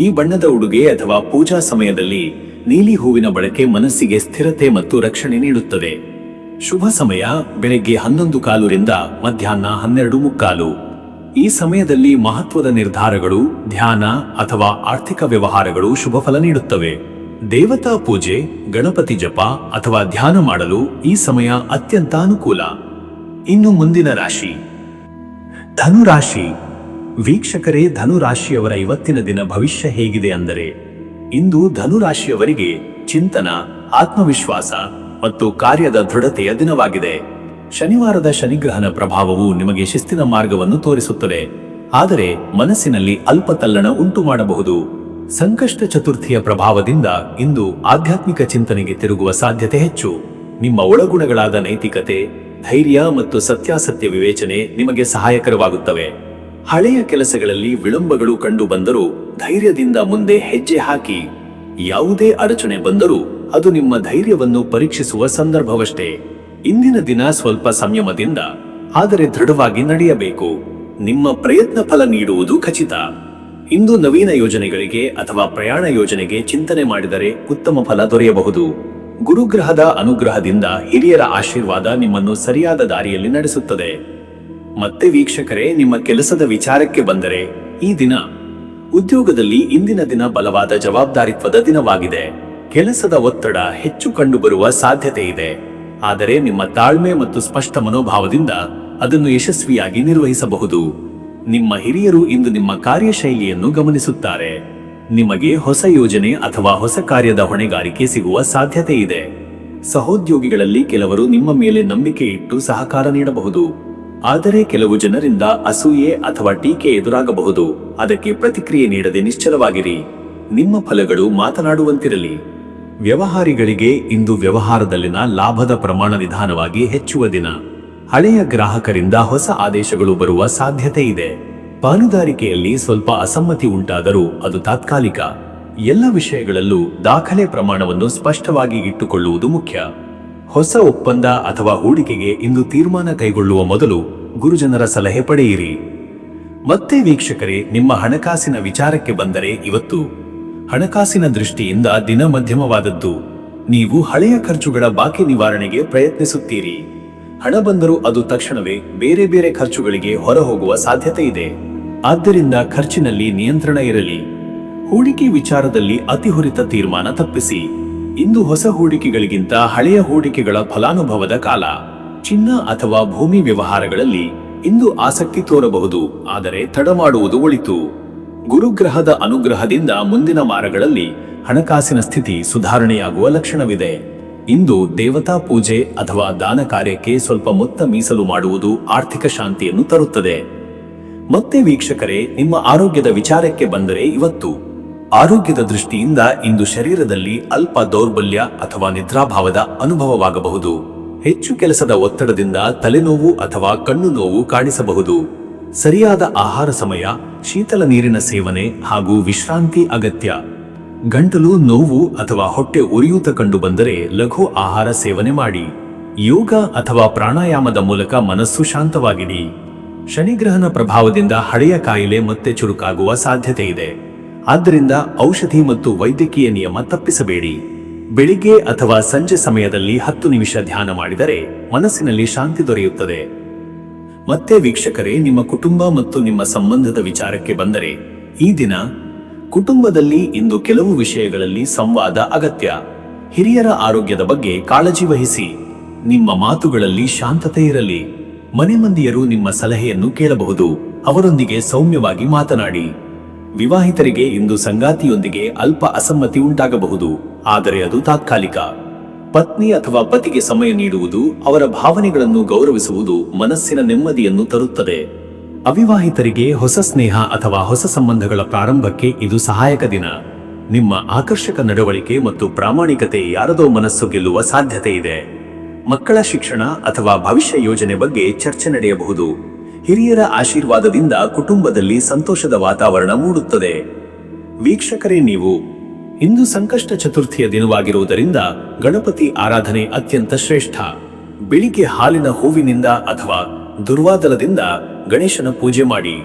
ಈ ಬಣ್ಣದ ಉಡುಗೆ ಅಥವಾ ಪೂಜಾ ಸಮಯದಲ್ಲಿ ನೀಲಿ ಹೂವಿನ ಬಳಕೆ ಮನಸ್ಸಿಗೆ ಸ್ಥಿರತೆ ಮತ್ತು ರಕ್ಷಣೆ ನೀಡುತ್ತದೆ. ಶುಭ ಸಮಯ ಬೆಳಗ್ಗೆ 11:15 ರಿಂದ ಮಧ್ಯಾಹ್ನ 12:15. ಈ ಸಮಯದಲ್ಲಿ ಮಹತ್ವದ ನಿರ್ಧಾರಗಳು, ಧ್ಯಾನ ಅಥವಾ ಆರ್ಥಿಕ ವ್ಯವಹಾರಗಳು ಶುಭ ಫಲ ನೀಡುತ್ತವೆ. ದೇವತಾ ಪೂಜೆ, ಗಣಪತಿ ಜಪ ಅಥವಾ ಧ್ಯಾನ ಮಾಡಲು ಈ ಸಮಯ ಅತ್ಯಂತ ಅನುಕೂಲ. ಇನ್ನು ಮುಂದಿನ ರಾಶಿ ಧನುರಾಶಿ. ವೀಕ್ಷಕರೇ, ಧನುರಾಶಿಯವರ ಇವತ್ತಿನ ದಿನ ಭವಿಷ್ಯ ಹೇಗಿದೆ ಅಂದರೆ, ಇಂದು ಧನುರಾಶಿಯವರಿಗೆ ಚಿಂತನ, ಆತ್ಮವಿಶ್ವಾಸ ಮತ್ತು ಕಾರ್ಯದ ದೃಢತೆಯ ದಿನವಾಗಿದೆ. ಶನಿವಾರದ ಶನಿಗ್ರಹನ ಪ್ರಭಾವವು ನಿಮಗೆ ಶಿಸ್ತಿನ ಮಾರ್ಗವನ್ನು ತೋರಿಸುತ್ತದೆ, ಆದರೆ ಮನಸ್ಸಿನಲ್ಲಿ ಅಲ್ಪ ತಲ್ಲಣ ಉಂಟು ಮಾಡಬಹುದು. ಸಂಕಷ್ಟ ಚತುರ್ಥಿಯ ಪ್ರಭಾವದಿಂದ ಇಂದು ಆಧ್ಯಾತ್ಮಿಕ ಚಿಂತನೆಗೆ ತಿರುಗುವ ಸಾಧ್ಯತೆ ಹೆಚ್ಚು. ನಿಮ್ಮ ಒಳಗುಣಗಳಾದ ನೈತಿಕತೆ, ಧೈರ್ಯ ಮತ್ತು ಸತ್ಯಾಸತ್ಯ ವಿವೇಚನೆ ನಿಮಗೆ ಸಹಾಯಕರವಾಗುತ್ತವೆ. ಹಳೆಯ ಕೆಲಸಗಳಲ್ಲಿ ವಿಳಂಬಗಳು ಕಂಡು ಬಂದರೂ ಧೈರ್ಯದಿಂದ ಮುಂದೆ ಹೆಜ್ಜೆ ಹಾಕಿ. ಯಾವುದೇ ಅಡಚಣೆ ಬಂದರೂ ಅದು ನಿಮ್ಮ ಧೈರ್ಯವನ್ನು ಪರೀಕ್ಷಿಸುವ ಸಂದರ್ಭವಷ್ಟೇ. ಇಂದಿನ ದಿನ ಸ್ವಲ್ಪ ಸಂಯಮದಿಂದ ಆದರೆ ದೃಢವಾಗಿ ನಡೆಯಬೇಕು. ನಿಮ್ಮ ಪ್ರಯತ್ನ ಫಲ ನೀಡುವುದು ಖಚಿತ. ಇಂದು ನವೀನ ಯೋಜನೆಗಳಿಗೆ ಅಥವಾ ಪ್ರಯಾಣ ಯೋಜನೆಗೆ ಚಿಂತನೆ ಮಾಡಿದರೆ ಉತ್ತಮ ಫಲ ದೊರೆಯಬಹುದು. ಗುರುಗ್ರಹದ ಅನುಗ್ರಹದಿಂದ ಹಿರಿಯರ ಆಶೀರ್ವಾದ ನಿಮ್ಮನ್ನು ಸರಿಯಾದ ದಾರಿಯಲ್ಲಿ ನಡೆಸುತ್ತದೆ. ಮತ್ತೆ ವೀಕ್ಷಕರೇ, ನಿಮ್ಮ ಕೆಲಸದ ವಿಚಾರಕ್ಕೆ ಬಂದರೆ ಈ ದಿನ ಉದ್ಯೋಗದಲ್ಲಿ ಇಂದಿನ ದಿನ ಬಲವಾದ ಜವಾಬ್ದಾರಿತ್ವದ ದಿನವಾಗಿದೆ. ಕೆಲಸದ ಒತ್ತಡ ಹೆಚ್ಚು ಕಂಡುಬರುವ ಸಾಧ್ಯತೆ ಇದೆ, ಆದರೆ ನಿಮ್ಮ ತಾಳ್ಮೆ ಮತ್ತು ಸ್ಪಷ್ಟ ಮನೋಭಾವದಿಂದ ಅದನ್ನು ಯಶಸ್ವಿಯಾಗಿ ನಿರ್ವಹಿಸಬಹುದು. ನಿಮ್ಮ ಹಿರಿಯರು ಇಂದು ನಿಮ್ಮ ಕಾರ್ಯಶೈಲಿಯನ್ನು ಗಮನಿಸುತ್ತಾರೆ. ನಿಮಗೆ ಹೊಸ ಯೋಜನೆ ಅಥವಾ ಹೊಸ ಕಾರ್ಯದ ಹೊಣೆಗಾರಿಕೆ ಸಿಗುವ ಸಾಧ್ಯತೆ ಇದೆ. ಸಹೋದ್ಯೋಗಿಗಳಲ್ಲಿ ಕೆಲವರು ನಿಮ್ಮ ಮೇಲೆ ನಂಬಿಕೆ ಇಟ್ಟು ಸಹಕಾರ ನೀಡಬಹುದು, ಆದರೆ ಕೆಲವು ಜನರಿಂದ ಅಸೂಯೆ ಅಥವಾ ಟೀಕೆ ಎದುರಾಗಬಹುದು. ಅದಕ್ಕೆ ಪ್ರತಿಕ್ರಿಯೆ ನೀಡದೆ ನಿಶ್ಚಲವಾಗಿರಿ. ನಿಮ್ಮ ಫಲಗಳು ಮಾತನಾಡುವಂತಿರಲಿ. ವ್ಯವಹಾರಿಗಳಿಗೆ ಇಂದು ವ್ಯವಹಾರದಲ್ಲಿನ ಲಾಭದ ಪ್ರಮಾಣ ನಿಧಾನವಾಗಿ ಹೆಚ್ಚುವ ದಿನ. ಹಳೆಯ ಗ್ರಾಹಕರಿಂದ ಹೊಸ ಆದೇಶಗಳು ಬರುವ ಸಾಧ್ಯತೆ ಇದೆ. ಪಾಲುದಾರಿಕೆಯಲ್ಲಿ ಸ್ವಲ್ಪ ಅಸಮ್ಮತಿ ಉಂಟಾದರೂ ಅದು ತಾತ್ಕಾಲಿಕ. ಎಲ್ಲ ವಿಷಯಗಳಲ್ಲೂ ದಾಖಲೆ ಪ್ರಮಾಣವನ್ನು ಸ್ಪಷ್ಟವಾಗಿ ಇಟ್ಟುಕೊಳ್ಳುವುದು ಮುಖ್ಯ. ಹೊಸ ಒಪ್ಪಂದ ಅಥವಾ ಹೂಡಿಕೆಗೆ ಇಂದು ತೀರ್ಮಾನ ಕೈಗೊಳ್ಳುವ ಮೊದಲು ಗುರುಜನರ ಸಲಹೆ ಪಡೆಯಿರಿ. ಮತ್ತೆ ವೀಕ್ಷಕರೇ, ನಿಮ್ಮ ಹಣಕಾಸಿನ ವಿಚಾರಕ್ಕೆ ಬಂದರೆ ಇವತ್ತು ಹಣಕಾಸಿನ ದೃಷ್ಟಿಯಿಂದ ದಿನ ಮಧ್ಯಮವಾದದ್ದು. ನೀವು ಹಳೆಯ ಖರ್ಚುಗಳ ಬಾಕಿ ನಿವಾರಣೆಗೆ ಪ್ರಯತ್ನಿಸುತ್ತೀರಿ. ಹಣ ಬಂದರೂ ಅದು ತಕ್ಷಣವೇ ಬೇರೆ ಬೇರೆ ಖರ್ಚುಗಳಿಗೆ ಹೊರಹೋಗುವ ಸಾಧ್ಯತೆ ಇದೆ. ಆದ್ದರಿಂದ ಖರ್ಚಿನಲ್ಲಿ ನಿಯಂತ್ರಣ ಇರಲಿ. ಹೂಡಿಕೆ ವಿಚಾರದಲ್ಲಿ ಅತಿಹುರಿತ ತೀರ್ಮಾನ ತಪ್ಪಿಸಿ. ಇಂದು ಹೊಸ ಹೂಡಿಕೆಗಳಿಗಿಂತ ಹಳೆಯ ಹೂಡಿಕೆಗಳ ಫಲಾನುಭವದ ಕಾಲ. ಚಿನ್ನ ಅಥವಾ ಭೂಮಿ ವ್ಯವಹಾರಗಳಲ್ಲಿ ಇಂದು ಆಸಕ್ತಿ ತೋರಬಹುದು, ಆದರೆ ತಡ ಮಾಡುವುದು ಒಳಿತು. ಗುರುಗ್ರಹದ ಅನುಗ್ರಹದಿಂದ ಮುಂದಿನ ವಾರಗಳಲ್ಲಿ ಹಣಕಾಸಿನ ಸ್ಥಿತಿ ಸುಧಾರಣೆಯಾಗುವ ಲಕ್ಷಣವಿದೆ. ಇಂದು ದೇವತಾ ಪೂಜೆ ಅಥವಾ ದಾನ ಕಾರ್ಯಕ್ಕೆ ಸ್ವಲ್ಪ ಮೊತ್ತ ಮೀಸಲು ಮಾಡುವುದು ಆರ್ಥಿಕ ಶಾಂತಿಯನ್ನು ತರುತ್ತದೆ. ಮತ್ತೆ ವೀಕ್ಷಕರೇ, ನಿಮ್ಮ ಆರೋಗ್ಯದ ವಿಚಾರಕ್ಕೆ ಬಂದರೆ ಇವತ್ತು ಆರೋಗ್ಯದ ದೃಷ್ಟಿಯಿಂದ ಇಂದು ಶರೀರದಲ್ಲಿ ಅಲ್ಪ ದೌರ್ಬಲ್ಯ ಅಥವಾ ನಿದ್ರಾಭಾವದ ಅನುಭವವಾಗಬಹುದು. ಹೆಚ್ಚು ಕೆಲಸದ ಒತ್ತಡದಿಂದ ತಲೆನೋವು ಅಥವಾ ಕಣ್ಣು ನೋವು ಕಾಣಿಸಬಹುದು. ಸರಿಯಾದ ಆಹಾರ ಸಮಯ, ಶೀತಲ ನೀರಿನ ಸೇವನೆ ಹಾಗೂ ವಿಶ್ರಾಂತಿ ಅಗತ್ಯ. ಗಂಟಲು ನೋವು ಅಥವಾ ಹೊಟ್ಟೆ ಉರಿಯೂತ ಕಂಡು ಬಂದರೆ ಲಘು ಆಹಾರ ಸೇವನೆ ಮಾಡಿ. ಯೋಗ ಅಥವಾ ಪ್ರಾಣಾಯಾಮದ ಮೂಲಕ ಮನಸ್ಸು ಶಾಂತವಾಗಿಡಿ. ಶನಿಗ್ರಹನ ಪ್ರಭಾವದಿಂದ ಹಳೆಯ ಕಾಯಿಲೆ ಮತ್ತೆ ಚುರುಕಾಗುವ ಸಾಧ್ಯತೆ ಇದೆ. ಆದ್ದರಿಂದ ಔಷಧಿ ಮತ್ತು ವೈದ್ಯಕೀಯ ನಿಯಮ ತಪ್ಪಿಸಬೇಡಿ. ಬೆಳಿಗ್ಗೆ ಅಥವಾ ಸಂಜೆ ಸಮಯದಲ್ಲಿ 10 ನಿಮಿಷ ಧ್ಯಾನ ಮಾಡಿದರೆ ಮನಸ್ಸಿನಲ್ಲಿ ಶಾಂತಿ ದೊರೆಯುತ್ತದೆ. ಮತ್ತೆ ವೀಕ್ಷಕರೇ, ನಿಮ್ಮ ಕುಟುಂಬ ಮತ್ತು ನಿಮ್ಮ ಸಂಬಂಧದ ವಿಚಾರಕ್ಕೆ ಬಂದರೆ ಈ ದಿನ ಕುಟುಂಬದಲ್ಲಿ ಇಂದು ಕೆಲವು ವಿಷಯಗಳಲ್ಲಿ ಸಂವಾದ ಅಗತ್ಯ. ಹಿರಿಯರ ಆರೋಗ್ಯದ ಬಗ್ಗೆ ಕಾಳಜಿ ವಹಿಸಿ. ನಿಮ್ಮ ಮಾತುಗಳಲ್ಲಿ ಶಾಂತತೆ ಇರಲಿ. ಮನೆ ಮಂದಿಯರು ನಿಮ್ಮ ಸಲಹೆಯನ್ನು ಕೇಳಬಹುದು. ಅವರೊಂದಿಗೆ ಸೌಮ್ಯವಾಗಿ ಮಾತನಾಡಿ. ವಿವಾಹಿತರಿಗೆ ಇಂದು ಸಂಗಾತಿಯೊಂದಿಗೆ ಅಲ್ಪ ಅಸಮ್ಮತಿ ಉಂಟಾಗಬಹುದು, ಆದರೆ ಅದು ತಾತ್ಕಾಲಿಕ. ಪತ್ನಿ ಅಥವಾ ಪತಿಗೆ ಸಮಯ ನೀಡುವುದು, ಅವರ ಭಾವನೆಗಳನ್ನು ಗೌರವಿಸುವುದು ಮನಸ್ಸಿನ ನೆಮ್ಮದಿಯನ್ನು ತರುತ್ತದೆ. ಅವಿವಾಹಿತರಿಗೆ ಹೊಸ ಸ್ನೇಹ ಅಥವಾ ಹೊಸ ಸಂಬಂಧಗಳ ಪ್ರಾರಂಭಕ್ಕೆ ಇದು ಸಹಾಯಕ ದಿನ. ನಿಮ್ಮ ಆಕರ್ಷಕ ನಡವಳಿಕೆ ಮತ್ತು ಪ್ರಾಮಾಣಿಕತೆ ಯಾರದೋ ಮನಸ್ಸು ಗೆಲ್ಲುವ ಸಾಧ್ಯತೆ ಇದೆ. ಮಕ್ಕಳ ಶಿಕ್ಷಣ ಅಥವಾ ಭವಿಷ್ಯ ಯೋಜನೆ ಬಗ್ಗೆ ಚರ್ಚೆ ನಡೆಯಬಹುದು. ಹಿರಿಯರ ಆಶೀರ್ವಾದದಿಂದ ಕುಟುಂಬದಲ್ಲಿ ಸಂತೋಷದ ವಾತಾವರಣ ಮೂಡುತ್ತದೆ. ವೀಕ್ಷಕರೇ, ನೀವು ಇಂದು ಸಂಕಷ್ಟ ಚತುರ್ಥಿಯ ದಿನವಾಗಿರುವುದರಿಂದ ಗಣಪತಿ ಆರಾಧನೆ ಅತ್ಯಂತ ಶ್ರೇಷ್ಠ. ಬೆಳಿಗ್ಗೆ ಹಾಲಿನ ಹೂವಿನಿಂದ ಅಥವಾ ದುರ್ವಾದಲದಿಂದ ಗಣೇಶನ ಪೂಜೆ ಮಾಡಿ.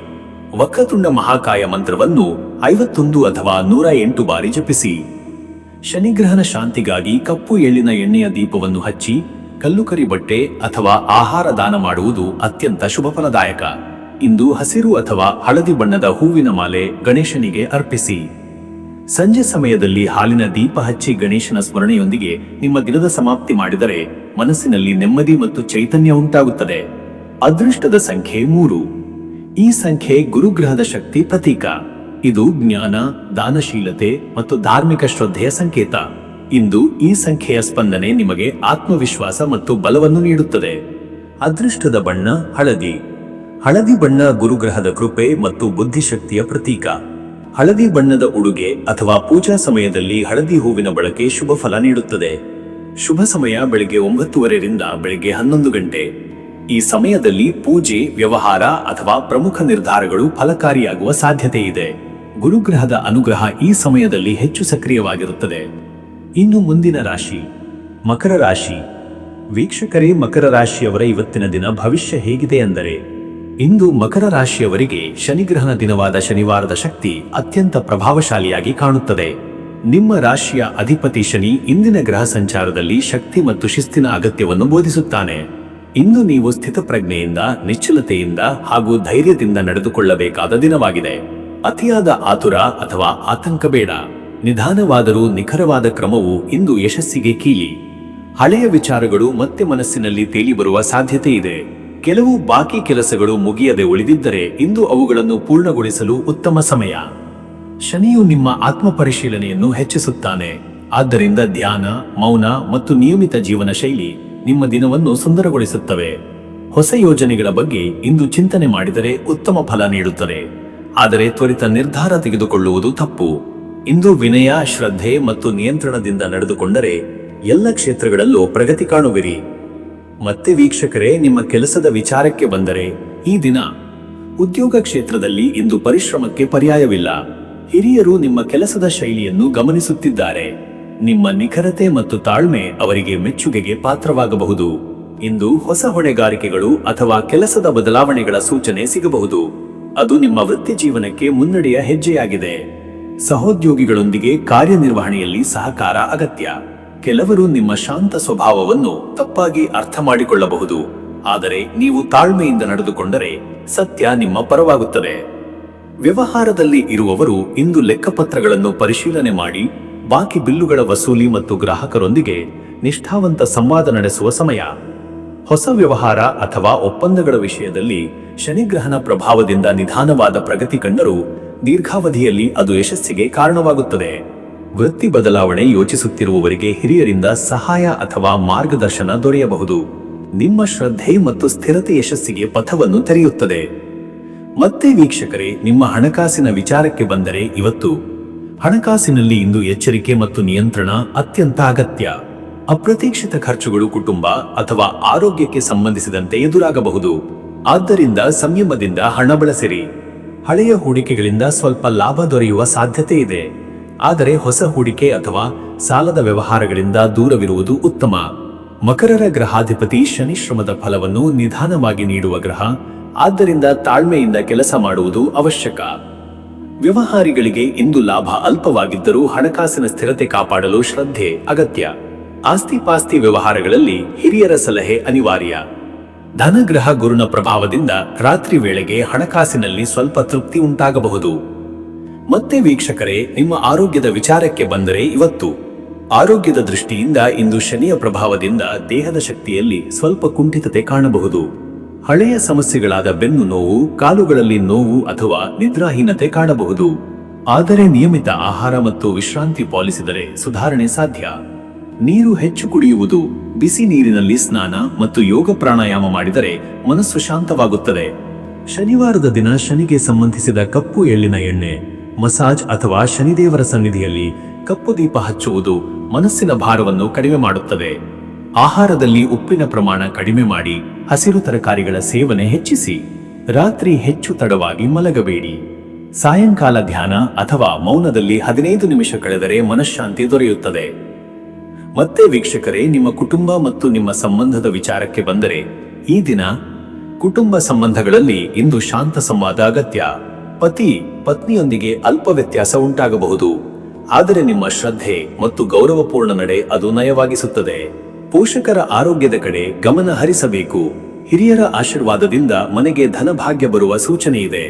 ವಕ್ರತುಂಡ ಮಹಾಕಾಯ ಮಂತ್ರವನ್ನು 51 ಅಥವಾ 108 ಬಾರಿ ಜಪಿಸಿ. ಶನಿಗ್ರಹನ ಶಾಂತಿಗಾಗಿ ಕಪ್ಪು ಎಳ್ಳಿನ ಎಣ್ಣೆಯ ದೀಪವನ್ನು ಹಚ್ಚಿ ಕಲ್ಲುಕರಿ ಬಟ್ಟೆ ಅಥವಾ ಆಹಾರ ದಾನ ಮಾಡುವುದು ಅತ್ಯಂತ ಶುಭಫಲದಾಯಕ. ಇಂದು ಹಸಿರು ಅಥವಾ ಹಳದಿ ಬಣ್ಣದ ಹೂವಿನ ಮಾಲೆ ಗಣೇಶನಿಗೆ ಅರ್ಪಿಸಿ. ಸಂಜೆ ಸಮಯದಲ್ಲಿ ಹಾಲಿನ ದೀಪ ಹಚ್ಚಿ ಗಣೇಶನ ಸ್ಮರಣೆಯೊಂದಿಗೆ ನಿಮ್ಮ ದಿನದ ಸಮಾಪ್ತಿ ಮಾಡಿದರೆ ಮನಸ್ಸಿನಲ್ಲಿ ನೆಮ್ಮದಿ ಮತ್ತು ಚೈತನ್ಯ ಉಂಟಾಗುತ್ತದೆ. ಅದೃಷ್ಟದ ಸಂಖ್ಯೆ 3. ಈ ಸಂಖ್ಯೆ ಗುರುಗ್ರಹದ ಶಕ್ತಿ ಪ್ರತೀಕ. ಇದು ಜ್ಞಾನ, ದಾನಶೀಲತೆ ಮತ್ತು ಧಾರ್ಮಿಕ ಶ್ರದ್ಧೆಯ ಸಂಕೇತ. ಇಂದು ಈ ಸಂಖ್ಯೆಯ ಸ್ಪಂದನೆ ನಿಮಗೆ ಆತ್ಮವಿಶ್ವಾಸ ಮತ್ತು ಬಲವನ್ನು ನೀಡುತ್ತದೆ. ಅದೃಷ್ಟದ ಬಣ್ಣ ಹಳದಿ. ಹಳದಿ ಬಣ್ಣ ಗುರುಗ್ರಹದ ಕೃಪೆ ಮತ್ತು ಬುದ್ಧಿಶಕ್ತಿಯ ಪ್ರತೀಕ. ಹಳದಿ ಬಣ್ಣದ ಉಡುಗೆ ಅಥವಾ ಪೂಜಾ ಸಮಯದಲ್ಲಿ ಹಳದಿ ಹೂವಿನ ಬಳಕೆ ಶುಭ ಫಲ ನೀಡುತ್ತದೆ. ಶುಭ ಸಮಯ ಬೆಳಿಗ್ಗೆ 9:30 ರಿಂದ ಬೆಳಿಗ್ಗೆ 11 ಗಂಟೆ. ಈ ಸಮಯದಲ್ಲಿ ಪೂಜೆ, ವ್ಯವಹಾರ ಅಥವಾ ಪ್ರಮುಖ ನಿರ್ಧಾರಗಳು ಫಲಕಾರಿಯಾಗುವ ಸಾಧ್ಯತೆ ಇದೆ. ಗುರುಗ್ರಹದ ಅನುಗ್ರಹ ಈ ಸಮಯದಲ್ಲಿ ಹೆಚ್ಚು ಸಕ್ರಿಯವಾಗಿರುತ್ತದೆ. ಇನ್ನು ಮುಂದಿನ ರಾಶಿ ಮಕರ ರಾಶಿ. ವೀಕ್ಷಕರೇ, ಮಕರ ರಾಶಿಯವರ ಇವತ್ತಿನ ದಿನ ಭವಿಷ್ಯ ಹೇಗಿದೆ ಎಂದರೆ, ಇಂದು ಮಕರ ರಾಶಿಯವರಿಗೆ ಶನಿಗ್ರಹನ ದಿನವಾದ ಶನಿವಾರದ ಶಕ್ತಿ ಅತ್ಯಂತ ಪ್ರಭಾವಶಾಲಿಯಾಗಿ ಕಾಣುತ್ತದೆ. ನಿಮ್ಮ ರಾಶಿಯ ಅಧಿಪತಿ ಶನಿ ಇಂದಿನ ಗ್ರಹ ಸಂಚಾರದಲ್ಲಿ ಶಕ್ತಿ ಮತ್ತು ಶಿಸ್ತಿನ ಅಗತ್ಯವನ್ನು ಬೋಧಿಸುತ್ತಾನೆ. ಇಂದು ನೀವು ಸ್ಥಿತಪ್ರಜ್ಞೆಯಿಂದ, ನಿಶ್ಚಲತೆಯಿಂದ ಹಾಗೂ ಧೈರ್ಯದಿಂದ ನಡೆದುಕೊಳ್ಳಬೇಕಾದ ದಿನವಾಗಿದೆ. ಅತಿಯಾದ ಆತುರ ಅಥವಾ ಆತಂಕ ಬೇಡ. ನಿಧಾನವಾದರೂ ನಿಖರವಾದ ಕ್ರಮವು ಇಂದು ಯಶಸ್ಸಿಗೆ ಕೀಲಿ. ಹಳೆಯ ವಿಚಾರಗಳು ಮತ್ತೆ ಮನಸ್ಸಿನಲ್ಲಿ ತೇಲಿ ಬರುವ ಸಾಧ್ಯತೆ ಇದೆ. ಕೆಲವು ಬಾಕಿ ಕೆಲಸಗಳು ಮುಗಿಯದೆ ಉಳಿದಿದ್ದರೆ ಇಂದು ಅವುಗಳನ್ನು ಪೂರ್ಣಗೊಳಿಸಲು ಉತ್ತಮ ಸಮಯ. ಶನಿಯು ನಿಮ್ಮ ಆತ್ಮ ಪರಿಶೀಲನೆಯನ್ನು ಹೆಚ್ಚಿಸುತ್ತಾನೆ. ಆದ್ದರಿಂದ ಧ್ಯಾನ, ಮೌನ ಮತ್ತು ನಿಯಮಿತ ಜೀವನ ಶೈಲಿ ನಿಮ್ಮ ದಿನವನ್ನು ಸುಂದರಗೊಳಿಸುತ್ತವೆ. ಹೊಸ ಯೋಜನೆಗಳ ಬಗ್ಗೆ ಇಂದು ಚಿಂತನೆ ಮಾಡಿದರೆ ಉತ್ತಮ ಫಲ ನೀಡುತ್ತದೆ. ಆದರೆ ತ್ವರಿತ ನಿರ್ಧಾರ ತೆಗೆದುಕೊಳ್ಳುವುದು ತಪ್ಪು. ಇಂದು ವಿನಯ, ಶ್ರದ್ಧೆ ಮತ್ತು ನಿಯಂತ್ರಣದಿಂದ ನಡೆದುಕೊಂಡರೆ ಎಲ್ಲ ಕ್ಷೇತ್ರಗಳಲ್ಲೂ ಪ್ರಗತಿ ಕಾಣುವಿರಿ. ಮತ್ತೆ ವೀಕ್ಷಕರೇ, ನಿಮ್ಮ ಕೆಲಸದ ವಿಚಾರಕ್ಕೆ ಬಂದರೆ ಈ ದಿನ ಉದ್ಯೋಗ ಕ್ಷೇತ್ರದಲ್ಲಿ ಇಂದು ಪರಿಶ್ರಮಕ್ಕೆ ಪರ್ಯಾಯವಿಲ್ಲ. ಹಿರಿಯರು ನಿಮ್ಮ ಕೆಲಸದ ಶೈಲಿಯನ್ನು ಗಮನಿಸುತ್ತಿದ್ದಾರೆ. ನಿಮ್ಮ ನಿಖರತೆ ಮತ್ತು ತಾಳ್ಮೆ ಅವರಿಗೆ ಮೆಚ್ಚುಗೆಗೆ ಪಾತ್ರವಾಗಬಹುದು. ಇಂದು ಹೊಸ ಹೊಣೆಗಾರಿಕೆಗಳು ಅಥವಾ ಕೆಲಸದ ಬದಲಾವಣೆಗಳ ಸೂಚನೆ ಸಿಗಬಹುದು. ಅದು ನಿಮ್ಮ ವೃತ್ತಿ ಜೀವನಕ್ಕೆ ಮುನ್ನಡೆಯ ಹೆಜ್ಜೆಯಾಗಿದೆ. ಸಹೋದ್ಯೋಗಿಗಳೊಂದಿಗೆ ಕಾರ್ಯನಿರ್ವಹಣೆಯಲ್ಲಿ ಸಹಕಾರ ಅಗತ್ಯ. ಕೆಲವರು ನಿಮ್ಮ ಶಾಂತ ಸ್ವಭಾವವನ್ನು ತಪ್ಪಾಗಿ ಅರ್ಥ ಮಾಡಿಕೊಳ್ಳಬಹುದು. ಆದರೆ ನೀವು ತಾಳ್ಮೆಯಿಂದ ನಡೆದುಕೊಂಡರೆ ಸತ್ಯ ನಿಮ್ಮ ಪರವಾಗುತ್ತದೆ. ವ್ಯವಹಾರದಲ್ಲಿ ಇರುವವರು ಇಂದು ಲೆಕ್ಕಪತ್ರಗಳನ್ನು ಪರಿಶೀಲನೆ ಮಾಡಿ ಬಾಕಿ ಬಿಲ್ಲುಗಳ ವಸೂಲಿ ಮತ್ತು ಗ್ರಾಹಕರೊಂದಿಗೆ ನಿಷ್ಠಾವಂತ ಸಂವಾದ ನಡೆಸುವ ಸಮಯ. ಹೊಸ ವ್ಯವಹಾರ ಅಥವಾ ಒಪ್ಪಂದಗಳ ವಿಷಯದಲ್ಲಿ ಶನಿಗ್ರಹಣ ಪ್ರಭಾವದಿಂದ ನಿಧಾನವಾದ ಪ್ರಗತಿ ಕಂಡರೂ ದೀರ್ಘಾವಧಿಯಲ್ಲಿ ಅದು ಯಶಸ್ಸಿಗೆ ಕಾರಣವಾಗುತ್ತದೆ. ವೃತ್ತಿ ಬದಲಾವಣೆ ಯೋಚಿಸುತ್ತಿರುವವರಿಗೆ ಹಿರಿಯರಿಂದ ಸಹಾಯ ಅಥವಾ ಮಾರ್ಗದರ್ಶನ ದೊರೆಯಬಹುದು. ನಿಮ್ಮ ಶ್ರದ್ಧೆ ಮತ್ತು ಸ್ಥಿರತೆ ಯಶಸ್ಸಿಗೆ ಪಥವನ್ನು ತೆರೆಯುತ್ತದೆ. ಮತ್ತೆ ವೀಕ್ಷಕರೇ, ನಿಮ್ಮ ಹಣಕಾಸಿನ ವಿಚಾರಕ್ಕೆ ಬಂದರೆ ಇವತ್ತು ಹಣಕಾಸಿನಲ್ಲಿ ಇಂದು ಎಚ್ಚರಿಕೆ ಮತ್ತು ನಿಯಂತ್ರಣ ಅತ್ಯಂತ ಅಗತ್ಯ. ಅಪ್ರತೀಕ್ಷಿತ ಖರ್ಚುಗಳು ಕುಟುಂಬ ಅಥವಾ ಆರೋಗ್ಯಕ್ಕೆ ಸಂಬಂಧಿಸಿದಂತೆ ಎದುರಾಗಬಹುದು. ಆದ್ದರಿಂದ ಸಂಯಮದಿಂದ ಹಣ ಬಳಸಿರಿ. ಹಳೆಯ ಹೂಡಿಕೆಗಳಿಂದ ಸ್ವಲ್ಪ ಲಾಭ ದೊರೆಯುವ ಸಾಧ್ಯತೆ ಇದೆ. ಆದರೆ ಹೊಸ ಹೂಡಿಕೆ ಅಥವಾ ಸಾಲದ ವ್ಯವಹಾರಗಳಿಂದ ದೂರವಿರುವುದು ಉತ್ತಮ. ಮಕರರ ಗ್ರಹಾಧಿಪತಿ ಶನಿ ಶ್ರಮದ ಫಲವನ್ನು ನಿಧಾನವಾಗಿ ನೀಡುವ ಗ್ರಹ. ಆದ್ದರಿಂದ ತಾಳ್ಮೆಯಿಂದ ಕೆಲಸ ಮಾಡುವುದು ಅವಶ್ಯಕ. ವ್ಯವಹಾರಿಗಳಿಗೆ ಇಂದು ಲಾಭ ಅಲ್ಪವಾಗಿದ್ದರೂ ಹಣಕಾಸಿನ ಸ್ಥಿರತೆ ಕಾಪಾಡಲು ಶ್ರದ್ಧೆ ಅಗತ್ಯ. ಆಸ್ತಿ-ಪಾಸ್ತಿ ವ್ಯವಹಾರಗಳಲ್ಲಿ ಹಿರಿಯರ ಸಲಹೆ ಅನಿವಾರ್ಯ. ಧನಗ್ರಹ ಗುರುನ ಪ್ರಭಾವದಿಂದ ರಾತ್ರಿ ವೇಳೆಗೆ ಹಣಕಾಸಿನಲ್ಲಿ ಸ್ವಲ್ಪ ತೃಪ್ತಿ ಉಂಟಾಗಬಹುದು. ಮತ್ತೆ ವೀಕ್ಷಕರೇ, ನಿಮ್ಮ ಆರೋಗ್ಯದ ವಿಚಾರಕ್ಕೆ ಬಂದರೆ ಇವತ್ತು ಆರೋಗ್ಯದ ದೃಷ್ಟಿಯಿಂದ ಇಂದು ಶನಿಯ ಪ್ರಭಾವದಿಂದ ದೇಹದ ಶಕ್ತಿಯಲ್ಲಿ ಸ್ವಲ್ಪ ಕುಂಠಿತತೆ ಕಾಣಬಹುದು. ಹಳೆಯ ಸಮಸ್ಯೆಗಳಾದ ಬೆನ್ನು ನೋವು, ಕಾಲುಗಳಲ್ಲಿ ನೋವು ಅಥವಾ ನಿದ್ರಾಹೀನತೆ ಕಾಣಬಹುದು. ಆದರೆ ನಿಯಮಿತ ಆಹಾರ ಮತ್ತು ವಿಶ್ರಾಂತಿ ಪಾಲಿಸಿದರೆ ಸುಧಾರಣೆ ಸಾಧ್ಯ. ನೀರು ಹೆಚ್ಚು ಕುಡಿಯುವುದು, ಬಿಸಿ ನೀರಿನಲ್ಲಿ ಸ್ನಾನ ಮತ್ತು ಯೋಗ ಪ್ರಾಣಾಯಾಮ ಮಾಡಿದರೆ ಮನಸ್ಸು ಶಾಂತವಾಗುತ್ತದೆ. ಶನಿವಾರದ ದಿನ ಶನಿಗೆ ಸಂಬಂಧಿಸಿದ ಕಪ್ಪು ಎಳ್ಳಿನ ಎಣ್ಣೆ ಮಸಾಜ್ ಅಥವಾ ಶನಿದೇವರ ಸನ್ನಿಧಿಯಲ್ಲಿ ಕಪ್ಪು ದೀಪ ಹಚ್ಚುವುದು ಮನಸ್ಸಿನ ಭಾರವನ್ನು ಕಡಿಮೆ ಮಾಡುತ್ತದೆ. ಆಹಾರದಲ್ಲಿ ಉಪ್ಪಿನ ಪ್ರಮಾಣ ಕಡಿಮೆ ಮಾಡಿ ಹಸಿರು ತರಕಾರಿಗಳ ಸೇವನೆ ಹೆಚ್ಚಿಸಿ. ರಾತ್ರಿ ಹೆಚ್ಚು ತಡವಾಗಿ ಮಲಗಬೇಡಿ. ಸಾಯಂಕಾಲ ಧ್ಯಾನ ಅಥವಾ ಮೌನದಲ್ಲಿ 15 ನಿಮಿಷ ಕಳೆದರೆ ಮನಃಶಾಂತಿ ದೊರೆಯುತ್ತದೆ. ಮತ್ತೆ ವೀಕ್ಷಕರೇ, ನಿಮ್ಮ ಕುಟುಂಬ ಮತ್ತು ನಿಮ್ಮ ಸಂಬಂಧದ ವಿಚಾರಕ್ಕೆ ಬಂದರೆ ಈ ದಿನ ಕುಟುಂಬ ಸಂಬಂಧಗಳಲ್ಲಿ ಇಂದು ಶಾಂತ ಸಂವಾದ ಅಗತ್ಯ. ಪತಿ ಪತ್ನಿಯೊಂದಿಗೆ ಅಲ್ಪ ವ್ಯತ್ಯಾಸ ಉಂಟಾಗಬಹುದು. ಆದರೆ ನಿಮ್ಮ ಶ್ರದ್ಧೆ ಮತ್ತು ಗೌರವಪೂರ್ಣ ನಡೆ ಅದು ನಯವಾಗಿಸುತ್ತದೆ. ಪೋಷಕರ ಆರೋಗ್ಯದ ಕಡೆ ಗಮನ ಹರಿಸಬೇಕು. ಹಿರಿಯರ ಆಶೀರ್ವಾದದಿಂದ ಮನೆಗೆ ಧನಭಾಗ್ಯ ಬರುವ ಸೂಚನೆ ಇದೆ.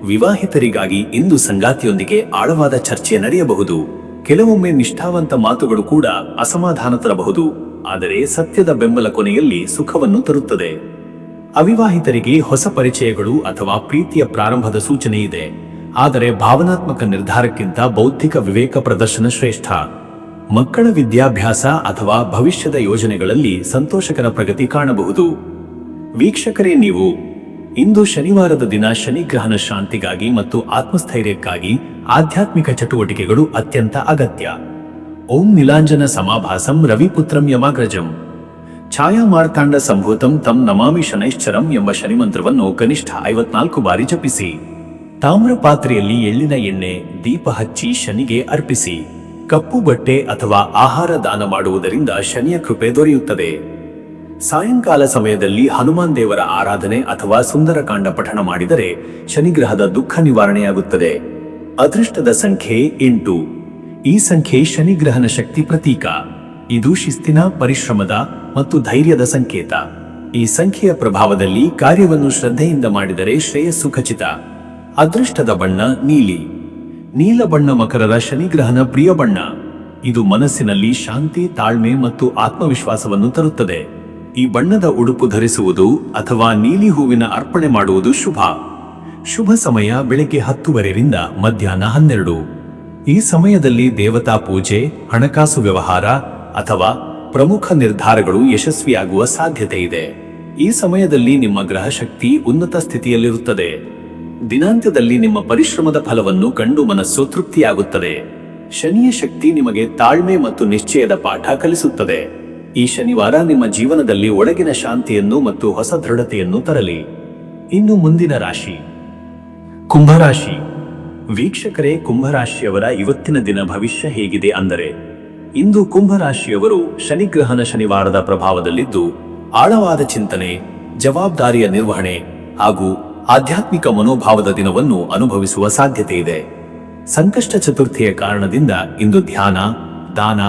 ವಿವಾಹಿತರಿಗಾಗಿ ಇಂದು ಸಂಗಾತಿಯೊಂದಿಗೆ ಆಳವಾದ ಚರ್ಚೆ ನಡೆಯಬಹುದು. ಕೆಲವೊಮ್ಮೆ ನಿಷ್ಠಾವಂತ ಮಾತುಗಳು ಕೂಡ ಅಸಮಾಧಾನ ತರಬಹುದು. ಆದರೆ ಸತ್ಯದ ಬೆಂಬಲ ಕೊನೆಯಲ್ಲಿ ಸುಖವನ್ನು ತರುತ್ತದೆ. ಅವಿವಾಹಿತರಿಗೆ ಹೊಸ ಪರಿಚಯಗಳು ಅಥವಾ ಪ್ರೀತಿಯ ಪ್ರಾರಂಭದ ಸೂಚನೆ ಇದೆ. ಆದರೆ ಭಾವನಾತ್ಮಕ ನಿರ್ಧಾರಕ್ಕಿಂತ ಬೌದ್ಧಿಕ ವಿವೇಕ ಪ್ರದರ್ಶನ ಶ್ರೇಷ್ಠ. ಮಕ್ಕಳ ವಿದ್ಯಾಭ್ಯಾಸ ಅಥವಾ ಭವಿಷ್ಯದ ಯೋಜನೆಗಳಲ್ಲಿ ಸಂತೋಷಕರ ಪ್ರಗತಿ ಕಾಣಬಹುದು. ವೀಕ್ಷಕರೇ, ನೀವು ಇಂದು ಶನಿವಾರದ ದಿನ ಶನಿಗ್ರಹಣ ಶಾಂತಿಗಾಗಿ ಮತ್ತು ಆತ್ಮಸ್ಥೈರ್ಯಕ್ಕಾಗಿ ಆಧ್ಯಾತ್ಮಿಕ ಚಟುವಟಿಕೆಗಳು ಅತ್ಯಂತ ಅಗತ್ಯ. ಓಂ ನೀಲಾಂಜನ ಸಮಾಭಾಸಂ ರವಿಪುತ್ರಂ ಯಮಾಗ್ರಜಂ ಛಾಯಾ ಮಾರ್ತಾಂಡ ಸಂಭೂತಂ ತಂ ನಮಾಮಿ ಶನೈಶ್ಚರಂ ಎಂಬ ಶನಿಮಂತ್ರವನ್ನು ಕನಿಷ್ಠ 54 ಬಾರಿ ಜಪಿಸಿ. ತಾಮ್ರ ಪಾತ್ರೆಯಲ್ಲಿ ಎಳ್ಳಿನ ಎಣ್ಣೆ ದೀಪ ಹಚ್ಚಿ ಶನಿಗೆ ಅರ್ಪಿಸಿ. ಕಪ್ಪು ಬಟ್ಟೆ ಅಥವಾ ಆಹಾರ ದಾನ ಮಾಡುವುದರಿಂದ ಶನಿಯ ಕೃಪೆ ದೊರೆಯುತ್ತದೆ. ಸಾಯಂಕಾಲ ಸಮಯದಲ್ಲಿ ಹನುಮಾನ್ ದೇವರ ಆರಾಧನೆ ಅಥವಾ ಸುಂದರಕಾಂಡ ಪಠಣ ಮಾಡಿದರೆ ಶನಿಗ್ರಹದ ದುಃಖ ನಿವಾರಣೆಯಾಗುತ್ತದೆ. ಅದೃಷ್ಟದ ಸಂಖ್ಯೆ 8. ಈ ಸಂಖ್ಯೆ ಶನಿಗ್ರಹಣ ಶಕ್ತಿ ಪ್ರತೀಕ. ಇದು ಶಿಸ್ತಿನ, ಪರಿಶ್ರಮದ ಮತ್ತು ಧೈರ್ಯದ ಸಂಕೇತ. ಈ ಸಂಖ್ಯೆಯ ಪ್ರಭಾವದಲ್ಲಿ ಕಾರ್ಯವನ್ನು ಶ್ರದ್ಧೆಯಿಂದ ಮಾಡಿದರೆ ಶ್ರೇಯಸ್ಸು ಖಚಿತ. ಅದೃಷ್ಟದ ಬಣ್ಣ ನೀಲಿ. ನೀಲ ಬಣ್ಣ ಮಕರರ ಶನಿಗ್ರಹಣ ಪ್ರಿಯ ಬಣ್ಣ. ಇದು ಮನಸ್ಸಿನಲ್ಲಿ ಶಾಂತಿ, ತಾಳ್ಮೆ ಮತ್ತು ಆತ್ಮವಿಶ್ವಾಸವನ್ನು ತರುತ್ತದೆ. ಈ ಬಣ್ಣದ ಉಡುಪು ಧರಿಸುವುದು ಅಥವಾ ನೀಲಿ ಹೂವಿನ ಅರ್ಪಣೆ ಮಾಡುವುದು ಶುಭ. ಶುಭ ಸಮಯ ಬೆಳಗ್ಗೆ 10 ರಿಂದ ಮಧ್ಯಾಹ್ನ 12. ಈ ಸಮಯದಲ್ಲಿ ದೇವತಾ ಪೂಜೆ, ಹಣಕಾಸು ವ್ಯವಹಾರ ಅಥವಾ ಪ್ರಮುಖ ನಿರ್ಧಾರಗಳು ಯಶಸ್ವಿಯಾಗುವ ಸಾಧ್ಯತೆ ಇದೆ. ಈ ಸಮಯದಲ್ಲಿ ನಿಮ್ಮ ಗ್ರಹ ಶಕ್ತಿ ಉನ್ನತ ಸ್ಥಿತಿಯಲ್ಲಿರುತ್ತದೆ. ದಿನಾಂತ್ಯದಲ್ಲಿ ನಿಮ್ಮ ಪರಿಶ್ರಮದ ಫಲವನ್ನು ಕಂಡು ಮನಸ್ಸು ತೃಪ್ತಿಯಾಗುತ್ತದೆ. ಶನಿಯ ಶಕ್ತಿ ನಿಮಗೆ ತಾಳ್ಮೆ ಮತ್ತು ನಿಶ್ಚಯದ ಪಾಠ ಕಲಿಸುತ್ತದೆ. ಈ ಶನಿವಾರ ನಿಮ್ಮ ಜೀವನದಲ್ಲಿ ಒಳಗಿನ ಶಾಂತಿಯನ್ನು ಮತ್ತು ಹೊಸ ದೃಢತೆಯನ್ನು ತರಲಿ. ಇನ್ನು ಮುಂದಿನ ರಾಶಿ ಕುಂಭರಾಶಿ. ವೀಕ್ಷಕರೇ, ಕುಂಭರಾಶಿಯವರ ಇವತ್ತಿನ ದಿನ ಭವಿಷ್ಯ ಹೇಗಿದೆ ಅಂದರೆ, ಇಂದು ಕುಂಭರಾಶಿಯವರು ಶನಿಗ್ರಹನ ಶನಿವಾರದ ಪ್ರಭಾವದಲ್ಲಿದ್ದು ಆಳವಾದ ಚಿಂತನೆ, ಜವಾಬ್ದಾರಿಯ ನಿರ್ವಹಣೆ ಹಾಗೂ ಆಧ್ಯಾತ್ಮಿಕ ಮನೋಭಾವದ ದಿನವನ್ನು ಅನುಭವಿಸುವ ಸಾಧ್ಯತೆ ಇದೆ. ಸಂಕಷ್ಟ ಚತುರ್ಥಿಯ ಕಾರಣದಿಂದ ಇಂದು ಧ್ಯಾನ, ದಾನ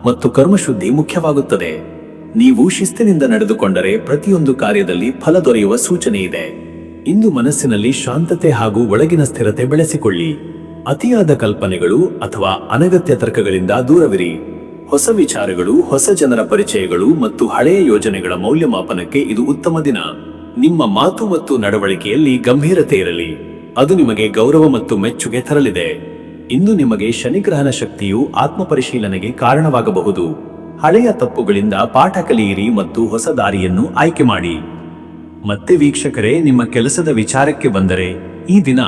ಮತ್ತು ಕರ್ಮಶುದ್ಧಿ ಮುಖ್ಯವಾಗುತ್ತದೆ. ನೀವು ಶಿಸ್ತಿನಿಂದ ನಡೆದುಕೊಂಡರೆ ಪ್ರತಿಯೊಂದು ಕಾರ್ಯದಲ್ಲಿ ಫಲ ದೊರೆಯುವ ಸೂಚನೆ ಇದೆ. ಇಂದು ಮನಸ್ಸಿನಲ್ಲಿ ಶಾಂತತೆ ಹಾಗೂ ಒಳಗಿನ ಸ್ಥಿರತೆ ಬೆಳೆಸಿಕೊಳ್ಳಿ. ಅತಿಯಾದ ಕಲ್ಪನೆಗಳು ಅಥವಾ ಅನಗತ್ಯ ತರ್ಕಗಳಿಂದ ದೂರವಿರಿ. ಹೊಸ ವಿಚಾರಗಳು, ಹೊಸ ಜನರ ಪರಿಚಯಗಳು ಮತ್ತು ಹಳೆಯ ಯೋಜನೆಗಳ ಮೌಲ್ಯಮಾಪನಕ್ಕೆ ಇದು ಉತ್ತಮ ದಿನ. ನಿಮ್ಮ ಮಾತು ಮತ್ತು ನಡವಳಿಕೆಯಲ್ಲಿ ಗಂಭೀರತೆ ಇರಲಿ. ಅದು ನಿಮಗೆ ಗೌರವ ಮತ್ತು ಮೆಚ್ಚುಗೆ ತರಲಿದೆ. ಇಂದು ನಿಮಗೆ ಶನಿಗ್ರಹಣ ಶಕ್ತಿಯು ಆತ್ಮಪರಿಶೀಲನೆಗೆ ಕಾರಣವಾಗಬಹುದು. ಹಳೆಯ ತಪ್ಪುಗಳಿಂದ ಪಾಠ ಕಲಿಯಿರಿ ಮತ್ತು ಹೊಸ ದಾರಿಯನ್ನು ಆಯ್ಕೆ ಮಾಡಿ. ಮತ್ತೆ ವೀಕ್ಷಕರೇ, ನಿಮ್ಮ ಕೆಲಸದ ವಿಚಾರಕ್ಕೆ ಬಂದರೆ, ಈ ದಿನ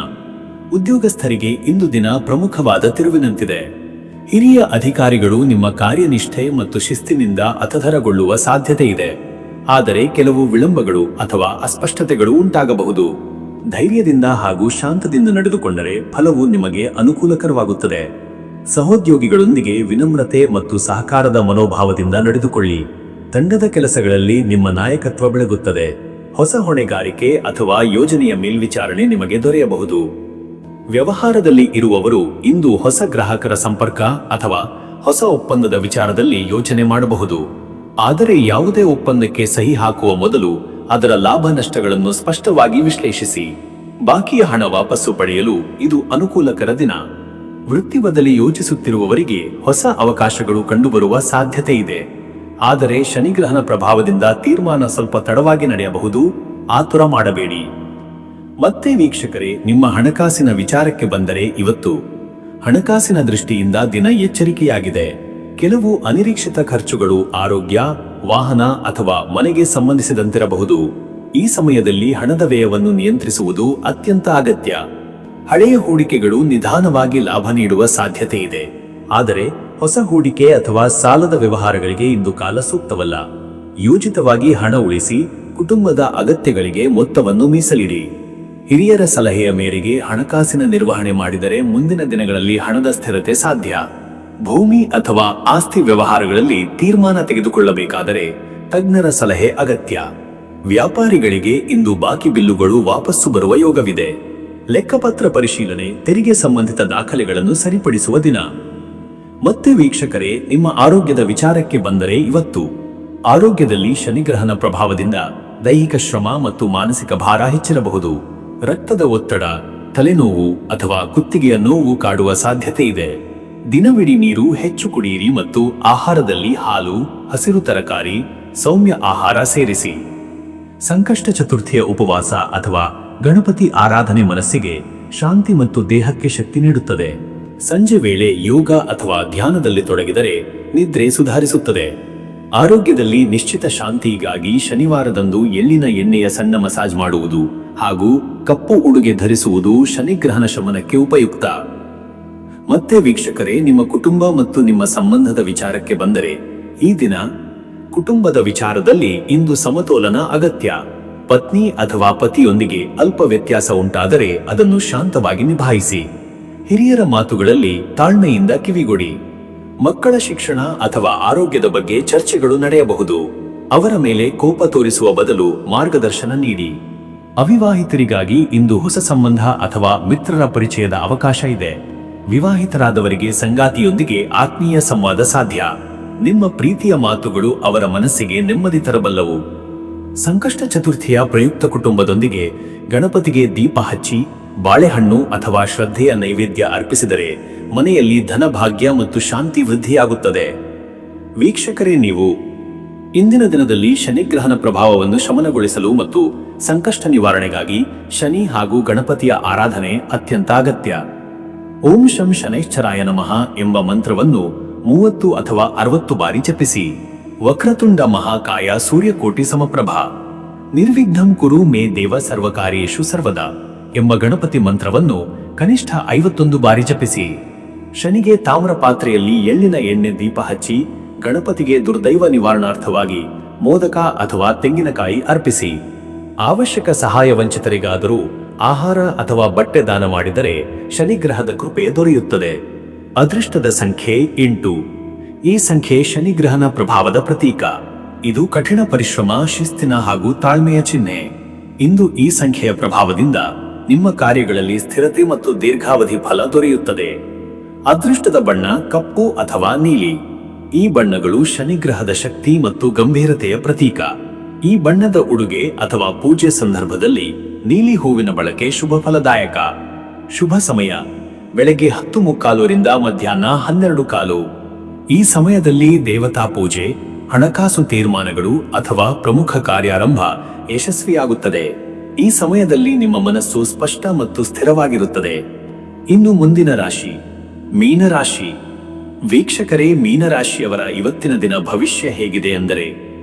ಉದ್ಯೋಗಸ್ಥರಿಗೆ ಇಂದು ದಿನ ಪ್ರಮುಖವಾದ ತಿರುವಿನಂತಿದೆ. ಹಿರಿಯ ಅಧಿಕಾರಿಗಳು ನಿಮ್ಮ ಕಾರ್ಯನಿಷ್ಠೆ ಮತ್ತು ಶಿಸ್ತಿನಿಂದ ಹತಧರಗೊಳ್ಳುವ ಸಾಧ್ಯತೆ ಇದೆ. ಆದರೆ ಕೆಲವು ವಿಳಂಬಗಳು ಅಥವಾ ಅಸ್ಪಷ್ಟತೆಗಳು ಉಂಟಾಗಬಹುದು. ಧೈರ್ಯದಿಂದ ಹಾಗೂ ಶಾಂತದಿಂದ ನಡೆದುಕೊಂಡರೆ ಫಲವು ನಿಮಗೆ ಅನುಕೂಲಕರವಾಗುತ್ತದೆ. ಸಹೋದ್ಯೋಗಿಗಳೊಂದಿಗೆ ವಿನಮ್ರತೆ ಮತ್ತು ಸಹಕಾರದ ಮನೋಭಾವದಿಂದ ನಡೆದುಕೊಳ್ಳಿ. ತಂಡದ ಕೆಲಸಗಳಲ್ಲಿ ನಿಮ್ಮ ನಾಯಕತ್ವ ಬೆಳಗುತ್ತದೆ. ಹೊಸ ಹೊಣೆಗಾರಿಕೆ ಅಥವಾ ಯೋಜನೆಯ ಮೇಲ್ವಿಚಾರಣೆ ನಿಮಗೆ ದೊರೆಯಬಹುದು. ವ್ಯವಹಾರದಲ್ಲಿ ಇರುವವರು ಇಂದು ಹೊಸ ಗ್ರಾಹಕರ ಸಂಪರ್ಕ ಅಥವಾ ಹೊಸ ಒಪ್ಪಂದದ ವಿಚಾರದಲ್ಲಿ ಯೋಚನೆ ಮಾಡಬಹುದು. ಆದರೆ ಯಾವುದೇ ಒಪ್ಪಂದಕ್ಕೆ ಸಹಿ ಹಾಕುವ ಮೊದಲು ಅದರ ಲಾಭ ನಷ್ಟಗಳನ್ನು ಸ್ಪಷ್ಟವಾಗಿ ವಿಶ್ಲೇಷಿಸಿ. ಬಾಕಿಯ ಹಣ ವಾಪಸ್ಸು ಪಡೆಯಲು ಇದು ಅನುಕೂಲಕರ ದಿನ. ವೃತ್ತಿ ಬದಲಿ ಯೋಚಿಸುತ್ತಿರುವವರಿಗೆ ಹೊಸ ಅವಕಾಶಗಳು ಕಂಡುಬರುವ ಸಾಧ್ಯತೆ ಇದೆ. ಆದರೆ ಶನಿಗ್ರಹಣ ಪ್ರಭಾವದಿಂದ ತೀರ್ಮಾನ ಸ್ವಲ್ಪ ತಡವಾಗಿ ನಡೆಯಬಹುದು. ಆತುರ ಮಾಡಬೇಡಿ. ಮತ್ತೆ ವೀಕ್ಷಕರೇ, ನಿಮ್ಮ ಹಣಕಾಸಿನ ವಿಚಾರಕ್ಕೆ ಬಂದರೆ, ಇವತ್ತು ಹಣಕಾಸಿನ ದೃಷ್ಟಿಯಿಂದ ದಿನ ಎಚ್ಚರಿಕೆಯಾಗಿದೆ. ಕೆಲವು ಅನಿರೀಕ್ಷಿತ ಖರ್ಚುಗಳು ಆರೋಗ್ಯ, ವಾಹನ ಅಥವಾ ಮನೆಗೆ ಸಂಬಂಧಿಸಿದಂತಿರಬಹುದು. ಈ ಸಮಯದಲ್ಲಿ ಹಣದ ವ್ಯಯವನ್ನು ನಿಯಂತ್ರಿಸುವುದು ಅತ್ಯಂತ ಅಗತ್ಯ. ಹಳೆಯ ಹೂಡಿಕೆಗಳು ನಿಧಾನವಾಗಿ ಲಾಭ ನೀಡುವ ಸಾಧ್ಯತೆ ಇದೆ. ಆದರೆ ಹೊಸ ಹೂಡಿಕೆ ಅಥವಾ ಸಾಲದ ವ್ಯವಹಾರಗಳಿಗೆ ಇಂದು ಕಾಲ ಸೂಕ್ತವಲ್ಲ. ಯೋಜಿತವಾಗಿ ಹಣ ಉಳಿಸಿ ಕುಟುಂಬದ ಅಗತ್ಯಗಳಿಗೆ ಮೊತ್ತವನ್ನು ಮೀಸಲಿಡಿ. ಹಿರಿಯರ ಸಲಹೆಯ ಮೇರೆಗೆ ಹಣಕಾಸಿನ ನಿರ್ವಹಣೆ ಮಾಡಿದರೆ ಮುಂದಿನ ದಿನಗಳಲ್ಲಿ ಹಣದ ಸ್ಥಿರತೆ ಸಾಧ್ಯ. ಭೂಮಿ ಅಥವಾ ಆಸ್ತಿ ವ್ಯವಹಾರಗಳಲ್ಲಿ ತೀರ್ಮಾನ ತೆಗೆದುಕೊಳ್ಳಬೇಕಾದರೆ ತಜ್ಞರ ಸಲಹೆ ಅಗತ್ಯ. ವ್ಯಾಪಾರಿಗಳಿಗೆ ಇಂದು ಬಾಕಿ ಬಿಲ್ಲುಗಳು ವಾಪಸ್ಸು ಬರುವ ಯೋಗವಿದೆ. ಲೆಕ್ಕಪತ್ರ ಪರಿಶೀಲನೆ, ತೆರಿಗೆ ಸಂಬಂಧಿತ ದಾಖಲೆಗಳನ್ನು ಸರಿಪಡಿಸುವ ದಿನ. ಮತ್ತೆ ವೀಕ್ಷಕರೇ, ನಿಮ್ಮ ಆರೋಗ್ಯದ ವಿಚಾರಕ್ಕೆ ಬಂದರೆ, ಇವತ್ತು ಆರೋಗ್ಯದಲ್ಲಿ ಶನಿಗ್ರಹಣ ಪ್ರಭಾವದಿಂದ ದೈಹಿಕ ಶ್ರಮ ಮತ್ತು ಮಾನಸಿಕ ಭಾರ ಹೆಚ್ಚಿರಬಹುದು. ರಕ್ತದ ಒತ್ತಡ, ತಲೆನೋವು ಅಥವಾ ಕುತ್ತಿಗೆಯ ನೋವು ಕಾಡುವ ಸಾಧ್ಯತೆ ಇದೆ. ದಿನವಿಡೀ ನೀರು ಹೆಚ್ಚು ಕುಡಿಯಿರಿ ಮತ್ತು ಆಹಾರದಲ್ಲಿ ಹಾಲು, ಹಸಿರು ತರಕಾರಿ, ಸೌಮ್ಯ ಆಹಾರ ಸೇರಿಸಿ. ಸಂಕಷ್ಟ ಚತುರ್ಥಿಯ ಉಪವಾಸ ಅಥವಾ ಗಣಪತಿ ಆರಾಧನೆ ಮನಸ್ಸಿಗೆ ಶಾಂತಿ ಮತ್ತು ದೇಹಕ್ಕೆ ಶಕ್ತಿ ನೀಡುತ್ತದೆ. ಸಂಜೆ ವೇಳೆ ಯೋಗ ಅಥವಾ ಧ್ಯಾನದಲ್ಲಿ ತೊಡಗಿದರೆ ನಿದ್ರೆ ಸುಧಾರಿಸುತ್ತದೆ. ಆರೋಗ್ಯದಲ್ಲಿ ನಿಶ್ಚಿತ ಶಾಂತಿಗಾಗಿ ಶನಿವಾರದಂದು ಎಳ್ಳಿನ ಎಣ್ಣೆಯ ಸಣ್ಣ ಮಸಾಜ್ ಮಾಡುವುದು ಹಾಗೂ ಕಪ್ಪು ಉಡುಗೆ ಧರಿಸುವುದು ಶನಿಗ್ರಹಣ ಶಮನಕ್ಕೆ ಉಪಯುಕ್ತ. ಮತ್ತೆ ವೀಕ್ಷಕರೇ, ನಿಮ್ಮ ಕುಟುಂಬ ಮತ್ತು ನಿಮ್ಮ ಸಂಬಂಧದ ವಿಚಾರಕ್ಕೆ ಬಂದರೆ, ಈ ದಿನ ಕುಟುಂಬದ ವಿಚಾರದಲ್ಲಿ ಇಂದು ಸಮತೋಲನ ಅಗತ್ಯ. ಪತ್ನಿ ಅಥವಾ ಪತಿಯೊಂದಿಗೆ ಅಲ್ಪ ವ್ಯತ್ಯಾಸ ಉಂಟಾದರೆ ಅದನ್ನು ಶಾಂತವಾಗಿ ನಿಭಾಯಿಸಿ. ಹಿರಿಯರ ಮಾತುಗಳಲ್ಲಿ ತಾಳ್ಮೆಯಿಂದ ಕಿವಿಗೊಡಿ. ಮಕ್ಕಳ ಶಿಕ್ಷಣ ಅಥವಾ ಆರೋಗ್ಯದ ಬಗ್ಗೆ ಚರ್ಚೆಗಳು ನಡೆಯಬಹುದು. ಅವರ ಮೇಲೆ ಕೋಪ ತೋರಿಸುವ ಬದಲು ಮಾರ್ಗದರ್ಶನ ನೀಡಿ. ಅವಿವಾಹಿತರಿಗಾಗಿ ಇಂದು ಹೊಸ ಸಂಬಂಧ ಅಥವಾ ಮಿತ್ರರ ಪರಿಚಯದ ಅವಕಾಶ ಇದೆ. ವಿವಾಹಿತರಾದವರಿಗೆ ಸಂಗಾತಿಯೊಂದಿಗೆ ಆತ್ಮೀಯ ಸಂವಾದ ಸಾಧ್ಯ. ನಿಮ್ಮ ಪ್ರೀತಿಯ ಮಾತುಗಳು ಅವರ ಮನಸ್ಸಿಗೆ ನೆಮ್ಮದಿ ತರಬಲ್ಲವು. ಸಂಕಷ್ಟ ಚತುರ್ಥಿಯ ಪ್ರಯುಕ್ತ ಕುಟುಂಬದೊಂದಿಗೆ ಗಣಪತಿಗೆ ದೀಪ ಹಚ್ಚಿ ಬಾಳೆಹಣ್ಣು ಅಥವಾ ಶ್ರದ್ಧೆಯ ನೈವೇದ್ಯ ಅರ್ಪಿಸಿದರೆ ಮನೆಯಲ್ಲಿ ಧನಭಾಗ್ಯ ಮತ್ತು ಶಾಂತಿ ವೃದ್ಧಿಯಾಗುತ್ತದೆ. ವೀಕ್ಷಕರೇ, ನೀವು ಇಂದಿನ ದಿನದಲ್ಲಿ ಶನಿಗ್ರಹಣ ಪ್ರಭಾವವನ್ನು ಶಮನಗೊಳಿಸಲು ಮತ್ತು ಸಂಕಷ್ಟ ನಿವಾರಣೆಗಾಗಿ ಶನಿ ಹಾಗೂ ಗಣಪತಿಯ ಆರಾಧನೆ ಅತ್ಯಂತ ಅಗತ್ಯ. ಓಂ ಶಂ ಶನೈಶ್ಚರಾಯ ನಮಃ ಎಂಬ ಮಂತ್ರವನ್ನು 30 ಅಥವಾ 60 ಬಾರಿ ಜಪಿಸಿ. ವಕ್ರತುಂಡ ಮಹಾಕಾಯ ಸೂರ್ಯಕೋಟಿ ಸಮಪ್ರಭಾ ನಿರ್ವಿಘ್ನಂ ಕುರು ಮೇ ದೇವ ಸರ್ವಕಾರ್ಯೇಷು ಸರ್ವದಾ ಎಂಬ ಗಣಪತಿ ಮಂತ್ರವನ್ನು ಕನಿಷ್ಠ 51 ಬಾರಿ ಜಪಿಸಿ. ಶನಿಗೆ ತಾಮ್ರ ಪಾತ್ರೆಯಲ್ಲಿ ಎಳ್ಳಿನ ಎಣ್ಣೆ ದೀಪ ಹಚ್ಚಿ ಗಣಪತಿಗೆ ದುರ್ದೈವ ನಿವಾರಣಾರ್ಥವಾಗಿ ಮೋದಕ ಅಥವಾ ತೆಂಗಿನಕಾಯಿ ಅರ್ಪಿಸಿ. ಅವಶ್ಯಕ ಸಹಾಯ ವಂಚಿತರಿಗಾದರೂ ಆಹಾರ ಅಥವಾ ಬಟ್ಟೆ ದಾನ ಮಾಡಿದರೆ ಶನಿಗ್ರಹದ ಕೃಪೆ ದೊರೆಯುತ್ತದೆ. ಅದೃಷ್ಟದ ಸಂಖ್ಯೆ 8. ಈ ಸಂಖ್ಯೆ ಶನಿಗ್ರಹನ ಪ್ರಭಾವದ ಪ್ರತೀಕ. ಇದು ಕಠಿಣ ಪರಿಶ್ರಮ, ಶಿಸ್ತಿನ ಹಾಗೂ ತಾಳ್ಮೆಯ ಚಿಹ್ನೆ. ಇಂದು ಈ ಸಂಖ್ಯೆಯ ಪ್ರಭಾವದಿಂದ ನಿಮ್ಮ ಕಾರ್ಯಗಳಲ್ಲಿ ಸ್ಥಿರತೆ ಮತ್ತು ದೀರ್ಘಾವಧಿ ಫಲ ದೊರೆಯುತ್ತದೆ. ಅದೃಷ್ಟದ ಬಣ್ಣ ಕಪ್ಪು ಅಥವಾ ನೀಲಿ. ಈ ಬಣ್ಣಗಳು ಶನಿಗ್ರಹದ ಶಕ್ತಿ ಮತ್ತು ಗಂಭೀರತೆಯ ಪ್ರತೀಕ. ಈ ಬಣ್ಣದ ಉಡುಗೆ ಅಥವಾ ಪೂಜೆ ಸಂದರ್ಭದಲ್ಲಿ ನೀಲಿ ಹೂವಿನ ಬಳಕೆ ಶುಭ ಫಲದಾಯಕ. ಶುಭ ಸಮಯ ಬೆಳಗ್ಗೆ 10:15 ರಿಂದ ಮಧ್ಯಾಹ್ನ 12:15. ಈ ಸಮಯದಲ್ಲಿ ದೇವತಾ ಪೂಜೆ, ಹಣಕಾಸು ತೀರ್ಮಾನಗಳು ಅಥವಾ ಪ್ರಮುಖ ಕಾರ್ಯಾರಂಭ ಯಶಸ್ವಿಯಾಗುತ್ತದೆ. ಈ ಸಮಯದಲ್ಲಿ ನಿಮ್ಮ ಮನಸ್ಸು ಸ್ಪಷ್ಟ ಮತ್ತು ಸ್ಥಿರವಾಗಿರುತ್ತದೆ. ಇನ್ನು ಮುಂದಿನ ರಾಶಿ ಮೀನರಾಶಿ. ವೀಕ್ಷಕರೇ, ಮೀನರಾಶಿಯವರ ಇವತ್ತಿನ ದಿನ ಭವಿಷ್ಯ ಹೇಗಿದೆ ಎಂದರೆ,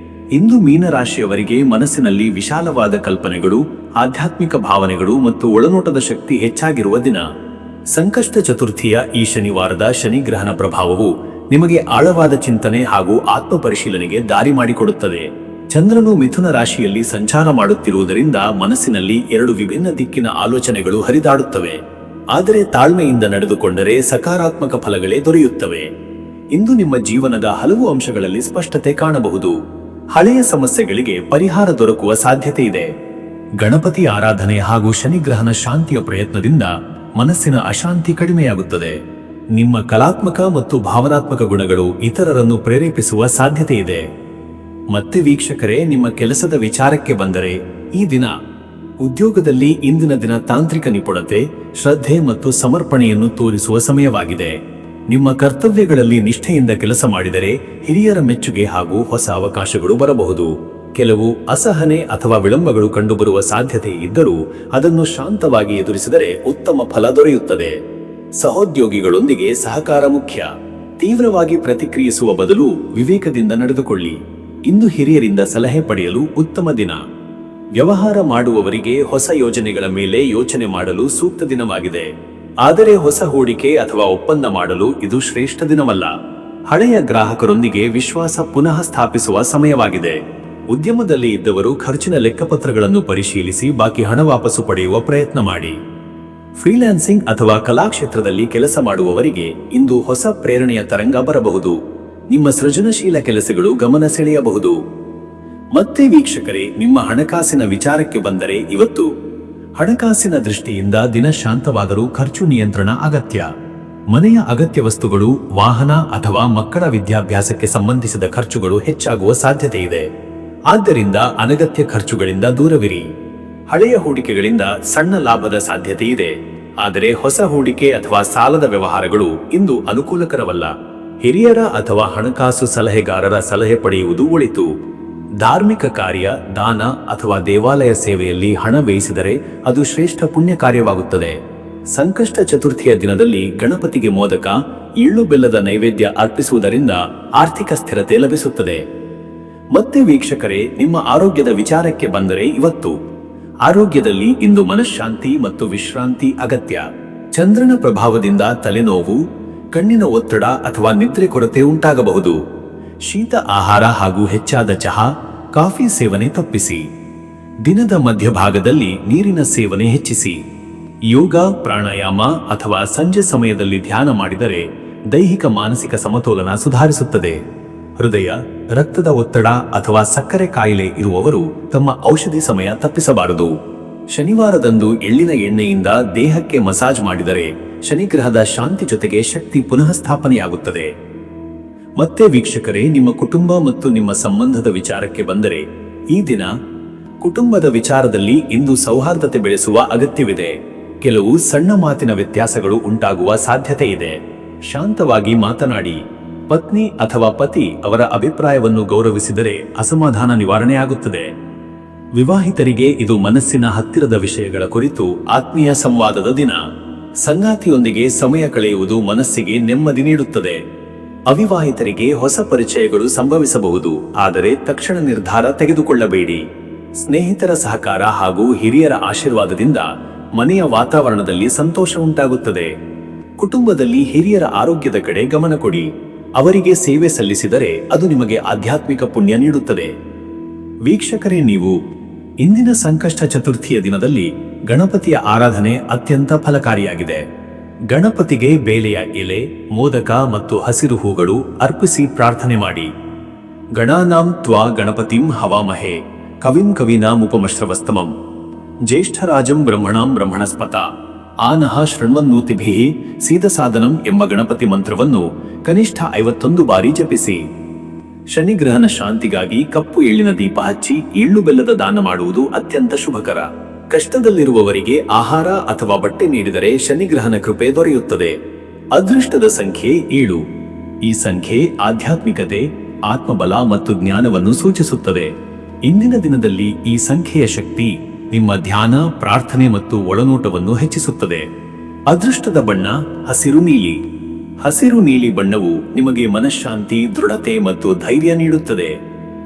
ಇಂದು ಮೀನರಾಶಿಯವರಿಗೆ ಮನಸ್ಸಿನಲ್ಲಿ ವಿಶಾಲವಾದ ಕಲ್ಪನೆಗಳು, ಆಧ್ಯಾತ್ಮಿಕ ಭಾವನೆಗಳು ಮತ್ತು ಒಳನೋಟದ ಶಕ್ತಿ ಹೆಚ್ಚಾಗಿರುವ ದಿನ. ಸಂಕಷ್ಟ ಚತುರ್ಥಿಯ ಈ ಶನಿವಾರದ ಶನಿಗ್ರಹನ ಪ್ರಭಾವವು ನಿಮಗೆ ಆಳವಾದ ಚಿಂತನೆ ಹಾಗೂ ಆತ್ಮ ಪರಿಶೀಲನೆಗೆ ದಾರಿ ಮಾಡಿಕೊಡುತ್ತದೆ. ಚಂದ್ರನು ಮಿಥುನ ರಾಶಿಯಲ್ಲಿ ಸಂಚಾರ ಮಾಡುತ್ತಿರುವುದರಿಂದ ಮನಸ್ಸಿನಲ್ಲಿ 2 ವಿಭಿನ್ನ ದಿಕ್ಕಿನ ಆಲೋಚನೆಗಳು ಹರಿದಾಡುತ್ತವೆ. ಆದರೆ ತಾಳ್ಮೆಯಿಂದ ನಡೆದುಕೊಂಡರೆ ಸಕಾರಾತ್ಮಕ ಫಲಗಳೇ ದೊರೆಯುತ್ತವೆ. ಇಂದು ನಿಮ್ಮ ಜೀವನದ ಹಲವು ಅಂಶಗಳಲ್ಲಿ ಸ್ಪಷ್ಟತೆ ಕಾಣಬಹುದು. ಹಳೆಯ ಸಮಸ್ಯೆಗಳಿಗೆ ಪರಿಹಾರ ದೊರಕುವ ಸಾಧ್ಯತೆ ಇದೆ. ಗಣಪತಿ ಆರಾಧನೆ ಹಾಗೂ ಶನಿಗ್ರಹನ ಶಾಂತಿಯ ಪ್ರಯತ್ನದಿಂದ ಮನಸ್ಸಿನ ಅಶಾಂತಿ ಕಡಿಮೆಯಾಗುತ್ತದೆ. ನಿಮ್ಮ ಕಲಾತ್ಮಕ ಮತ್ತು ಭಾವನಾತ್ಮಕ ಗುಣಗಳು ಇತರರನ್ನು ಪ್ರೇರೇಪಿಸುವ ಸಾಧ್ಯತೆ ಇದೆ. ಮತ್ತೆ ವೀಕ್ಷಕರೇ, ನಿಮ್ಮ ಕೆಲಸದ ವಿಚಾರಕ್ಕೆ ಬಂದರೆ, ಈ ದಿನ ಉದ್ಯೋಗದಲ್ಲಿ ಇಂದಿನ ದಿನ ತಾಂತ್ರಿಕ ನಿಪುಣತೆ, ಶ್ರದ್ಧೆ ಮತ್ತು ಸಮರ್ಪಣೆಯನ್ನು ತೋರಿಸುವ ಸಮಯವಾಗಿದೆ. ನಿಮ್ಮ ಕರ್ತವ್ಯಗಳಲ್ಲಿ ನಿಷ್ಠೆಯಿಂದ ಕೆಲಸ ಮಾಡಿದರೆ ಹಿರಿಯರ ಮೆಚ್ಚುಗೆ ಹಾಗೂ ಹೊಸ ಅವಕಾಶಗಳು ಬರಬಹುದು. ಕೆಲವು ಅಸಹನೆ ಅಥವಾ ವಿಳಂಬಗಳು ಕಂಡುಬರುವ ಸಾಧ್ಯತೆ ಇದ್ದರೂ ಅದನ್ನು ಶಾಂತವಾಗಿ ಎದುರಿಸಿದರೆ ಉತ್ತಮ ಫಲ ದೊರೆಯುತ್ತದೆ. ಸಹೋದ್ಯೋಗಿಗಳೊಂದಿಗೆ ಸಹಕಾರ ಮುಖ್ಯ. ತೀವ್ರವಾಗಿ ಪ್ರತಿಕ್ರಿಯಿಸುವ ಬದಲು ವಿವೇಕದಿಂದ ನಡೆದುಕೊಳ್ಳಿ. ಇಂದು ಹಿರಿಯರಿಂದ ಸಲಹೆ ಪಡೆಯಲು ಉತ್ತಮ ದಿನ. ವ್ಯವಹಾರ ಮಾಡುವವರಿಗೆ ಹೊಸ ಯೋಜನೆಗಳ ಮೇಲೆ ಯೋಚನೆ ಮಾಡಲು ಸೂಕ್ತ ದಿನವಾಗಿದೆ. ಆದರೆ ಹೊಸ ಹೂಡಿಕೆ ಅಥವಾ ಒಪ್ಪಂದ ಮಾಡಲು ಇದು ಶ್ರೇಷ್ಠ ದಿನವಲ್ಲ. ಹಳೆಯ ಗ್ರಾಹಕರೊಂದಿಗೆ ವಿಶ್ವಾಸ ಪುನಃ ಸ್ಥಾಪಿಸುವ ಸಮಯವಾಗಿದೆ. ಉದ್ಯಮದಲ್ಲಿ ಇದ್ದವರು ಖರ್ಚಿನ ಲೆಕ್ಕಪತ್ರಗಳನ್ನು ಪರಿಶೀಲಿಸಿ ಬಾಕಿ ಹಣ ವಾಪಸ್ಸು ಪಡೆಯುವ ಪ್ರಯತ್ನ ಮಾಡಿ. ಫ್ರೀಲಾನ್ಸಿಂಗ್ ಅಥವಾ ಕಲಾಕ್ಷೇತ್ರದಲ್ಲಿ ಕೆಲಸ ಮಾಡುವವರಿಗೆ ಇಂದು ಹೊಸ ಪ್ರೇರಣೆಯ ತರಂಗ ಬರಬಹುದು. ನಿಮ್ಮ ಸೃಜನಶೀಲ ಕೆಲಸಗಳು ಗಮನ ಸೆಳೆಯಬಹುದು. ಮತ್ತೆ ವೀಕ್ಷಕರೇ, ನಿಮ್ಮ ಹಣಕಾಸಿನ ವಿಚಾರಕ್ಕೆ ಬಂದರೆ, ಇವತ್ತು ಹಣಕಾಸಿನ ದೃಷ್ಟಿಯಿಂದ ದಿನ ಶಾಂತವಾದರೂ ಖರ್ಚು ನಿಯಂತ್ರಣ ಅಗತ್ಯ. ಮನೆಯ ಅಗತ್ಯ ವಸ್ತುಗಳು, ವಾಹನ ಅಥವಾ ಮಕ್ಕಳ ವಿದ್ಯಾಭ್ಯಾಸಕ್ಕೆ ಸಂಬಂಧಿಸಿದ ಖರ್ಚುಗಳು ಹೆಚ್ಚಾಗುವ ಸಾಧ್ಯತೆ ಇದೆ. ಆದ್ದರಿಂದ ಅನಗತ್ಯ ಖರ್ಚುಗಳಿಂದ ದೂರವಿರಿ. ಹಳೆಯ ಹೂಡಿಕೆಗಳಿಂದ ಸಣ್ಣ ಲಾಭದ ಸಾಧ್ಯತೆ ಇದೆ. ಆದರೆ ಹೊಸ ಹೂಡಿಕೆ ಅಥವಾ ಸಾಲದ ವ್ಯವಹಾರಗಳು ಇಂದು ಅನುಕೂಲಕರವಲ್ಲ. ಹಿರಿಯರ ಅಥವಾ ಹಣಕಾಸು ಸಲಹೆಗಾರರ ಸಲಹೆ ಪಡೆಯುವುದು ಒಳಿತು. ಧಾರ್ಮಿಕ ಕಾರ್ಯ, ದಾನ ಅಥವಾ ದೇವಾಲಯ ಸೇವೆಯಲ್ಲಿ ಹಣ ವ್ಯಯಿಸಿದರೆ ಅದು ಶ್ರೇಷ್ಠ ಪುಣ್ಯ ಕಾರ್ಯವಾಗುತ್ತದೆ. ಸಂಕಷ್ಟ ಚತುರ್ಥಿಯ ದಿನದಲ್ಲಿ ಗಣಪತಿಗೆ ಮೋದಕ, ಎಳ್ಳು ಬೆಲ್ಲದ ನೈವೇದ್ಯ ಅರ್ಪಿಸುವುದರಿಂದ ಆರ್ಥಿಕ ಸ್ಥಿರತೆ ಲಭಿಸುತ್ತದೆ. ಮತ್ತೆ ವೀಕ್ಷಕರೇ, ನಿಮ್ಮ ಆರೋಗ್ಯದ ವಿಚಾರಕ್ಕೆ ಬಂದರೆ, ಇವತ್ತು ಆರೋಗ್ಯದಲ್ಲಿ ಇಂದು ಮನಃಶಾಂತಿ ಮತ್ತು ವಿಶ್ರಾಂತಿ ಅಗತ್ಯ. ಚಂದ್ರನ ಪ್ರಭಾವದಿಂದ ತಲೆನೋವು, ಕಣ್ಣಿನ ಒತ್ತಡ ಅಥವಾ ನಿದ್ರೆ ಕೊರತೆ ಉಂಟಾಗಬಹುದು. ಶೀತ ಆಹಾರ ಹಾಗೂ ಹೆಚ್ಚಾದ ಚಹಾ, ಕಾಫಿ ಸೇವನೆ ತಪ್ಪಿಸಿ. ದಿನದ ಮಧ್ಯಭಾಗದಲ್ಲಿ ನೀರಿನ ಸೇವನೆ ಹೆಚ್ಚಿಸಿ. ಯೋಗ, ಪ್ರಾಣಾಯಾಮ ಅಥವಾ ಸಂಜೆ ಸಮಯದಲ್ಲಿ ಧ್ಯಾನ ಮಾಡಿದರೆ ದೈಹಿಕ ಮಾನಸಿಕ ಸಮತೋಲನ ಸುಧಾರಿಸುತ್ತದೆ. ಹೃದಯ, ರಕ್ತದ ಒತ್ತಡ ಅಥವಾ ಸಕ್ಕರೆ ಕಾಯಿಲೆ ಇರುವವರು ತಮ್ಮ ಔಷಧಿ ಸಮಯ ತಪ್ಪಿಸಬಾರದು. ಶನಿವಾರದಂದು ಎಳ್ಳಿನ ಎಣ್ಣೆಯಿಂದ ದೇಹಕ್ಕೆ ಮಸಾಜ್ ಮಾಡಿದರೆ ಶನಿಗ್ರಹದ ಶಾಂತಿ ಜೊತೆಗೆ ಶಕ್ತಿ ಪುನಃ ಸ್ಥಾಪನೆಯಾಗುತ್ತದೆ. ಮತ್ತೆ ವೀಕ್ಷಕರೇ, ನಿಮ್ಮ ಕುಟುಂಬ ಮತ್ತು ನಿಮ್ಮ ಸಂಬಂಧದ ವಿಚಾರಕ್ಕೆ ಬಂದರೆ, ಈ ದಿನ ಕುಟುಂಬದ ವಿಚಾರದಲ್ಲಿ ಇಂದು ಸೌಹಾರ್ದತೆ ಬೆಳೆಸುವ ಅಗತ್ಯವಿದೆ. ಕೆಲವು ಸಣ್ಣ ಮಾತಿನ ವ್ಯತ್ಯಾಸಗಳು ಉಂಟಾಗುವ ಸಾಧ್ಯತೆ ಇದೆ. ಶಾಂತವಾಗಿ ಮಾತನಾಡಿ. ಪತ್ನಿ ಅಥವಾ ಪತಿ ಅವರ ಅಭಿಪ್ರಾಯವನ್ನು ಗೌರವಿಸಿದರೆ ಅಸಮಾಧಾನ ನಿವಾರಣೆಯಾಗುತ್ತದೆ. ವಿವಾಹಿತರಿಗೆ ಇದು ಮನಸ್ಸಿನ ಹತ್ತಿರದ ವಿಷಯಗಳ ಕುರಿತು ಆತ್ಮೀಯ ಸಂವಾದದ ದಿನ. ಸಂಗಾತಿಯೊಂದಿಗೆ ಸಮಯ ಕಳೆಯುವುದು ಮನಸ್ಸಿಗೆ ನೆಮ್ಮದಿ ನೀಡುತ್ತದೆ. ಅವಿವಾಹಿತರಿಗೆ ಹೊಸ ಪರಿಚಯಗಳು ಸಂಭವಿಸಬಹುದು, ಆದರೆ ತಕ್ಷಣ ನಿರ್ಧಾರ ತೆಗೆದುಕೊಳ್ಳಬೇಡಿ. ಸ್ನೇಹಿತರ ಸಹಕಾರ ಹಾಗೂ ಹಿರಿಯರ ಆಶೀರ್ವಾದದಿಂದ ಮನೆಯ ವಾತಾವರಣದಲ್ಲಿ ಸಂತೋಷ ಉಂಟಾಗುತ್ತದೆ. ಕುಟುಂಬದಲ್ಲಿ ಹಿರಿಯರ ಆರೋಗ್ಯದ ಕಡೆ ಗಮನ ಕೊಡಿ. ಅವರಿಗೆ ಸೇವೆ ಸಲ್ಲಿಸಿದರೆ ಅದು ನಿಮಗೆ ಆಧ್ಯಾತ್ಮಿಕ ಪುಣ್ಯ ನೀಡುತ್ತದೆ. ವೀಕ್ಷಕರೇ, ನೀವು ಇಂದಿನ ಸಂಕಷ್ಟ ಚತುರ್ಥಿಯ ದಿನದಲ್ಲಿ ಗಣಪತಿಯ ಆರಾಧನೆ ಅತ್ಯಂತ ಫಲಕಾರಿಯಾಗಿದೆ. ಗಣಪತಿಗೆ ಬೇಳೆಯ ಎಲೆ, ಮೋದಕ ಮತ್ತು ಹಸಿರು ಹೂಗಳು ಅರ್ಪಿಸಿ ಪ್ರಾರ್ಥನೆ ಮಾಡಿ. ಗಣಾನಾಂ ತ್ವಾ ಗಣಪತಿಂ ಹವಾಮಹೇ ಕವಿಂ ಕವೀನಾಮುಪಮಶ್ರವಸ್ತಮಂ ಜ್ಯೇಷ್ಠರಾಜಂ ಬ್ರಹ್ಮಣಾಂ ಬ್ರಹ್ಮಣಸ್ಪತ ಆನಃ ಶೃಣ್ವನ್ನೂತಿಭಿಃ ಸೀದಸಾದನಂ ಎಂಬ ಗಣಪತಿ ಮಂತ್ರವನ್ನು ಕನಿಷ್ಠ 51 ಬಾರಿ ಜಪಿಸಿ. ಶನಿಗ್ರಹಣ ಶಾಂತಿಗಾಗಿ ಕಪ್ಪು ಎಳ್ಳಿನ ದೀಪ ಹಚ್ಚಿ ಎಳ್ಳು ಬೆಲ್ಲದ ದಾನ ಮಾಡುವುದು ಅತ್ಯಂತ ಶುಭಕರ. ಕಷ್ಟದಲ್ಲಿರುವವರಿಗೆ ಆಹಾರ ಅಥವಾ ಬಟ್ಟೆ ನೀಡಿದರೆ ಶನಿಗ್ರಹಣ ಕೃಪೆ ದೊರೆಯುತ್ತದೆ. ಅದೃಷ್ಟದ ಸಂಖ್ಯೆ 7. ಈ ಸಂಖ್ಯೆ ಆಧ್ಯಾತ್ಮಿಕತೆ, ಆತ್ಮಬಲ ಮತ್ತು ಜ್ಞಾನವನ್ನು ಸೂಚಿಸುತ್ತದೆ. ಇಂದಿನ ದಿನದಲ್ಲಿ ಈ ಸಂಖ್ಯೆಯ ಶಕ್ತಿ ನಿಮ್ಮ ಧ್ಯಾನ, ಪ್ರಾರ್ಥನೆ ಮತ್ತು ಒಳನೋಟವನ್ನು ಹೆಚ್ಚಿಸುತ್ತದೆ. ಅದೃಷ್ಟದ ಬಣ್ಣ ಹಸಿರು ನೀಲಿ. ಹಸಿರು ನೀಲಿ ಬಣ್ಣವು ನಿಮಗೆ ಮನಃಶಾಂತಿ, ದೃಢತೆ ಮತ್ತು ಧೈರ್ಯ ನೀಡುತ್ತದೆ.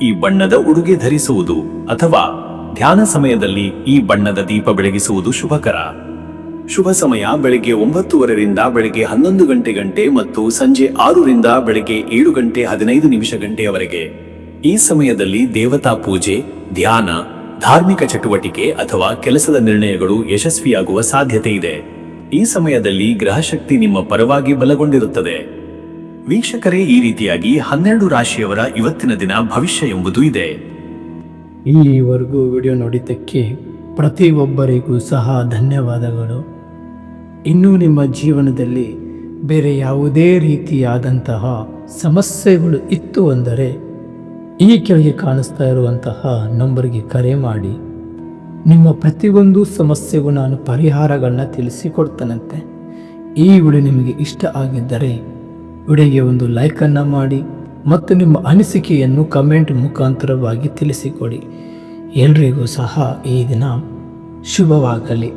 ಈ ಬಣ್ಣದ ಉಡುಗೆ ಧರಿಸುವುದು ಅಥವಾ ಧ್ಯಾನ ಸಮಯದಲ್ಲಿ ಈ ಬಣ್ಣದ ದೀಪ ಬೆಳಗಿಸುವುದು ಶುಭಕರ. ಶುಭ ಸಮಯ ಬೆಳಗ್ಗೆ 9:30 ರಿಂದ ಬೆಳಗ್ಗೆ 11 ಗಂಟೆ ಮತ್ತು ಸಂಜೆ 6 ರಿಂದ ಬೆಳಗ್ಗೆ 7:15 ಗಂಟೆಯವರೆಗೆ. ಈ ಸಮಯದಲ್ಲಿ ದೇವತಾ ಪೂಜೆ, ಧ್ಯಾನ, ಧಾರ್ಮಿಕ ಚಟುವಟಿಕೆ ಅಥವಾ ಕೆಲಸದ ನಿರ್ಣಯಗಳು ಯಶಸ್ವಿಯಾಗುವ ಸಾಧ್ಯತೆ ಇದೆ. ಈ ಸಮಯದಲ್ಲಿ ಗ್ರಹಶಕ್ತಿ ನಿಮ್ಮ ಪರವಾಗಿ ಬಲಗೊಂಡಿರುತ್ತದೆ. ವೀಕ್ಷಕರೇ, ಈ ರೀತಿಯಾಗಿ 12 ರಾಶಿಯವರ ಇವತ್ತಿನ ದಿನ ಭವಿಷ್ಯ ಎಂಬುದು ಇದೆ. ಇಲ್ಲಿವರೆಗೂ ವಿಡಿಯೋ ನೋಡಿದ್ದಕ್ಕೆ ಪ್ರತಿಯೊಬ್ಬರಿಗೂ ಸಹ ಧನ್ಯವಾದಗಳು. ಇನ್ನೂ ನಿಮ್ಮ ಜೀವನದಲ್ಲಿ ಬೇರೆ ಯಾವುದೇ ರೀತಿಯಾದಂತಹ ಸಮಸ್ಯೆಗಳು ಇತ್ತು ಅಂದರೆ ಈ ಕೆಳಗೆ ಕಾಣಿಸ್ತಾ ಇರುವಂತಹ ನಂಬರ್ಗೆ ಕರೆ ಮಾಡಿ. ನಿಮ್ಮ ಪ್ರತಿಯೊಂದು ಸಮಸ್ಯೆಗೂ ನಾನು ಪರಿಹಾರಗಳನ್ನ ತಿಳಿಸಿಕೊಡ್ತೇನಂತೆ. ಈ ವಿಡಿಯೋ ನಿಮಗೆ ಇಷ್ಟ ಆಗಿದ್ದರೆ ವಿಡಿಯೋಗೆ ಒಂದು ಲೈಕನ್ನು ಮಾಡಿ ಮತ್ತು ನಿಮ್ಮ ಅನಿಸಿಕೆಯನ್ನು ಕಮೆಂಟ್ ಮುಖಾಂತರವಾಗಿ ತಿಳಿಸಿಕೊಡಿ. ಎಲ್ರಿಗೂ ಸಹ ಈ ದಿನ ಶುಭವಾಗಲಿ.